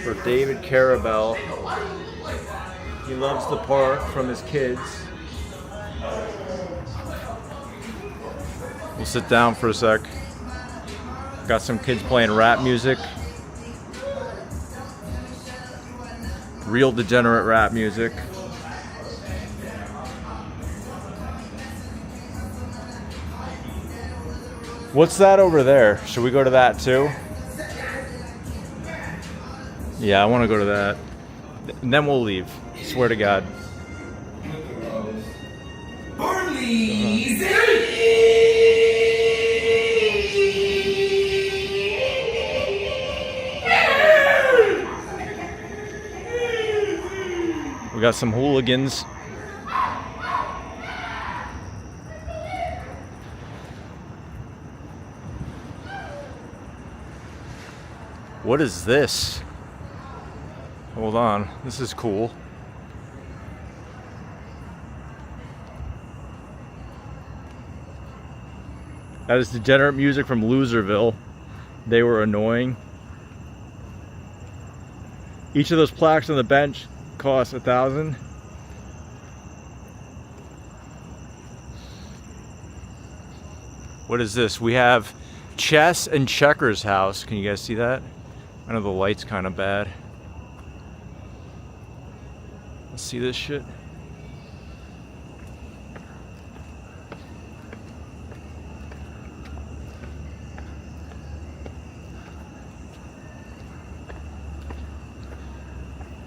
For David Carabell. He loves the park from his kids. We'll sit down for a sec. Got some kids playing rap music. Real degenerate rap music. What's that over there? Should we go to that too? Yeah, I want to go to that. And then we'll leave. Swear to God. We got some hooligans. What is this? Hold on, this is cool. That is degenerate music from Loserville. They were annoying. Each of those plaques on the bench costs $1,000. What is this? We have Chess and Checkers house. Can you guys see that? I know the light's kind of bad. Let's see this shit.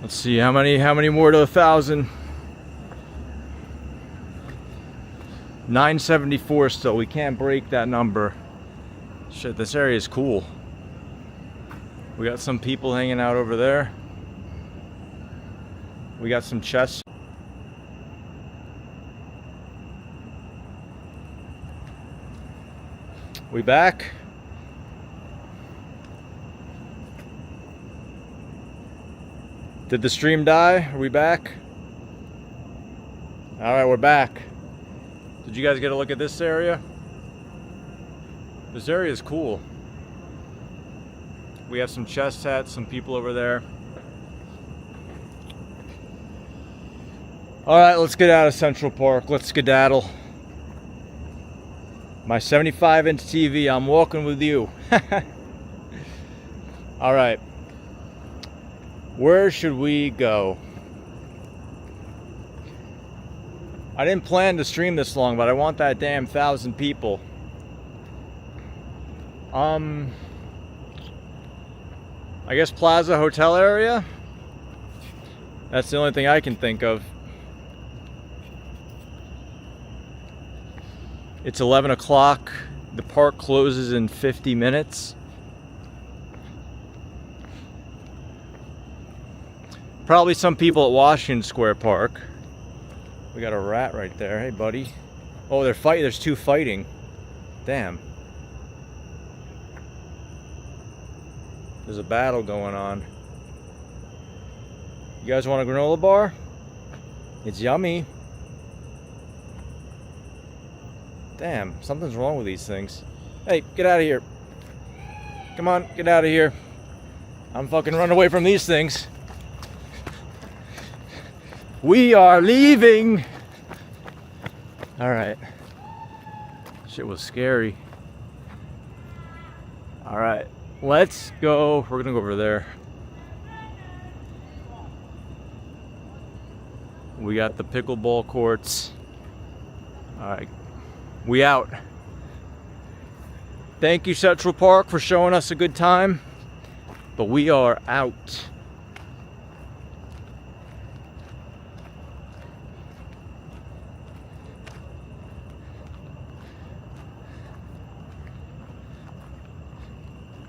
Let's see how many more to 1,000. 974 still. We can't break that number. Shit, this area is cool. We got some people hanging out over there. We got some chess. We back? Did the stream die? Are we back? All right, we're back. Did you guys get a look at this area? This area is cool. We have some chess sets, some people over there. All right, let's get out of Central Park. Let's skedaddle. My 75-inch TV, I'm walking with you. All right. Where should we go? I didn't plan to stream this long, but I want that damn 1,000 people. I guess Plaza Hotel area? That's the only thing I can think of. It's 11 o'clock. The park closes in 50 minutes. Probably some people at Washington Square Park. We got a rat right there. Hey, buddy. Oh, they're fighting. There's two fighting. Damn. There's a battle going on. You guys want a granola bar? It's yummy. Damn, something's wrong with these things. Hey, get out of here. Come on, get out of here. I'm fucking running away from these things. We are leaving. All right. Shit was scary. All right, let's go. We're gonna go over there. We got the pickleball courts. All right, we out. Thank you, Central Park, for showing us a good time, but we are out.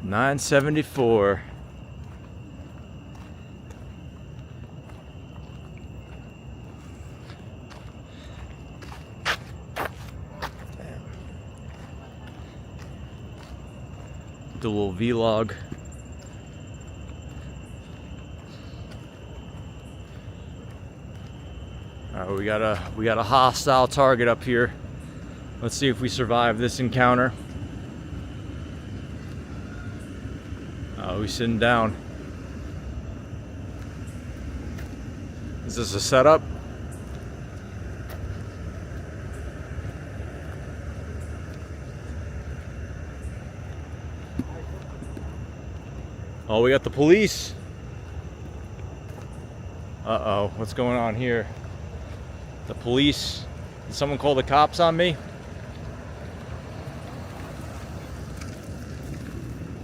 $9.74. Do a little vlog. We got a hostile target up here. Let's see if we survive this encounter. Oh, he's sitting down. Is this a setup? Oh, we got the police. Uh-oh, what's going on here? The police. Did someone call the cops on me?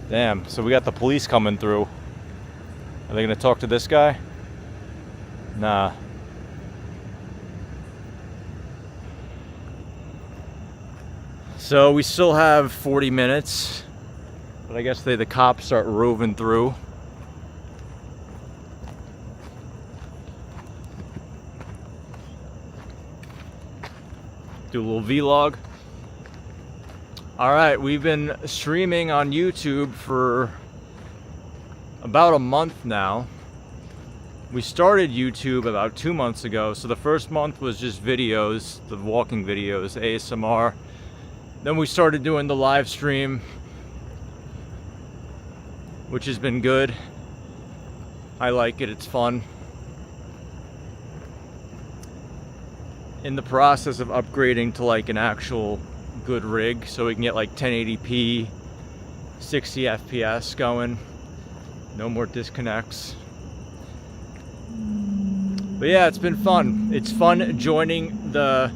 Damn, so we got the police coming through. Are they gonna talk to this guy? Nah. So we still have 40 minutes. But I guess the cops start roving through. Do a little vlog. Alright, we've been streaming on YouTube for about a month now. We started YouTube about 2 months ago, so the first month was just videos, the walking videos, ASMR. Then we started doing the live stream, which has been good. I like it, it's fun. In the process of upgrading to like an actual good rig so we can get like 1080p, 60 FPS going. No more disconnects. But yeah, it's been fun. It's fun joining the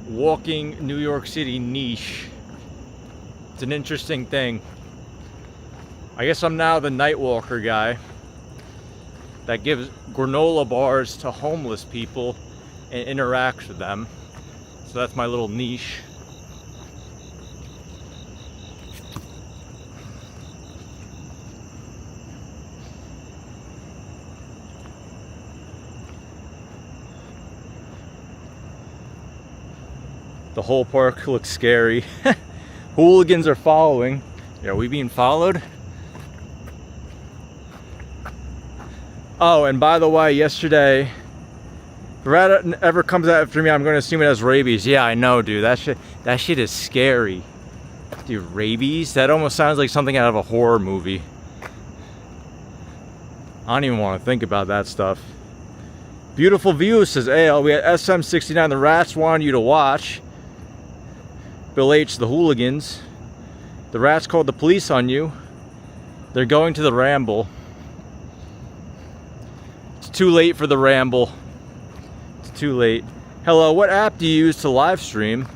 walking New York City niche. It's an interesting thing. I guess I'm now the night walker guy that gives granola bars to homeless people and interacts with them. So that's my little niche. The whole park looks scary. Hooligans are following. Are we being followed? Oh, and by the way, yesterday, if the rat ever comes after me, I'm going to assume it has rabies. Yeah, I know, dude. That shit is scary. Dude, rabies? That almost sounds like something out of a horror movie. I don't even want to think about that stuff. Beautiful view, says Ale. We had SM69. The rats wanted you to watch. Bill H, the hooligans. The rats called the police on you. They're going to the ramble. It's too late for the ramble. It's too late. Hello, what app do you use to live stream?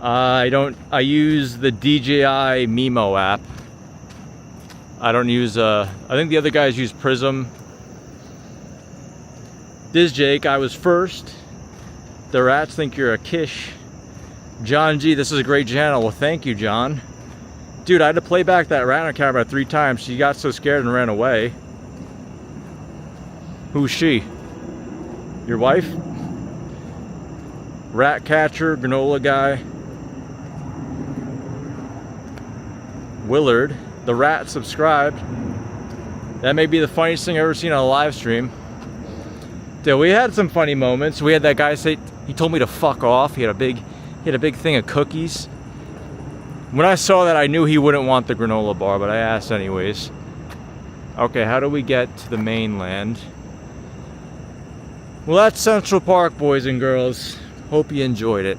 I use the DJI Mimo app. I don't use, I think the other guys use Prism. This Jake, I was first. The rats think you're a kish. John G, this is a great channel. Well, thank you, John. Dude, I had to play back that rat on camera 3 times. She got so scared and ran away. Who's she? Your wife? Rat catcher, granola guy. Willard. The rat subscribed. That may be the funniest thing I've ever seen on a live stream. Dude, we had some funny moments. We had that guy say, he told me to fuck off. He had a big thing of cookies. When I saw that, I knew he wouldn't want the granola bar, but I asked anyways. Okay, how do we get to the mainland? Well, that's Central Park, boys and girls. Hope you enjoyed it.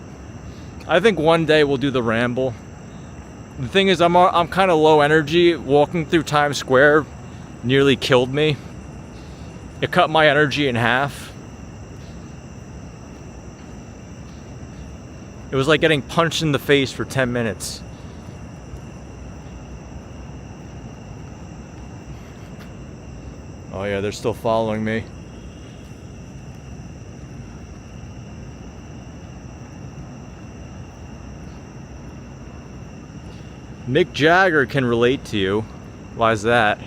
I think one day we'll do the ramble. The thing is, I'm kind of low energy. Walking through Times Square nearly killed me. It cut my energy in half. It was like getting punched in the face for 10 minutes. Oh yeah, they're still following me. Mick Jagger can relate to you. Why is that?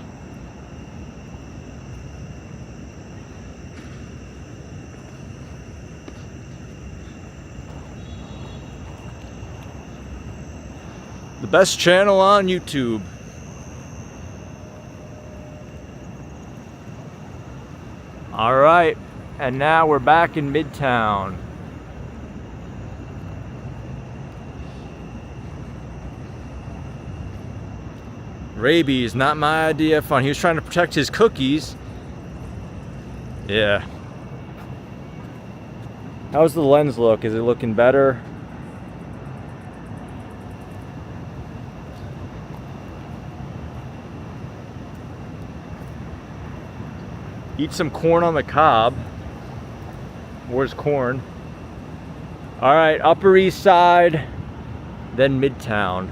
The best channel on YouTube. All right, and now we're back in Midtown. Rabies, not my idea of fun. He was trying to protect his cookies. Yeah. How's the lens look? Is it looking better? Eat some corn on the cob. Where's corn? All right, Upper East Side, then Midtown.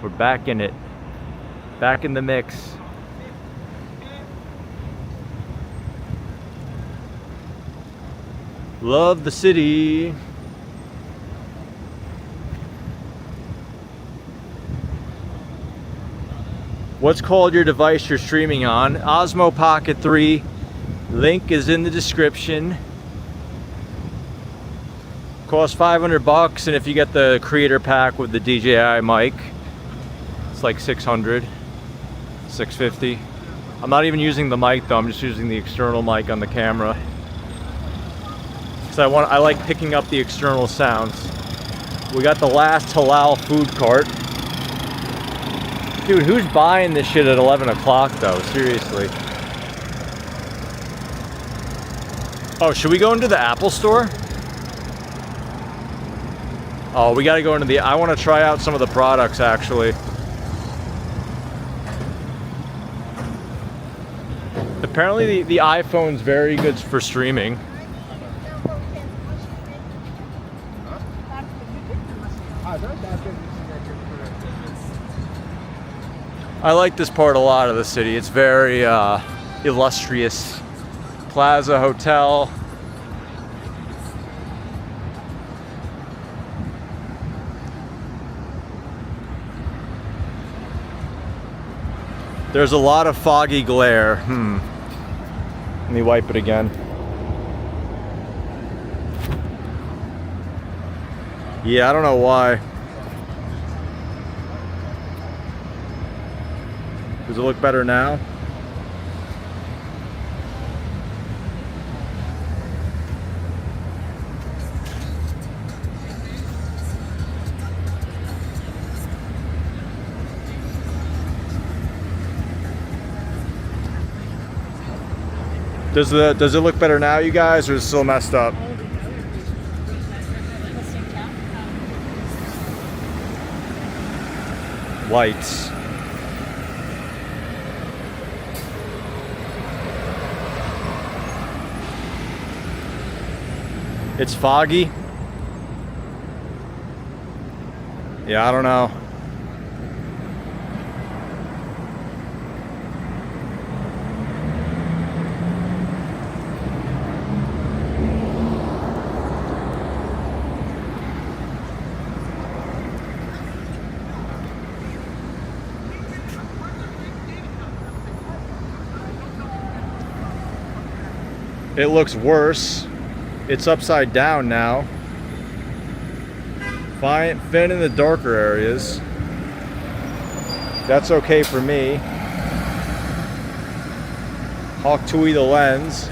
We're back in it. Back in the mix. Love the city. What's called your device you're streaming on? Osmo Pocket 3. Link is in the description. Costs $500, and if you get the creator pack with the DJI mic, it's like $600, $650. I'm not even using the mic though. I'm just using the external mic on the camera. So I like picking up the external sounds. We got the last halal food cart. Dude, who's buying this shit at 11 o'clock though? Seriously. Oh, should we go into the Apple store? Oh, we gotta go into the, I wanna try out some of the products actually. Apparently the iPhone's very good for streaming. I like this part a lot of the city. It's very illustrious. Plaza Hotel. There's a lot of foggy glare. Let me wipe it again. Yeah, I don't know why. Does it look better now? Does it look better now, you guys, or is it still messed up? Lights. It's foggy. Yeah, I don't know. It looks worse. It's upside down now. Fine, thin in the darker areas. That's okay for me. Hawk Tui the lens.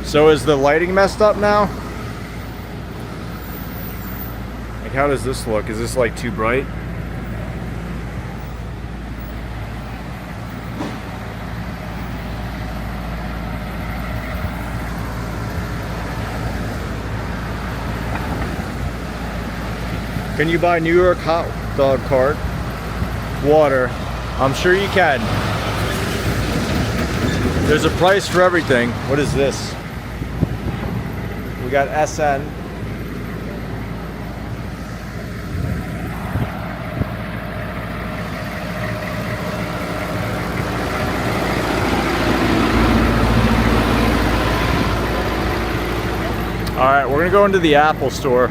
So is the lighting messed up now? Like, how does this look? Is this like too bright? Can you buy New York hot dog cart water? I'm sure you can. There's a price for everything. What is this? We got SN. All right, we're gonna go into the Apple store.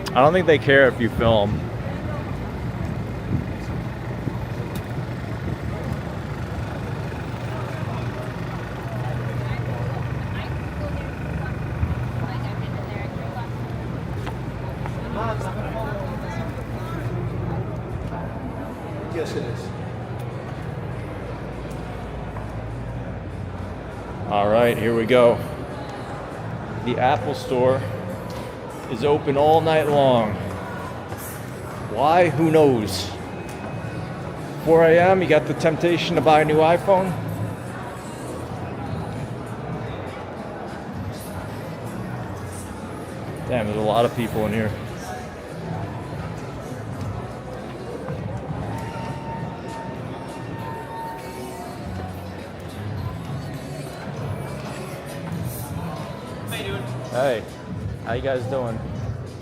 I don't think they care if you film. Yes, it is. All right, here we go. The Apple store is open all night long. Why? Who knows? 4 a.m., you got the temptation to buy a new iPhone? Damn, there's a lot of people in here. Hey, how you guys doing?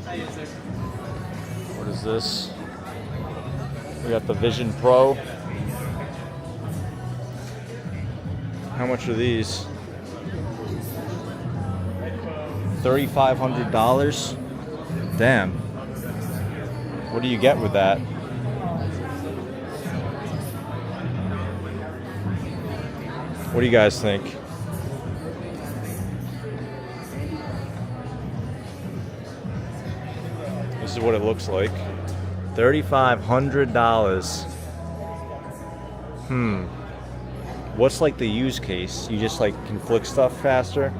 How you, sir? What is this? We got the Vision Pro. How much are these? $3,500? Damn. What do you get with that? What do you guys think? This is what it looks like. $3,500. What's like the use case? You just like can flick stuff faster?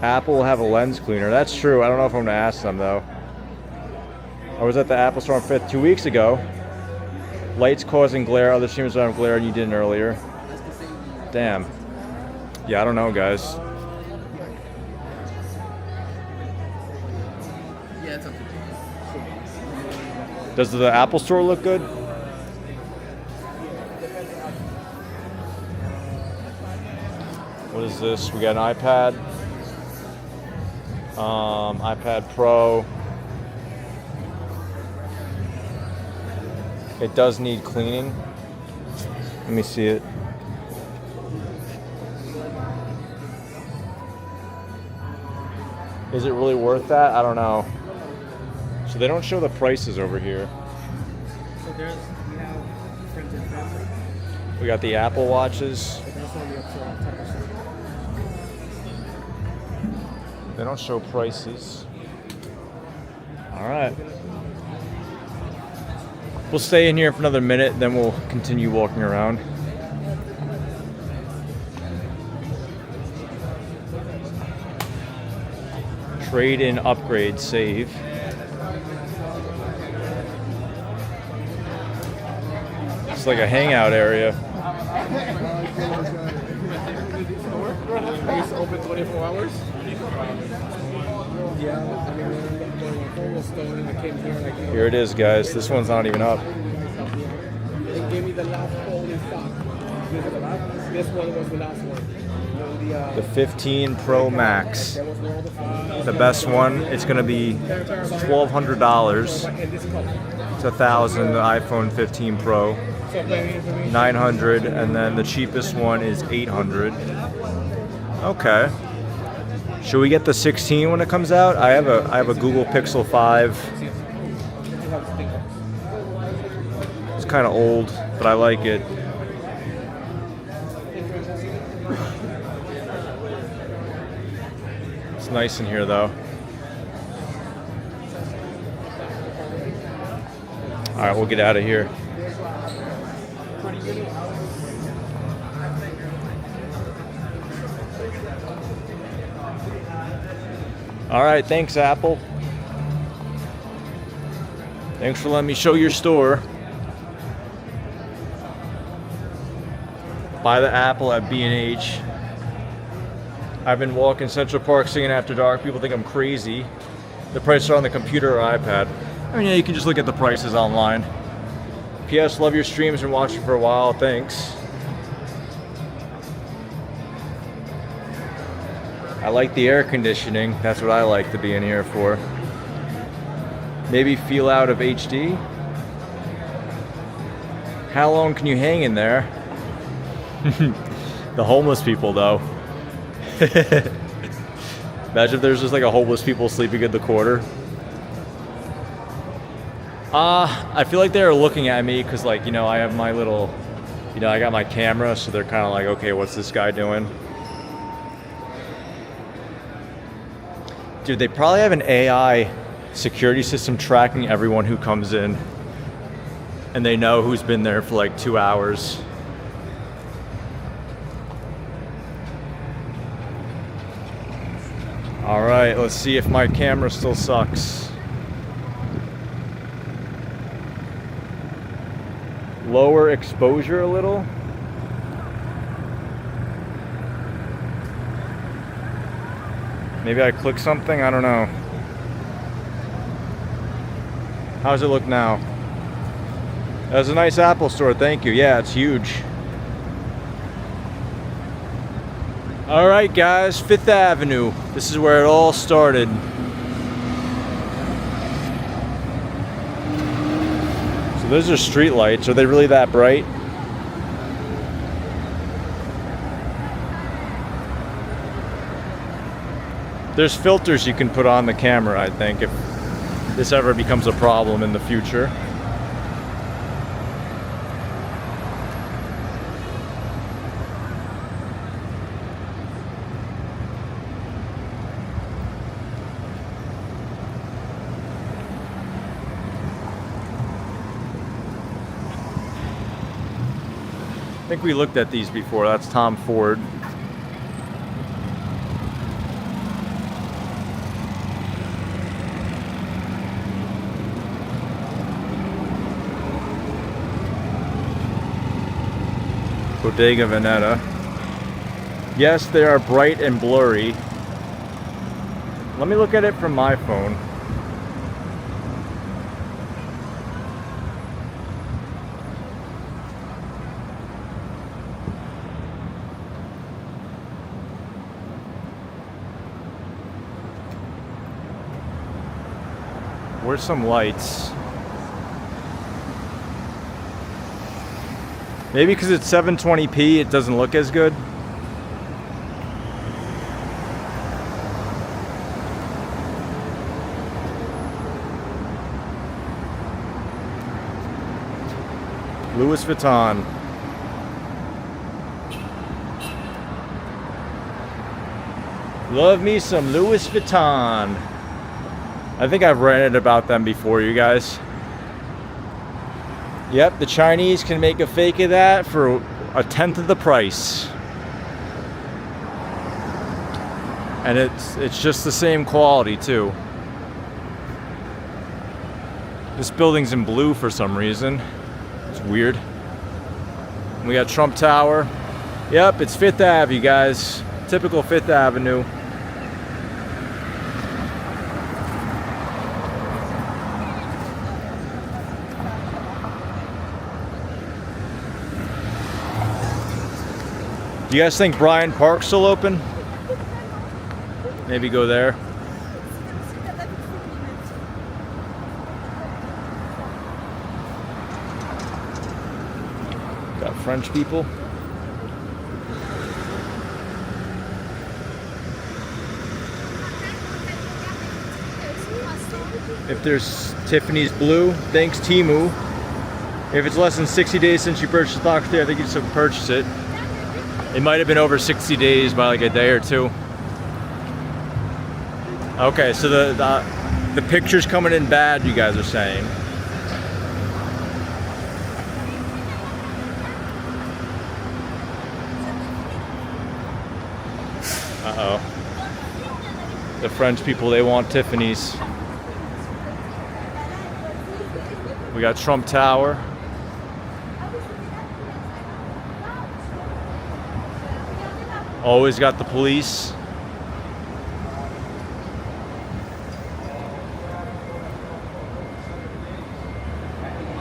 Apple will have a lens cleaner. That's true. I don't know if I'm gonna ask them though. I was at the Apple store on 5th 2 weeks ago. Lights causing glare. Other streamers don't have glare, and you didn't earlier. Damn. Yeah, I don't know, guys. Yeah, it's up to you. Does the Apple store look good? What is this? We got an iPad. iPad Pro. It does need cleaning. Let me see it. Is it really worth that? I don't know. So they don't show the prices over here. So we have printed fabric. We got the Apple Watches. But that's only up to 10%. They don't show prices. All right. We'll stay in here for another minute, then we'll continue walking around. Trade in, upgrade, save. It's like a hangout area. It's open 24 hours? Yeah, I mean, when my phone was stolen, I came here like... Here it is, guys. This one's not even up. They gave me the last phone in stock. This one was the last one. The 15 Pro Max. The best one. It's going to be $1,200. It's $1,000. The iPhone 15 Pro. $900, and then the cheapest one is $800. Okay. Should we get the 16 when it comes out? I have a Google Pixel 5. It's kind of old, but I like it. It's nice in here though. All right, we'll get out of here. All right, thanks, Apple. Thanks for letting me show your store. Buy the Apple at B&H. I've been walking Central Park singing After Dark. People think I'm crazy. The prices are on the computer or iPad. I mean, yeah, you can just look at the prices online. P.S. Love your streams and watching for a while. Thanks. I like the air conditioning. That's what I like to be in here for. Maybe feel out of HD. How long can you hang in there? The homeless people, though. Imagine if there's just like a homeless people sleeping in the quarter. I feel like they're looking at me because, like, you know, I have my little, you know, I got my camera, so they're kind of like, okay, what's this guy doing? Dude, they probably have an AI security system tracking everyone who comes in, and they know who's been there for like 2 hours. All right, let's see if my camera still sucks. Lower exposure a little. Maybe I click something, I don't know. How does it look now? That's a nice Apple store, thank you. Yeah, it's huge. All right, guys, Fifth Avenue. This is where it all started. So those are street lights. Are they really that bright? There's filters you can put on the camera, I think, if this ever becomes a problem in the future. I think we looked at these before. That's Tom Ford. Bodega Veneta. Yes, they are bright and blurry. Let me look at it from my phone. Where's some lights? Maybe because it's 720p, it doesn't look as good. Louis Vuitton. Love me some Louis Vuitton. I think I've ranted about them before, you guys. Yep, the Chinese can make a fake of that for 1/10 of the price. And it's just the same quality too. This building's in blue for some reason. It's weird. We got Trump Tower. Yep, it's Fifth Ave, you guys. Typical Fifth Avenue. Do you guys think Bryant Park's still open? Maybe go there. Got French people. If there's Tiffany's Blue, thanks Timu. If it's less than 60 days since you purchased the box there, I think you should purchase it. It might have been over 60 days by like a day or two. Okay, so the picture's coming in bad, you guys are saying. Uh-oh. The French people, they want Tiffany's. We got Trump Tower. Always got the police.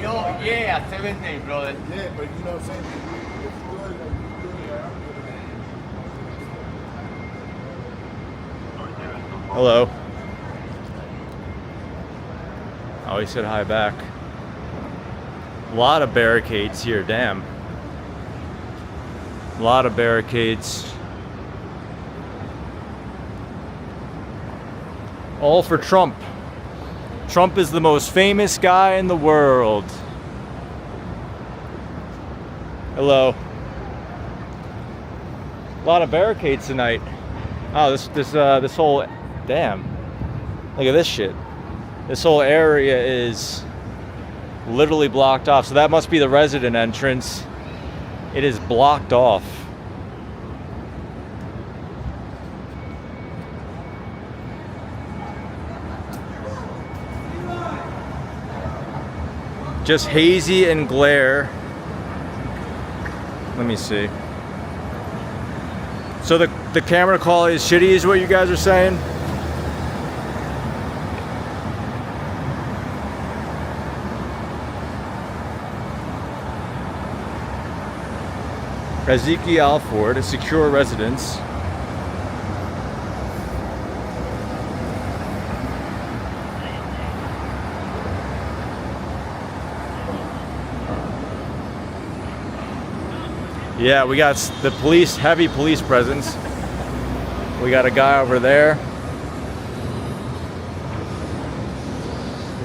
Yo, yeah, 17, brother. Yeah, but you know what I'm saying? Hello. Oh, he said hi back. A lot of barricades here, damn. A lot of barricades. All for Trump. Trump is the most famous guy in the world. Hello. A lot of barricades tonight. Oh, this whole, damn. Look at this shit. This whole area is literally blocked off. So that must be the resident entrance. It is blocked off. Just hazy and glare. Let me see. So the camera quality is shitty is what you guys are saying? Ezekiel Alford, a secure residence. Yeah, we got the police, heavy police presence. We got a guy over there.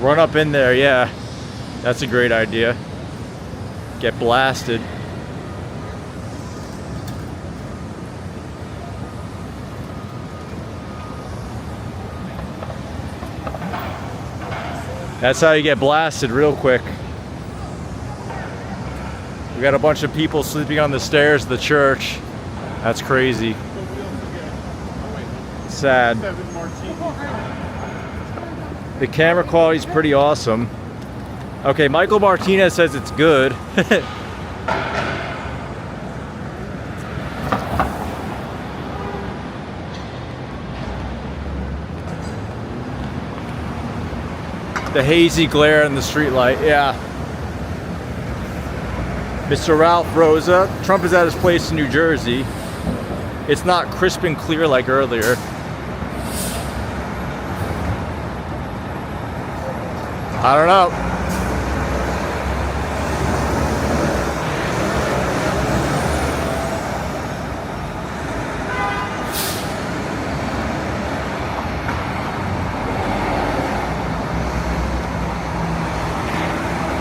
Run up in there, yeah. That's a great idea. Get blasted. That's how you get blasted real quick. We got a bunch of people sleeping on the stairs of the church. That's crazy. Sad. The camera quality is pretty awesome. Okay, Michael Martinez says it's good. The hazy glare in the streetlight, yeah. Mr. Ralph Rosa, Trump is at his place in New Jersey. It's not crisp and clear like earlier. I don't know.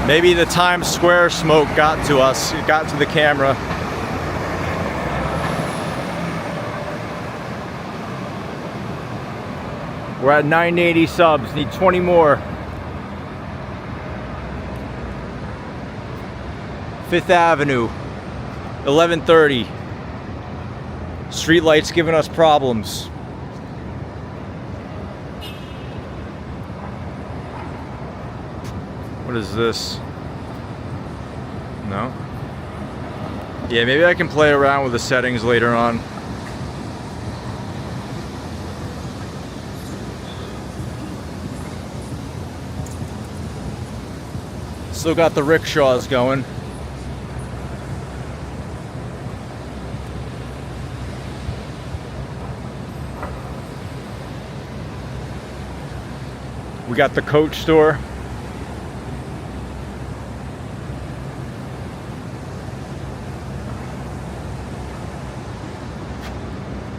Maybe the Times Square smoke got to us, it got to the camera. We're at 980 subs, need 20 more. Fifth Avenue, 1130. Streetlights giving us problems. What is this? No? Yeah, maybe I can play around with the settings later on. Still got the rickshaws going. We got the Coach store.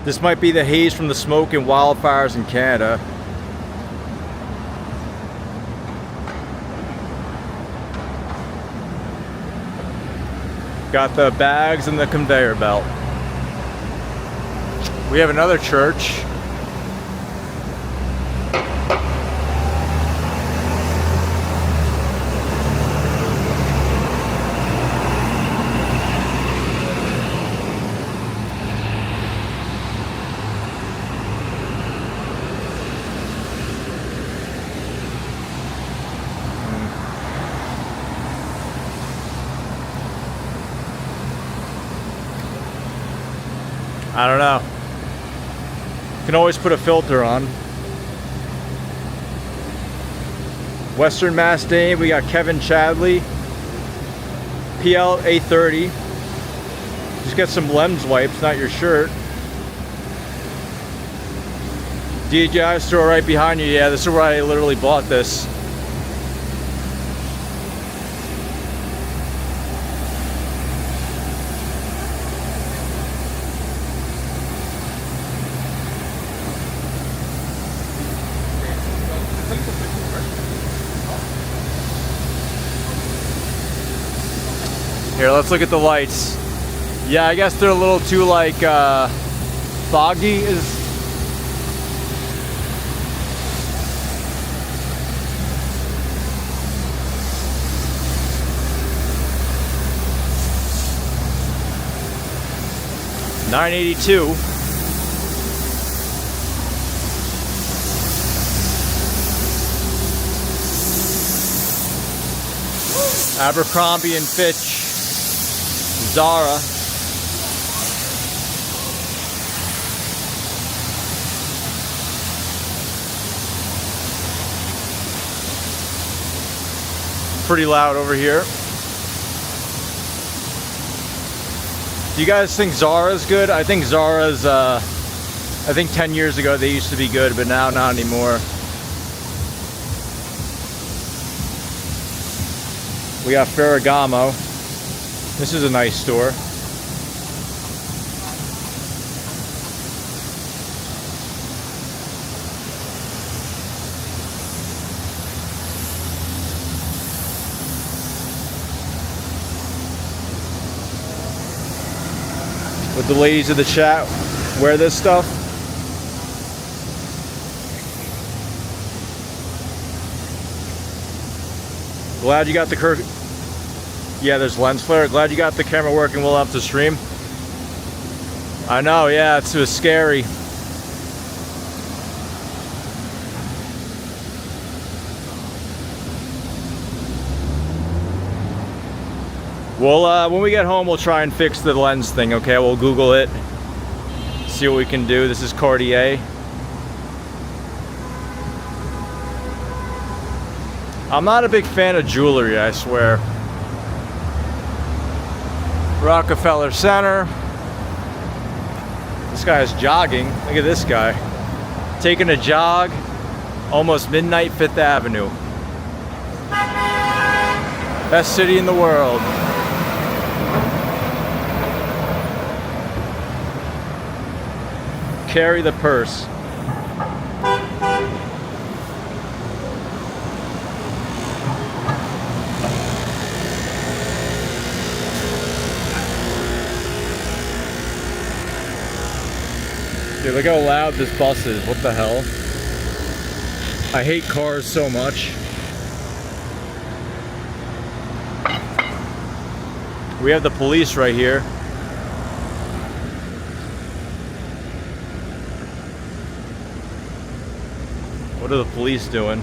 This might be the haze from the smoke and wildfires in Canada. Got the bags and the conveyor belt. We have another church. I don't know. You can always put a filter on. Western Mass Dame, we got Kevin Chadley. PL A30. Just get some lens wipes, not your shirt. DJI store right behind you. Yeah, this is where I literally bought this. Here, let's look at the lights. Yeah, I guess they're a little too like foggy is. $9.82. Abercrombie and Fitch, Zara. Pretty loud over here. Do you guys think Zara's good? I think Zara's, I think 10 years ago they used to be good, but now not anymore. We got Ferragamo. This is a nice store. Would the ladies of the chat wear this stuff? Glad you got the yeah, there's lens flare. Glad you got the camera working well enough to stream. I know, yeah, it was scary. Well, when we get home, we'll try and fix the lens thing, okay? We'll Google it, see what we can do. This is Cartier. I'm not a big fan of jewelry, I swear. Rockefeller Center. This guy is jogging. Look at this guy. Taking a jog, almost midnight 5th Avenue. Best city in the world. Carry the purse. Dude, look how loud this bus is. What the hell? I hate cars so much. We have the police right here. What are the police doing?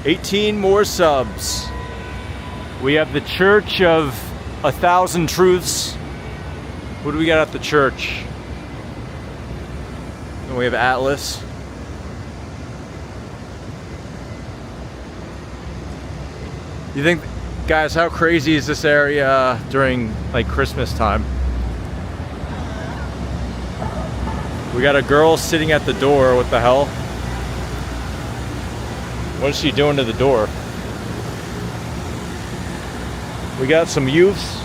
$18 more subs. We have the Church of 1,000 Truths. What do we got at the church? And we have Atlas. You think, guys, how crazy is this area during like Christmas time? We got a girl sitting at the door. What the hell? What is she doing to the door? We got some youths.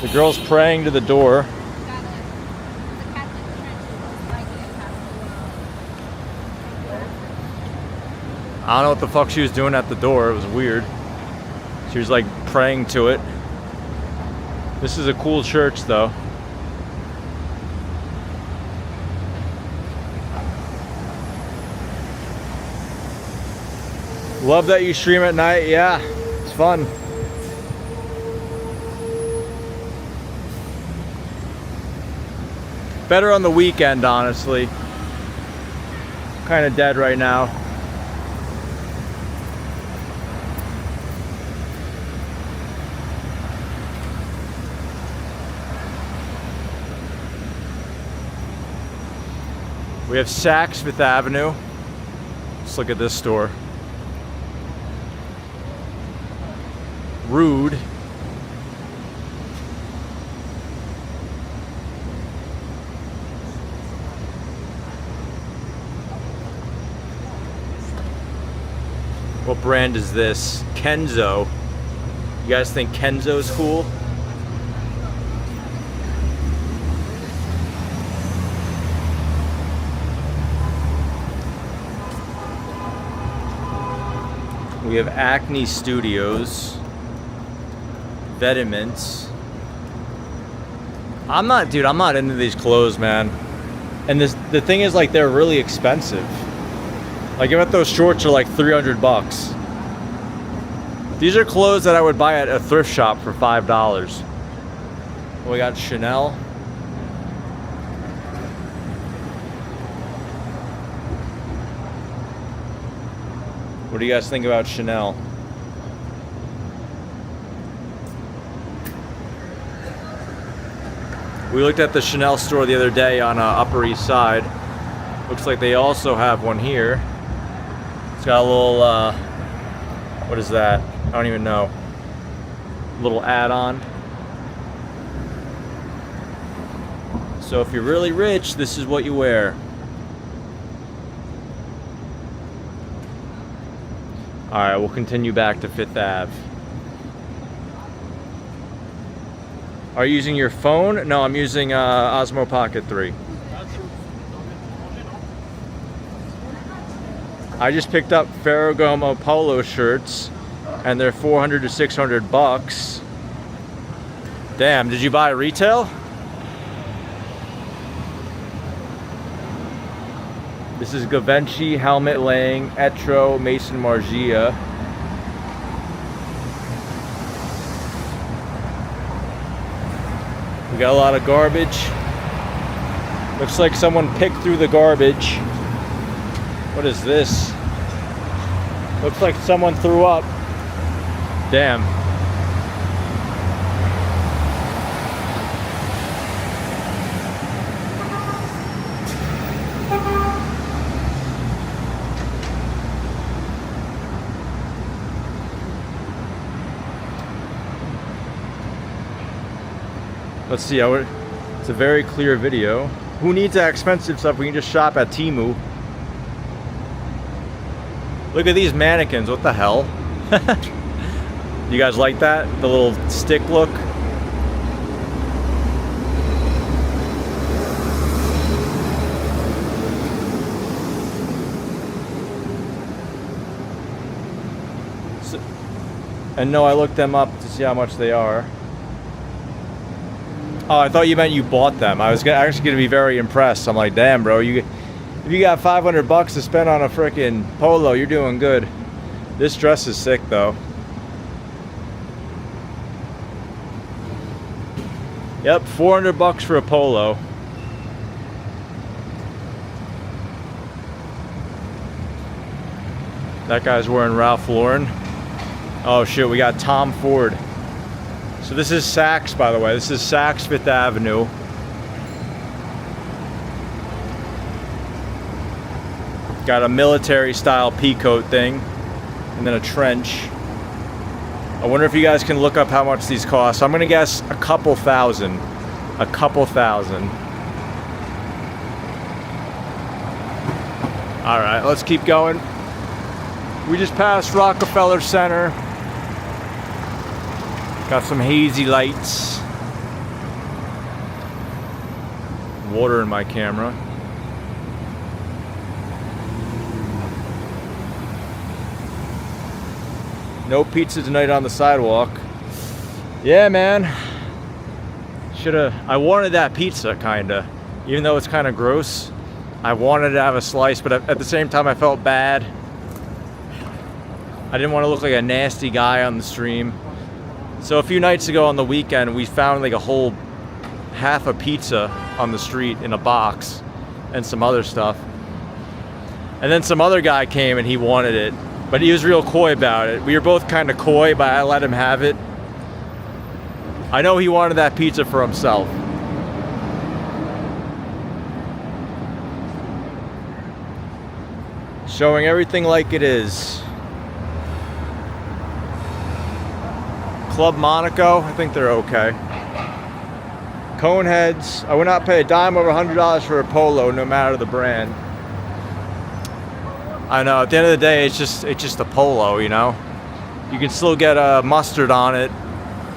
The girl's praying to the door. I don't know what the fuck she was doing at the door. It was weird. She was like praying to it. This is a cool church though. Love that you stream at night. Yeah, it's fun. Better on the weekend, honestly. Kind of dead right now. We have Saks Fifth Avenue. Let's look at this store. Rude. What brand is this? Kenzo. You guys think Kenzo's cool? We have Acne Studios, Vetements. I'm not into these clothes, man. And the thing is, like, they're really expensive. Like, I bet those shorts are like 300 bucks. These are clothes that I would buy at a thrift shop for $5. We got Chanel. What do you guys think about Chanel? We looked at the Chanel store the other day on Upper East Side. Looks like they also have one here. It's got a little, what is that? I don't even know. Little add-on. So if you're really rich, this is what you wear. Alright, we'll continue back to Fifth Ave. Are you using your phone? No, I'm using Osmo Pocket 3. I just picked up Ferragamo polo shirts, and they're 400 to 600 bucks. Damn, did you buy retail? This is Givenchy helmet laying, Etro, Mason Margiela. We got a lot of garbage. Looks like someone picked through the garbage. What is this? Looks like someone threw up. Damn. Let's see, it's a very clear video. Who needs that expensive stuff? We can just shop at Temu. Look at these mannequins, what the hell? You guys like that? The little stick look? And no, I looked them up to see how much they are. Oh, I thought you meant you bought them. I was actually going to be very impressed. I'm like, damn, bro, if you got 500 bucks to spend on a freaking polo, you're doing good. This dress is sick, though. Yep, 400 bucks for a polo. That guy's wearing Ralph Lauren. Oh shit, we got Tom Ford. So this is Saks, by the way. This is Saks Fifth Avenue. Got a military style pea coat thing. And then a trench. I wonder if you guys can look up how much these cost. I'm gonna guess a couple thousand. A couple thousand. Alright, let's keep going. We just passed Rockefeller Center. Got some hazy lights. Water in my camera. No pizza tonight on the sidewalk. Yeah, man. I wanted that pizza, kinda. Even though it's kinda gross. I wanted to have a slice, but at the same time I felt bad. I didn't want to look like a nasty guy on the stream. So a few nights ago on the weekend, we found like a whole half a pizza on the street in a box and some other stuff. And then some other guy came and he wanted it, but he was real coy about it. We were both kind of coy, but I let him have it. I know he wanted that pizza for himself. Showing everything like it is. Club Monaco, I think they're okay. Coneheads, I would not pay a dime over $100 for a polo, no matter the brand. I know, at the end of the day, it's just a polo, you know? You can still get mustard on it,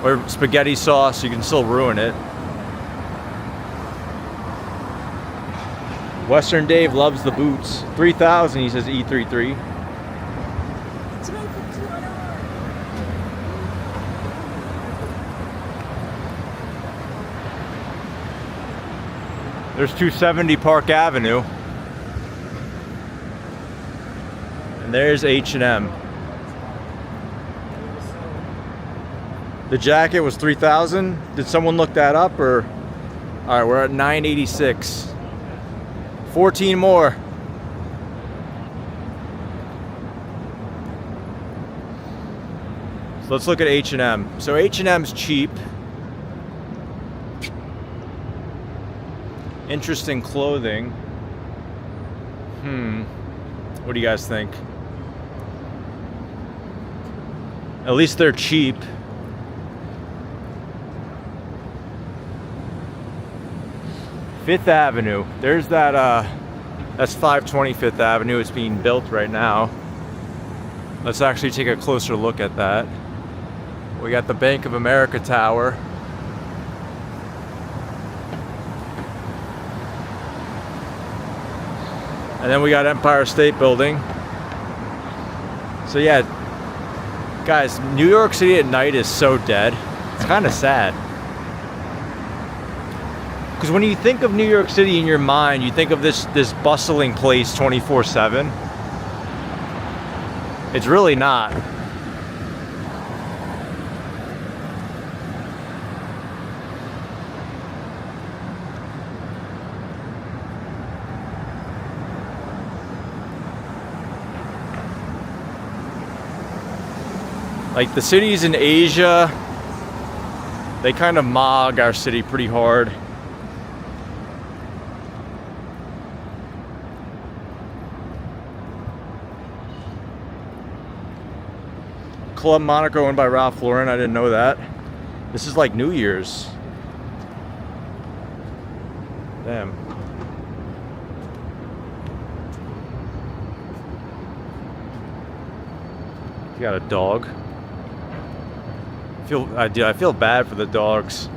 or spaghetti sauce, you can still ruin it. Western Dave loves the boots. 3,000, he says E33. There's 270 Park Avenue. And there's H&M. The jacket was $3,000. Did someone look that up or? All right, we're at $986. 14 more. So let's look at H&M. So H&M's cheap. Interesting clothing. What do you guys think? At least they're cheap. Fifth Avenue. There's that, that's 520 Fifth Avenue. It's being built right now. Let's actually take a closer look at that. We got the Bank of America Tower. And then we got Empire State Building. So yeah, guys, New York City at night is so dead. It's kind of sad. Because when you think of New York City in your mind, you think of this bustling place 24/7. It's really not. Like the cities in Asia, they kind of mog our city pretty hard. Club Monaco owned by Ralph Lauren, I didn't know that. This is like New Year's. Damn. You got a dog. I feel bad for the dogs.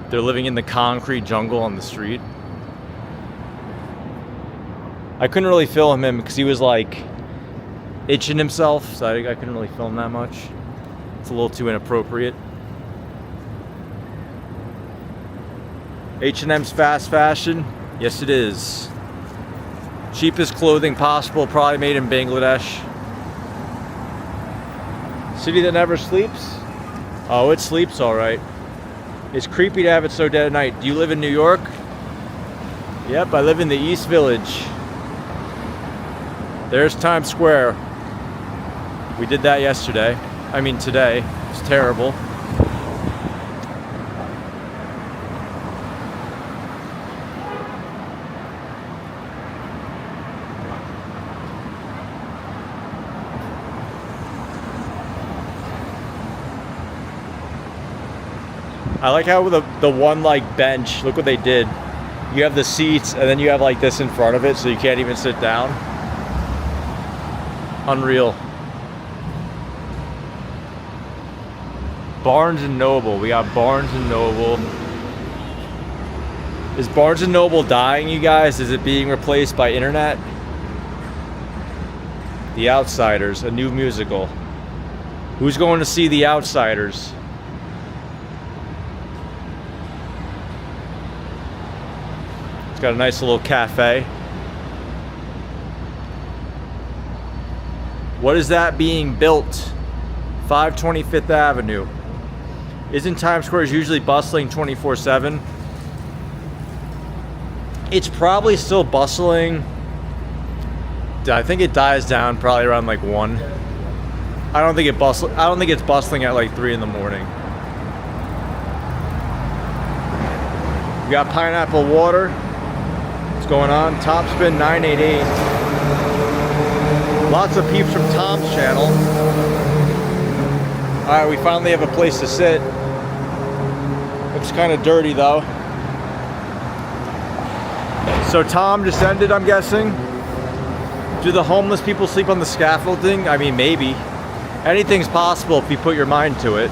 They're living in the concrete jungle on the street. I couldn't really film him because he was like itching himself, so I couldn't really film that much. It's a little too inappropriate. H&M's fast fashion? Yes, it is. Cheapest clothing possible, probably made in Bangladesh. City that never sleeps? Oh, it sleeps all right. It's creepy to have it so dead at night. Do you live in New York? Yep, I live in the East Village. There's Times Square. We did that yesterday. I mean today. It's terrible. I like how the one like bench, look what they did. You have the seats and then you have like this in front of it so you can't even sit down. Unreal. Barnes and Noble. We got Barnes and Noble. Is Barnes and Noble dying, you guys? Is it being replaced by internet? The Outsiders, a new musical. Who's going to see The Outsiders? It's got a nice little cafe. What is that being built? 520 Fifth Avenue. Isn't Times Square usually bustling 24/7? It's probably still bustling. I think it dies down probably around like 1. I don't think it's bustling at like 3 in the morning. We got pineapple water. What's going on? Topspin 988. Lots of peeps from Tom's channel. Alright, we finally have a place to sit. Looks kind of dirty though. So Tom just ended, I'm guessing. Do the homeless people sleep on the scaffolding? I mean, maybe. Anything's possible if you put your mind to it.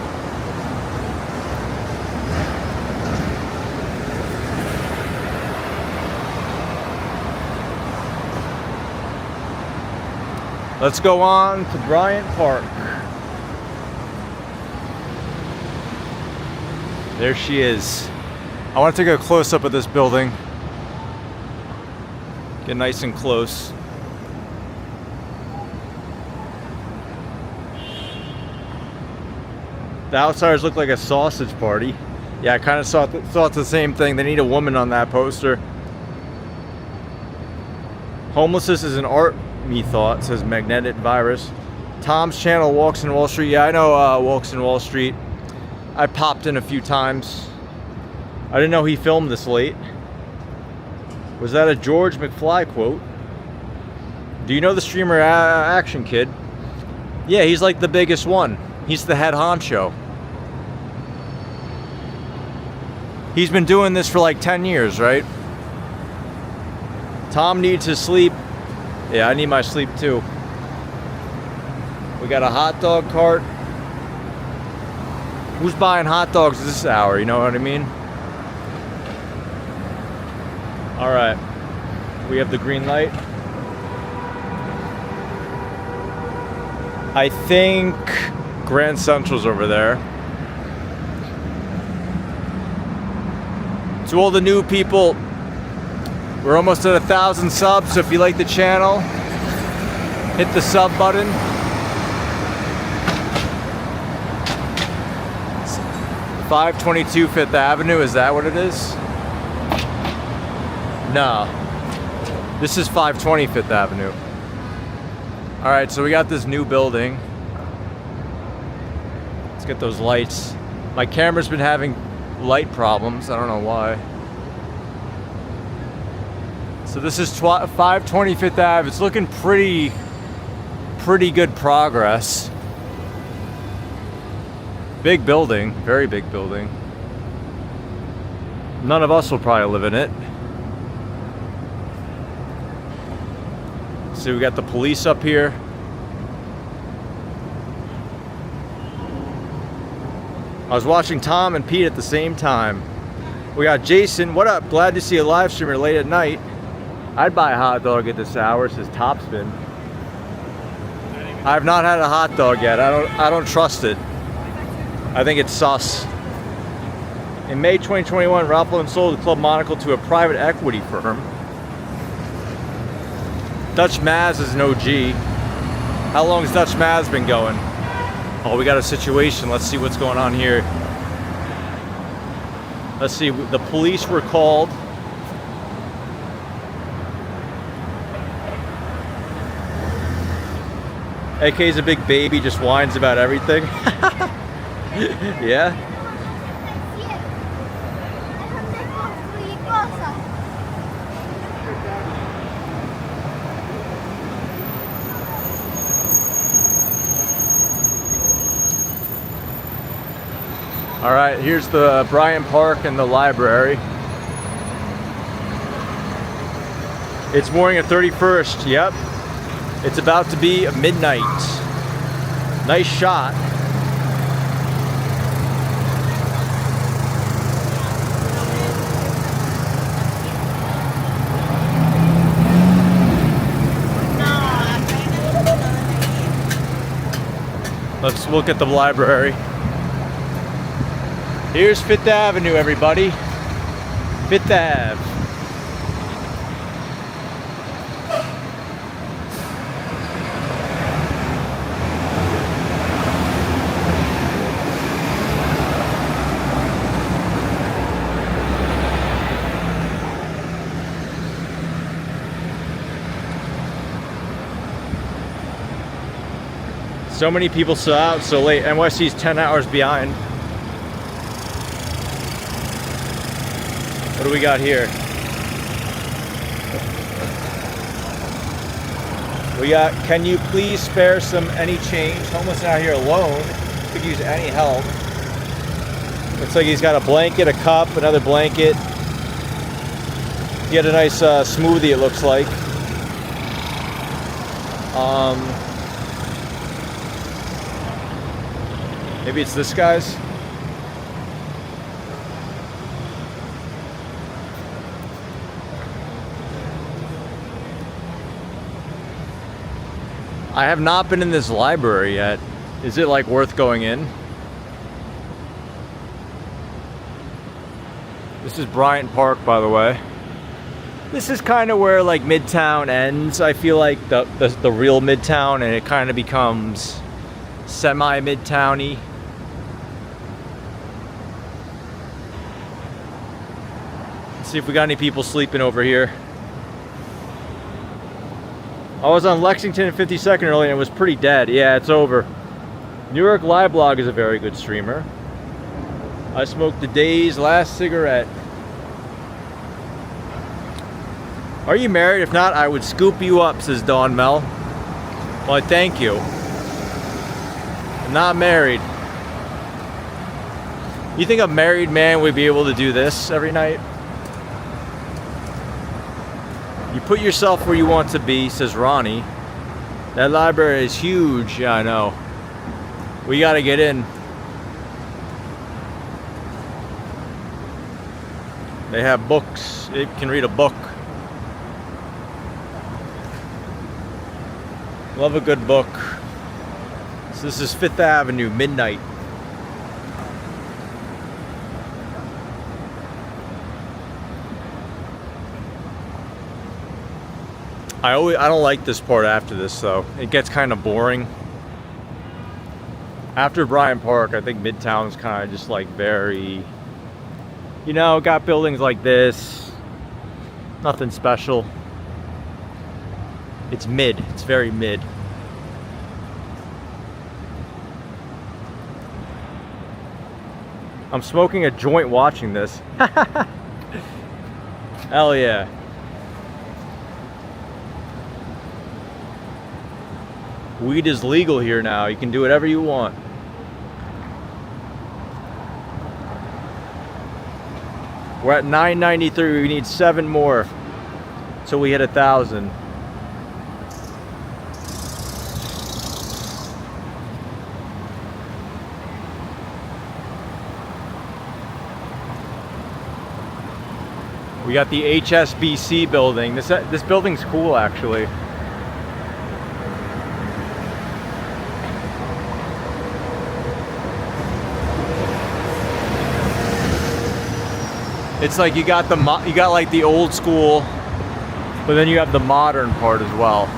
Let's go on to Bryant Park. There she is. I want to take a close-up of this building. Get nice and close. The outsiders look like a sausage party. Yeah, I kind of thought the same thing. They need a woman on that poster. Homelessness is an art, me thought, says Magnetic Virus. Tom's channel, Walks in Wall Street. Yeah, I know Walks in Wall Street. I popped in a few times. I didn't know he filmed this late. Was that a George McFly quote? Do you know the streamer Action Kid? Yeah, he's like the biggest one. He's the head honcho. He's been doing this for like 10 years, right? Tom needs his sleep. Yeah, I need my sleep too. We got a hot dog cart. Who's buying hot dogs this hour? You know what I mean? All right. We have the green light. I think Grand Central's over there. To all the new people, we're almost at 1,000 subs, so if you like the channel, hit the sub button. It's 522 Fifth Avenue, is that what it is? No. This is 520 Fifth Avenue. Alright, so we got this new building. Let's get those lights. My camera's been having light problems, I don't know why. So this is 520 Fifth Ave. It's looking pretty good progress. Big building, very big building. None of us will probably live in it. So we got the police up here. I was watching Tom and Pete at the same time. We got Jason. What up? Glad to see a live streamer late at night. I'd buy a hot dog at this hour, says Topspin. I've not had a hot dog yet. I don't trust it. I think it's sus. In May 2021, Ralph sold the Club Monocle to a private equity firm. Dutch Maz is an OG. How long has Dutch Maz been going? Oh, we got a situation. Let's see what's going on here. Let's see. The police were called. AK's a big baby, just whines about everything. Yeah? All right, here's the Bryant Park and the library. It's morning of 31st, yep. It's about to be midnight. Nice shot. Let's look at the library. Here's Fifth Avenue, everybody. Fifth Ave. So many people still out so late. NYC's 10 hours behind. What do we got here? We got, can you please spare any change? Homeless out here alone. Could use any help. Looks like he's got a blanket, a cup, another blanket. He had a nice smoothie, it looks like. Maybe it's this guy's. I have not been in this library yet. Is it like worth going in? This is Bryant Park, by the way. This is kind of where like Midtown ends. I feel like the real Midtown, and it kind of becomes semi-Midtown-y. Let's see if we got any people sleeping over here. I was on Lexington and 52nd earlier, and it was pretty dead. Yeah, it's over. New York Live Blog is a very good streamer. I smoked the day's last cigarette. Are you married? If not, I would scoop you up, says Dawn Mel. Well, I thank you. I'm not married. You think a married man would be able to do this every night? You put yourself where you want to be, says Ronnie. That library is huge. Yeah, I know. We gotta get in. They have books. You can read a book. Love a good book. So this is 5th Avenue, midnight. I don't like this part after this though. It gets kind of boring. After Bryant Park, I think Midtown's kind of just like very, you know, got buildings like this. Nothing special. It's mid. It's very mid. I'm smoking a joint watching this. Hell yeah. Weed is legal here now. You can do whatever you want. We're at 993. We need 7 more till we hit 1,000. We got the HSBC building. This building's cool, actually. It's like you got like the old school, but then you have the modern part as well.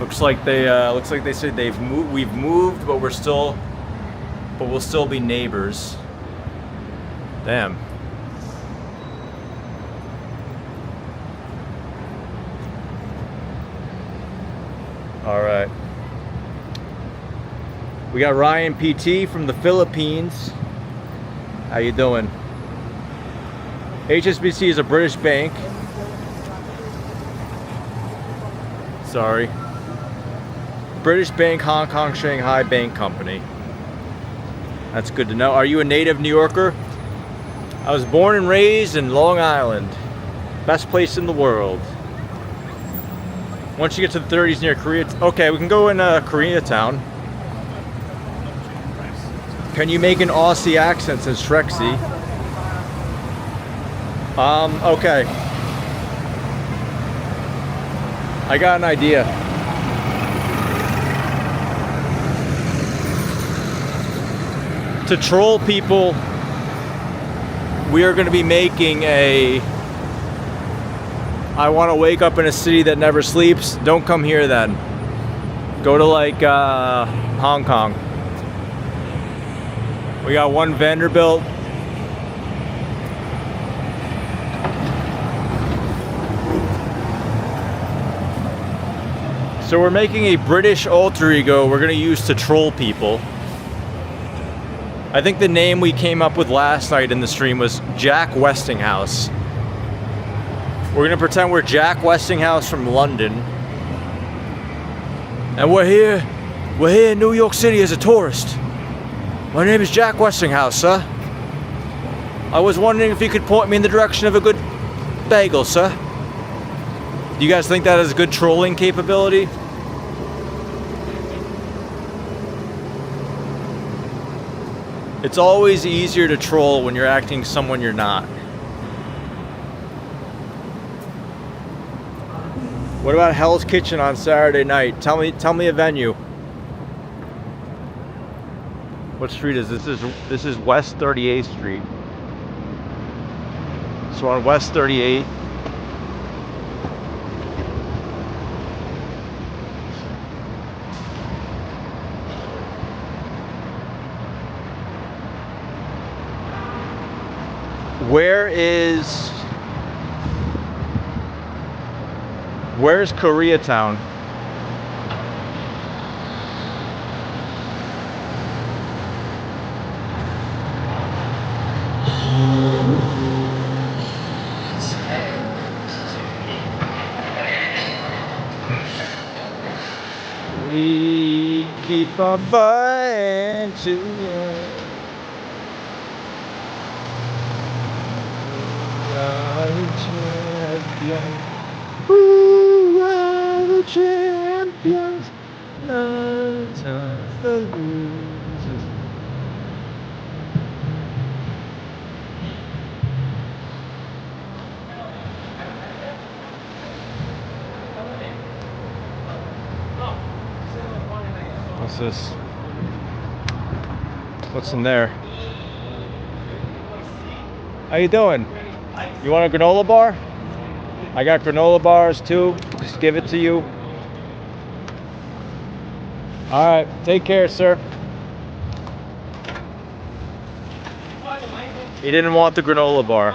Looks like they said we've moved, but we'll still be neighbors. Damn. All right. We got Ryan PT from the Philippines. How you doing? HSBC is a British bank. Sorry. British Bank, Hong Kong, Shanghai Bank Company. That's good to know. Are you a native New Yorker? I was born and raised in Long Island. Best place in the world. Once you get to the 30s near Koreatown. Okay, we can go in Koreatown. Can you make an Aussie accent, says Shrexy? Okay. I got an idea. To troll people, we are going to be making a I want to wake up in a city that never sleeps. Don't come here then. Go to like Hong Kong. We got one Vanderbilt. So we're making a British alter ego we're going to use to troll people. I think the name we came up with last night in the stream was Jack Westinghouse. We're gonna pretend we're Jack Westinghouse from London. And we're here in New York City as a tourist. My name is Jack Westinghouse, sir. I was wondering if you could point me in the direction of a good bagel, sir. Do you guys think that is a good trolling capability? It's always easier to troll when you're acting someone you're not. What about Hell's Kitchen on Saturday night? Tell me a venue. What street is this? This is West 38th Street. So on West 38th. Where's Koreatown? We keep on fighting to you. We are the champions. No time for losers. What's this? What's in there? How you doing? You want a granola bar? I got granola bars too. Just give it to you. All right, take care, sir. He didn't want the granola bar.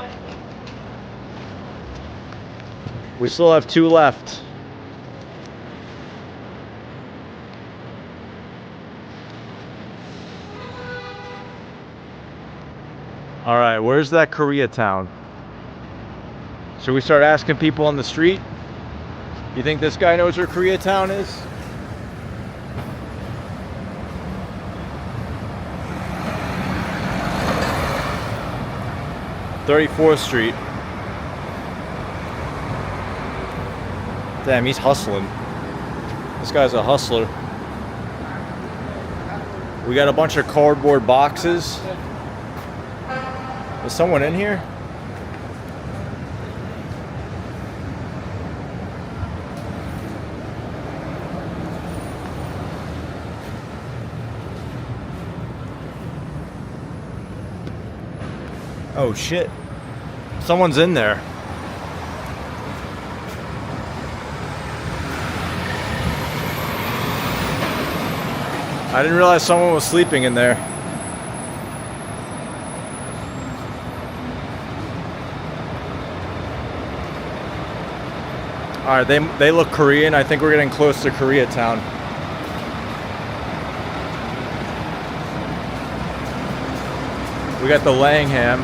We still have 2 left. All right, where's that Koreatown? Should we start asking people on the street? You think this guy knows where Koreatown is? "34th Street. Damn, he's hustling. This guy's a hustler. We got a bunch of cardboard boxes. Is someone in here? Oh shit. Someone's in there. I didn't realize someone was sleeping in there. Alright, they look Korean. I think we're getting close to Koreatown. We got the Langham.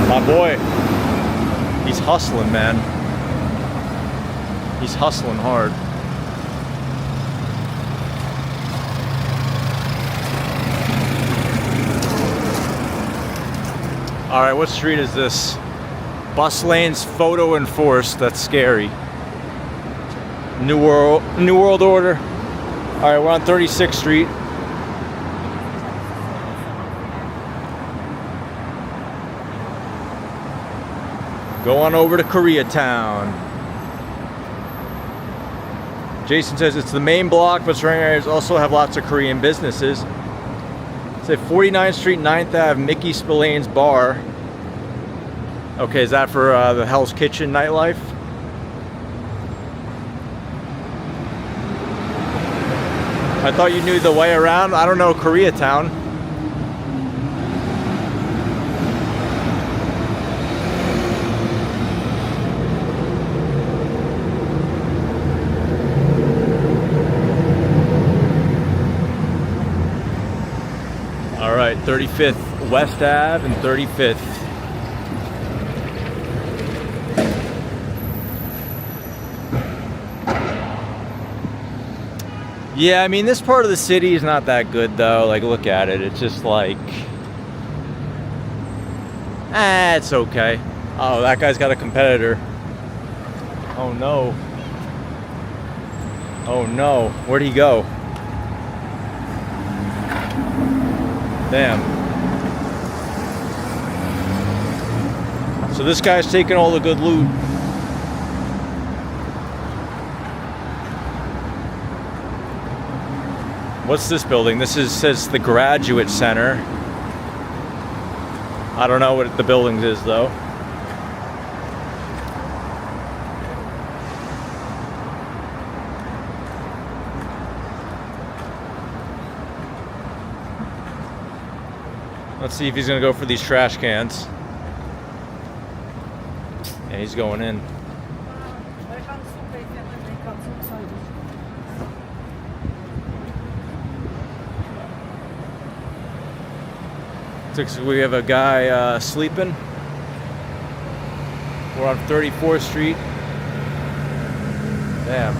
My boy, he's hustling, man. He's hustling hard. All right, what street is this? Bus lanes photo enforced. That's scary. New World Order. All right, we're on 36th Street. Go on over to Koreatown. Jason says it's the main block, but surrounding areas also have lots of Korean businesses. It's at 49th Street, 9th Ave, Mickey Spillane's Bar. Okay, is that for the Hell's Kitchen nightlife? I thought you knew the way around. I don't know Koreatown. All right, 35th West Ave and 35th. Yeah, I mean, this part of the city is not that good though. Like, look at it. It's just like, it's okay. Oh, that guy's got a competitor. Oh no. Oh no. Where'd he go? Damn. So this guy's taking all the good loot. What's this building? This says the Graduate Center. I don't know what the building is though. Let's see if he's gonna go for these trash cans. Yeah, he's going in. We have a guy sleeping. We're on 34th Street. Damn.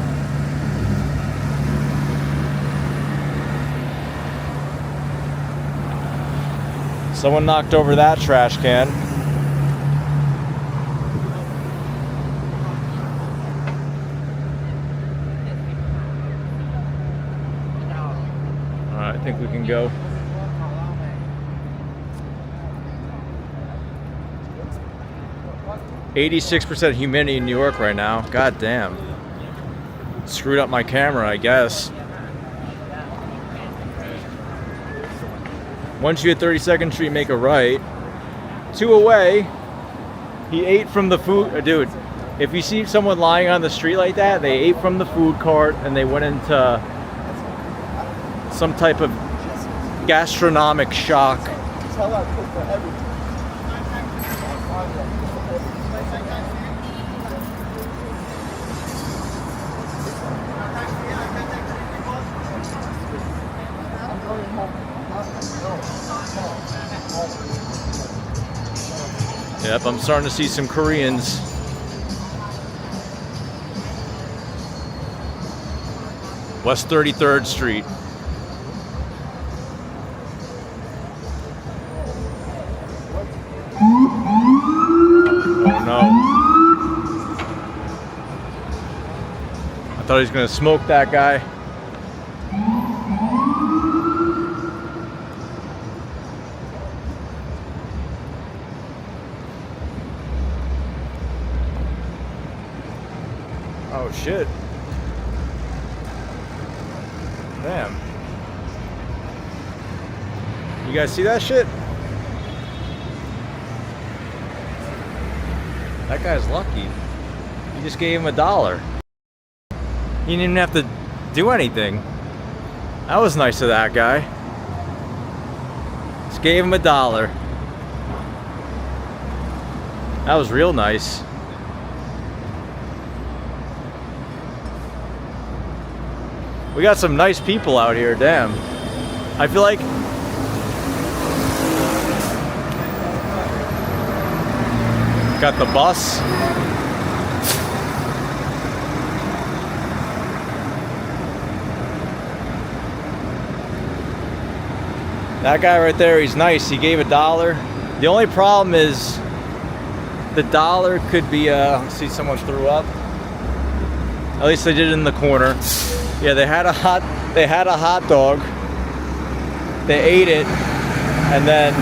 Someone knocked over that trash can. All right, I think we can go. %86% humidity in New York right now. God damn. Screwed up my camera, I guess. Once you hit 32nd Street, make a right. 2 away. He ate from the food. Dude, if you see someone lying on the street like that, they ate from the food cart and they went into some type of gastronomic shock. Yep, I'm starting to see some Koreans. West 33rd Street. Oh no. I thought he was gonna smoke that guy. Oh shit. Damn. You guys see that shit? That guy's lucky. You just gave him $1. He didn't even have to do anything. That was nice of that guy. Just gave him $1. That was real nice. We got some nice people out here, damn. I feel like got the bus. That guy right there, he's nice. He gave $1. The only problem is the dollar could be see, someone threw up. At least they did it in the corner. Yeah, they had a hot dog. They ate it, and then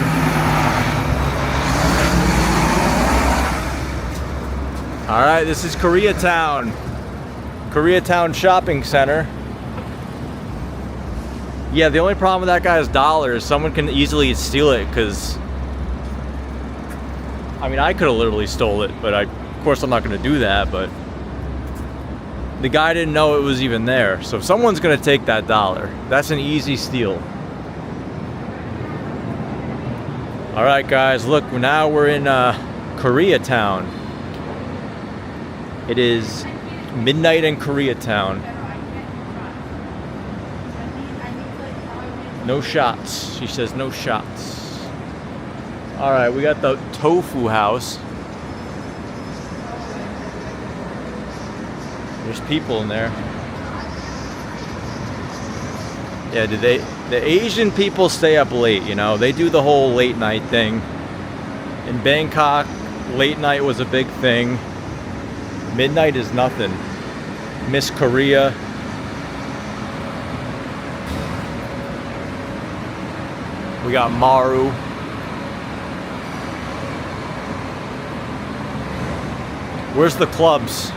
all right, this is Koreatown. Koreatown Shopping Center. Yeah, the only problem with that guy is dollars. Someone can easily steal it, because I mean, I could have literally stole it, but of course I'm not going to do that, but the guy didn't know it was even there. So if someone's gonna take that $1, that's an easy steal. All right, guys, look, now we're in Koreatown. It is midnight in Koreatown. No shots. She says no shots. All right, we got the tofu house. There's people in there. Yeah, the Asian people stay up late, you know. They do the whole late night thing. In Bangkok, Late night was a big thing. Midnight is nothing. Miss Korea. We got Maru. Where's the clubs?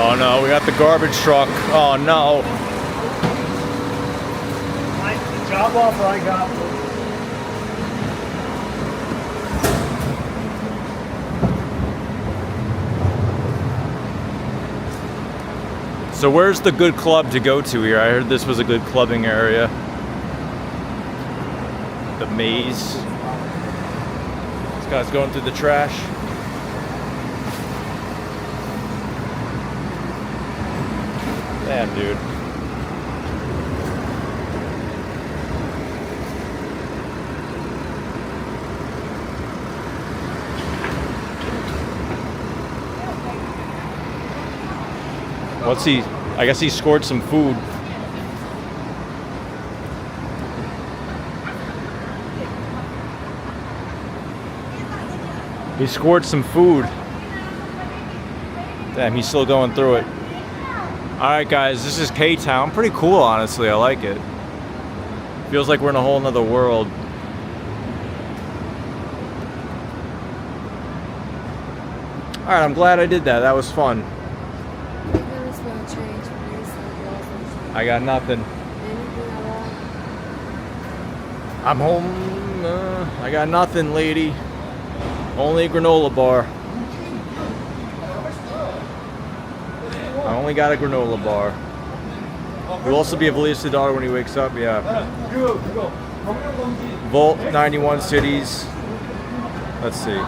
Oh no, we got the garbage truck. Oh no. The job offer I got. So where's the good club to go to here? I heard this was a good clubbing area. The maze. This guy's going through the trash. Damn, dude. What's he? I guess he scored some food. He scored some food. Damn, he's still going through it. Alright guys, this is K-Town. Pretty cool, honestly. I like it. Feels like we're in a whole nother world. Alright, I'm glad I did that. That was fun. I got nothing. I'm home. I got nothing, lady. Only a granola bar. I only got a granola bar. Will also be a Valisa daughter when he wakes up. Yeah. Volt 91 cities. Let's see.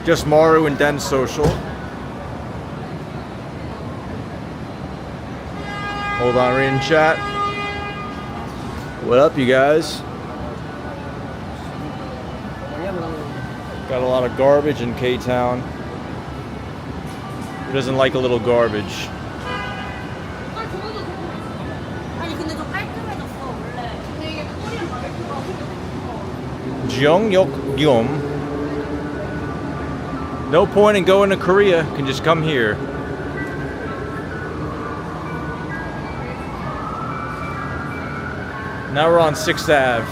Just Maru and Den Social. Hold on, reading chat. What up, you guys? Got a lot of garbage in K-Town. Who doesn't like a little garbage? Jeongyuk-gyum. No point in going to Korea. Can just come here. Now we're on 6th Ave.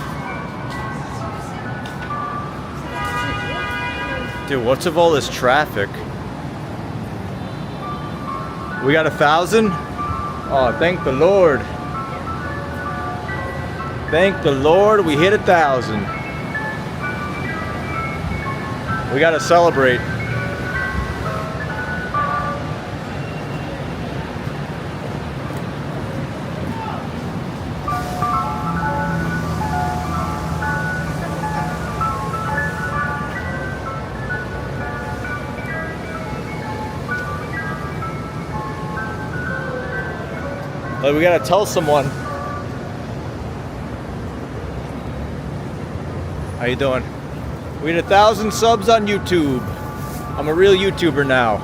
Dude, what's with all this traffic? We got 1,000? Oh, thank the Lord. Thank the Lord we hit 1,000. We gotta celebrate. But we gotta tell someone. How you doing? We hit 1,000 subs on YouTube. I'm a real YouTuber now.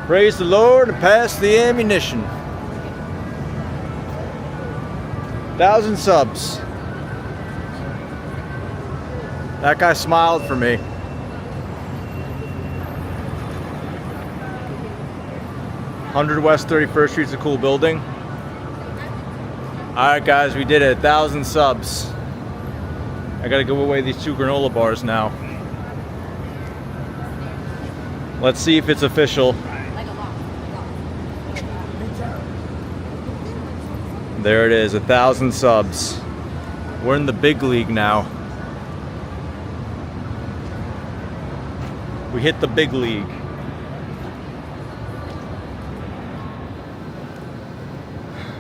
Praise the Lord and pass the ammunition. 1,000 subs. That guy smiled for me. $100 West 31st Street's a cool building. Alright guys, we did it. 1,000 subs. I gotta give away these 2 granola bars now. Let's see if it's official. There it is, 1,000 subs. We're in the big league now. We hit the big league.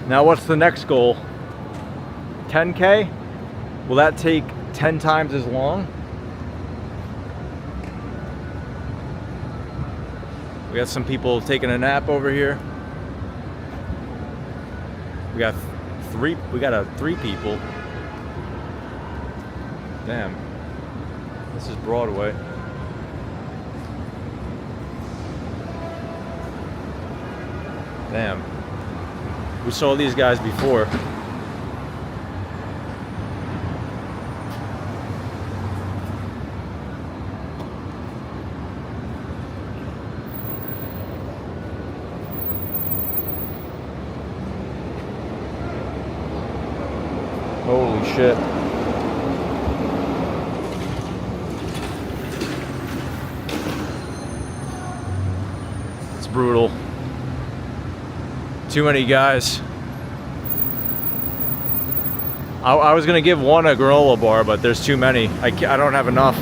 Now what's the next goal? 10K? Will that take 10 times as long? We got some people taking a nap over here. We got 3 people. Damn. This is Broadway. Damn. We saw these guys before. Holy shit. It's brutal. Too many guys. I was gonna give one a granola bar, but there's too many. I don't have enough.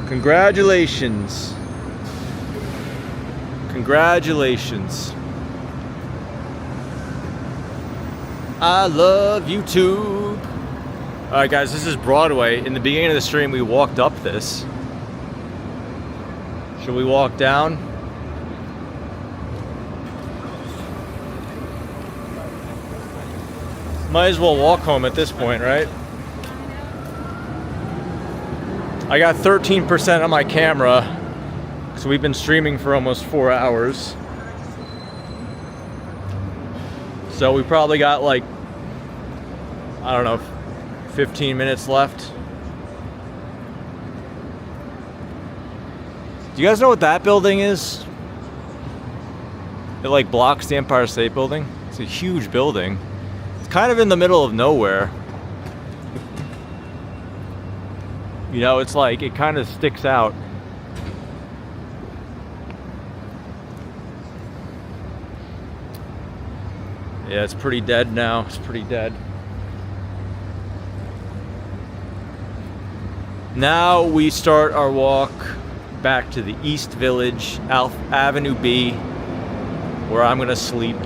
Congratulations. Congratulations. I love YouTube. Alright guys, this is Broadway. In the beginning of the stream we walked up this. Should we walk down? Might as well walk home at this point, right? I got 13% on my camera, so we've been streaming for almost 4 hours. So we probably got like, I don't know, 15 minutes left. Do you guys know what that building is? It like blocks the Empire State Building. It's a huge building. It's kind of in the middle of nowhere. You know, it's like, it kind of sticks out. Yeah, it's pretty dead now. It's pretty dead. Now we start our walk back to the East Village, Avenue B, where I'm gonna sleep.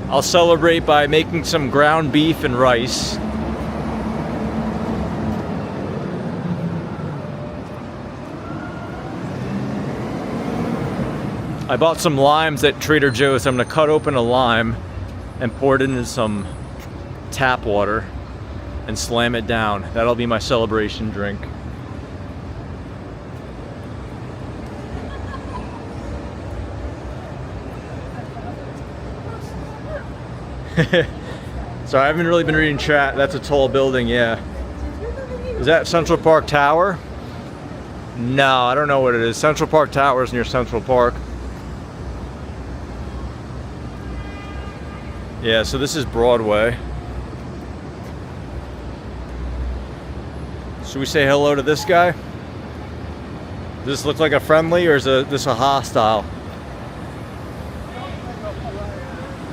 I'll celebrate by making some ground beef and rice. I bought some limes at Trader Joe's. I'm gonna cut open a lime and pour it into some tap water and slam it down. That'll be my celebration drink. Sorry, I haven't really been reading chat. That's a tall building, yeah. Is that Central Park Tower? No, I don't know what it is. Central Park Tower is near Central Park. Yeah, so this is Broadway. Should we say hello to this guy? Does this look like a friendly, or is this a hostile?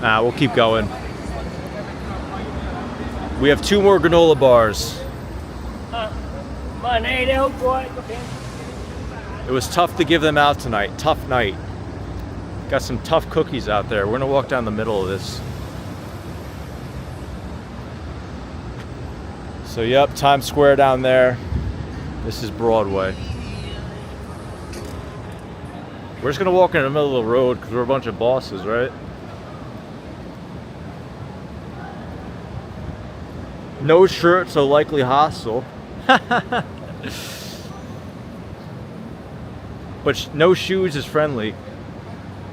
Nah, we'll keep going. We have 2 more granola bars. It was tough to give them out tonight. Tough night. Got some tough cookies out there. We're gonna walk down the middle of this. So yep, Times Square down there. This is Broadway. We're just gonna walk in the middle of the road because we're a bunch of bosses, right? No shirt, so likely hostile. But no shoes is friendly.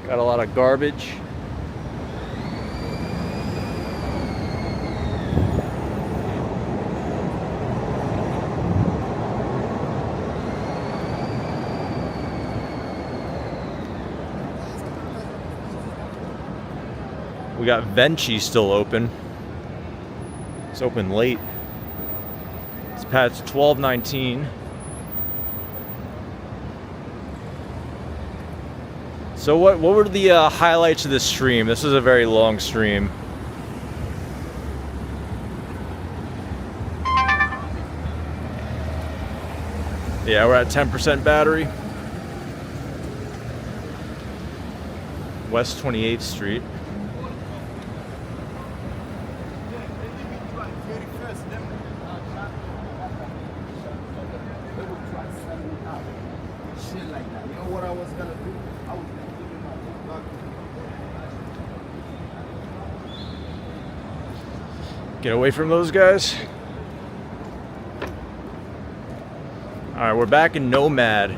Got a lot of garbage. We got Venchi still open. It's open late. It's past 12:19. So what were the highlights of this stream? This is a very long stream. Yeah, we're at 10% battery. West 28th Street. shit like that. You know what I was gonna do? I was gonna give him my buck. Get away from those guys. All right, we're back in Nomad.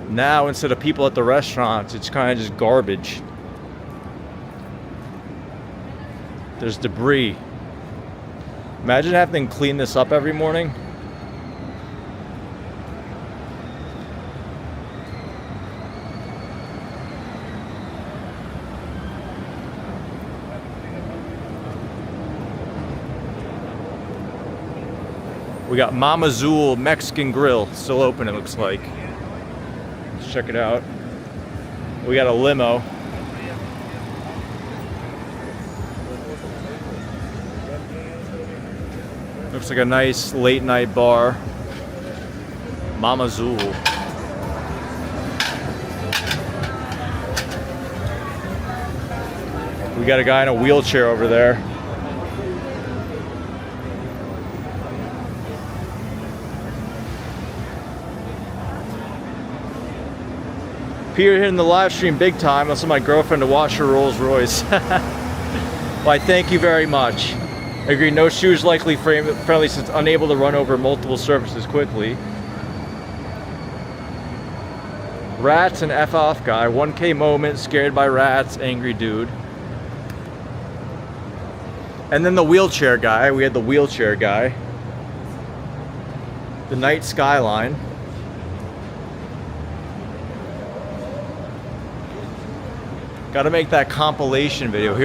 Now, instead of people at the restaurants, it's kind of just garbage. There's debris. Imagine having to clean this up every morning. We got Mama Zool Mexican Grill, still open it looks like. Let's check it out. We got a limo. Looks like a nice late night bar. Mama Zool. We got a guy in a wheelchair over there. Peter hitting the live stream big time. That's my girlfriend to wash her Rolls Royce. Why, thank you very much. I agree, no shoes likely friendly since unable to run over multiple surfaces quickly. Rats and F off guy. 1K moment, scared by rats, angry dude. And then the wheelchair guy. We had the wheelchair guy. The night skyline. Got to make that compilation video. Here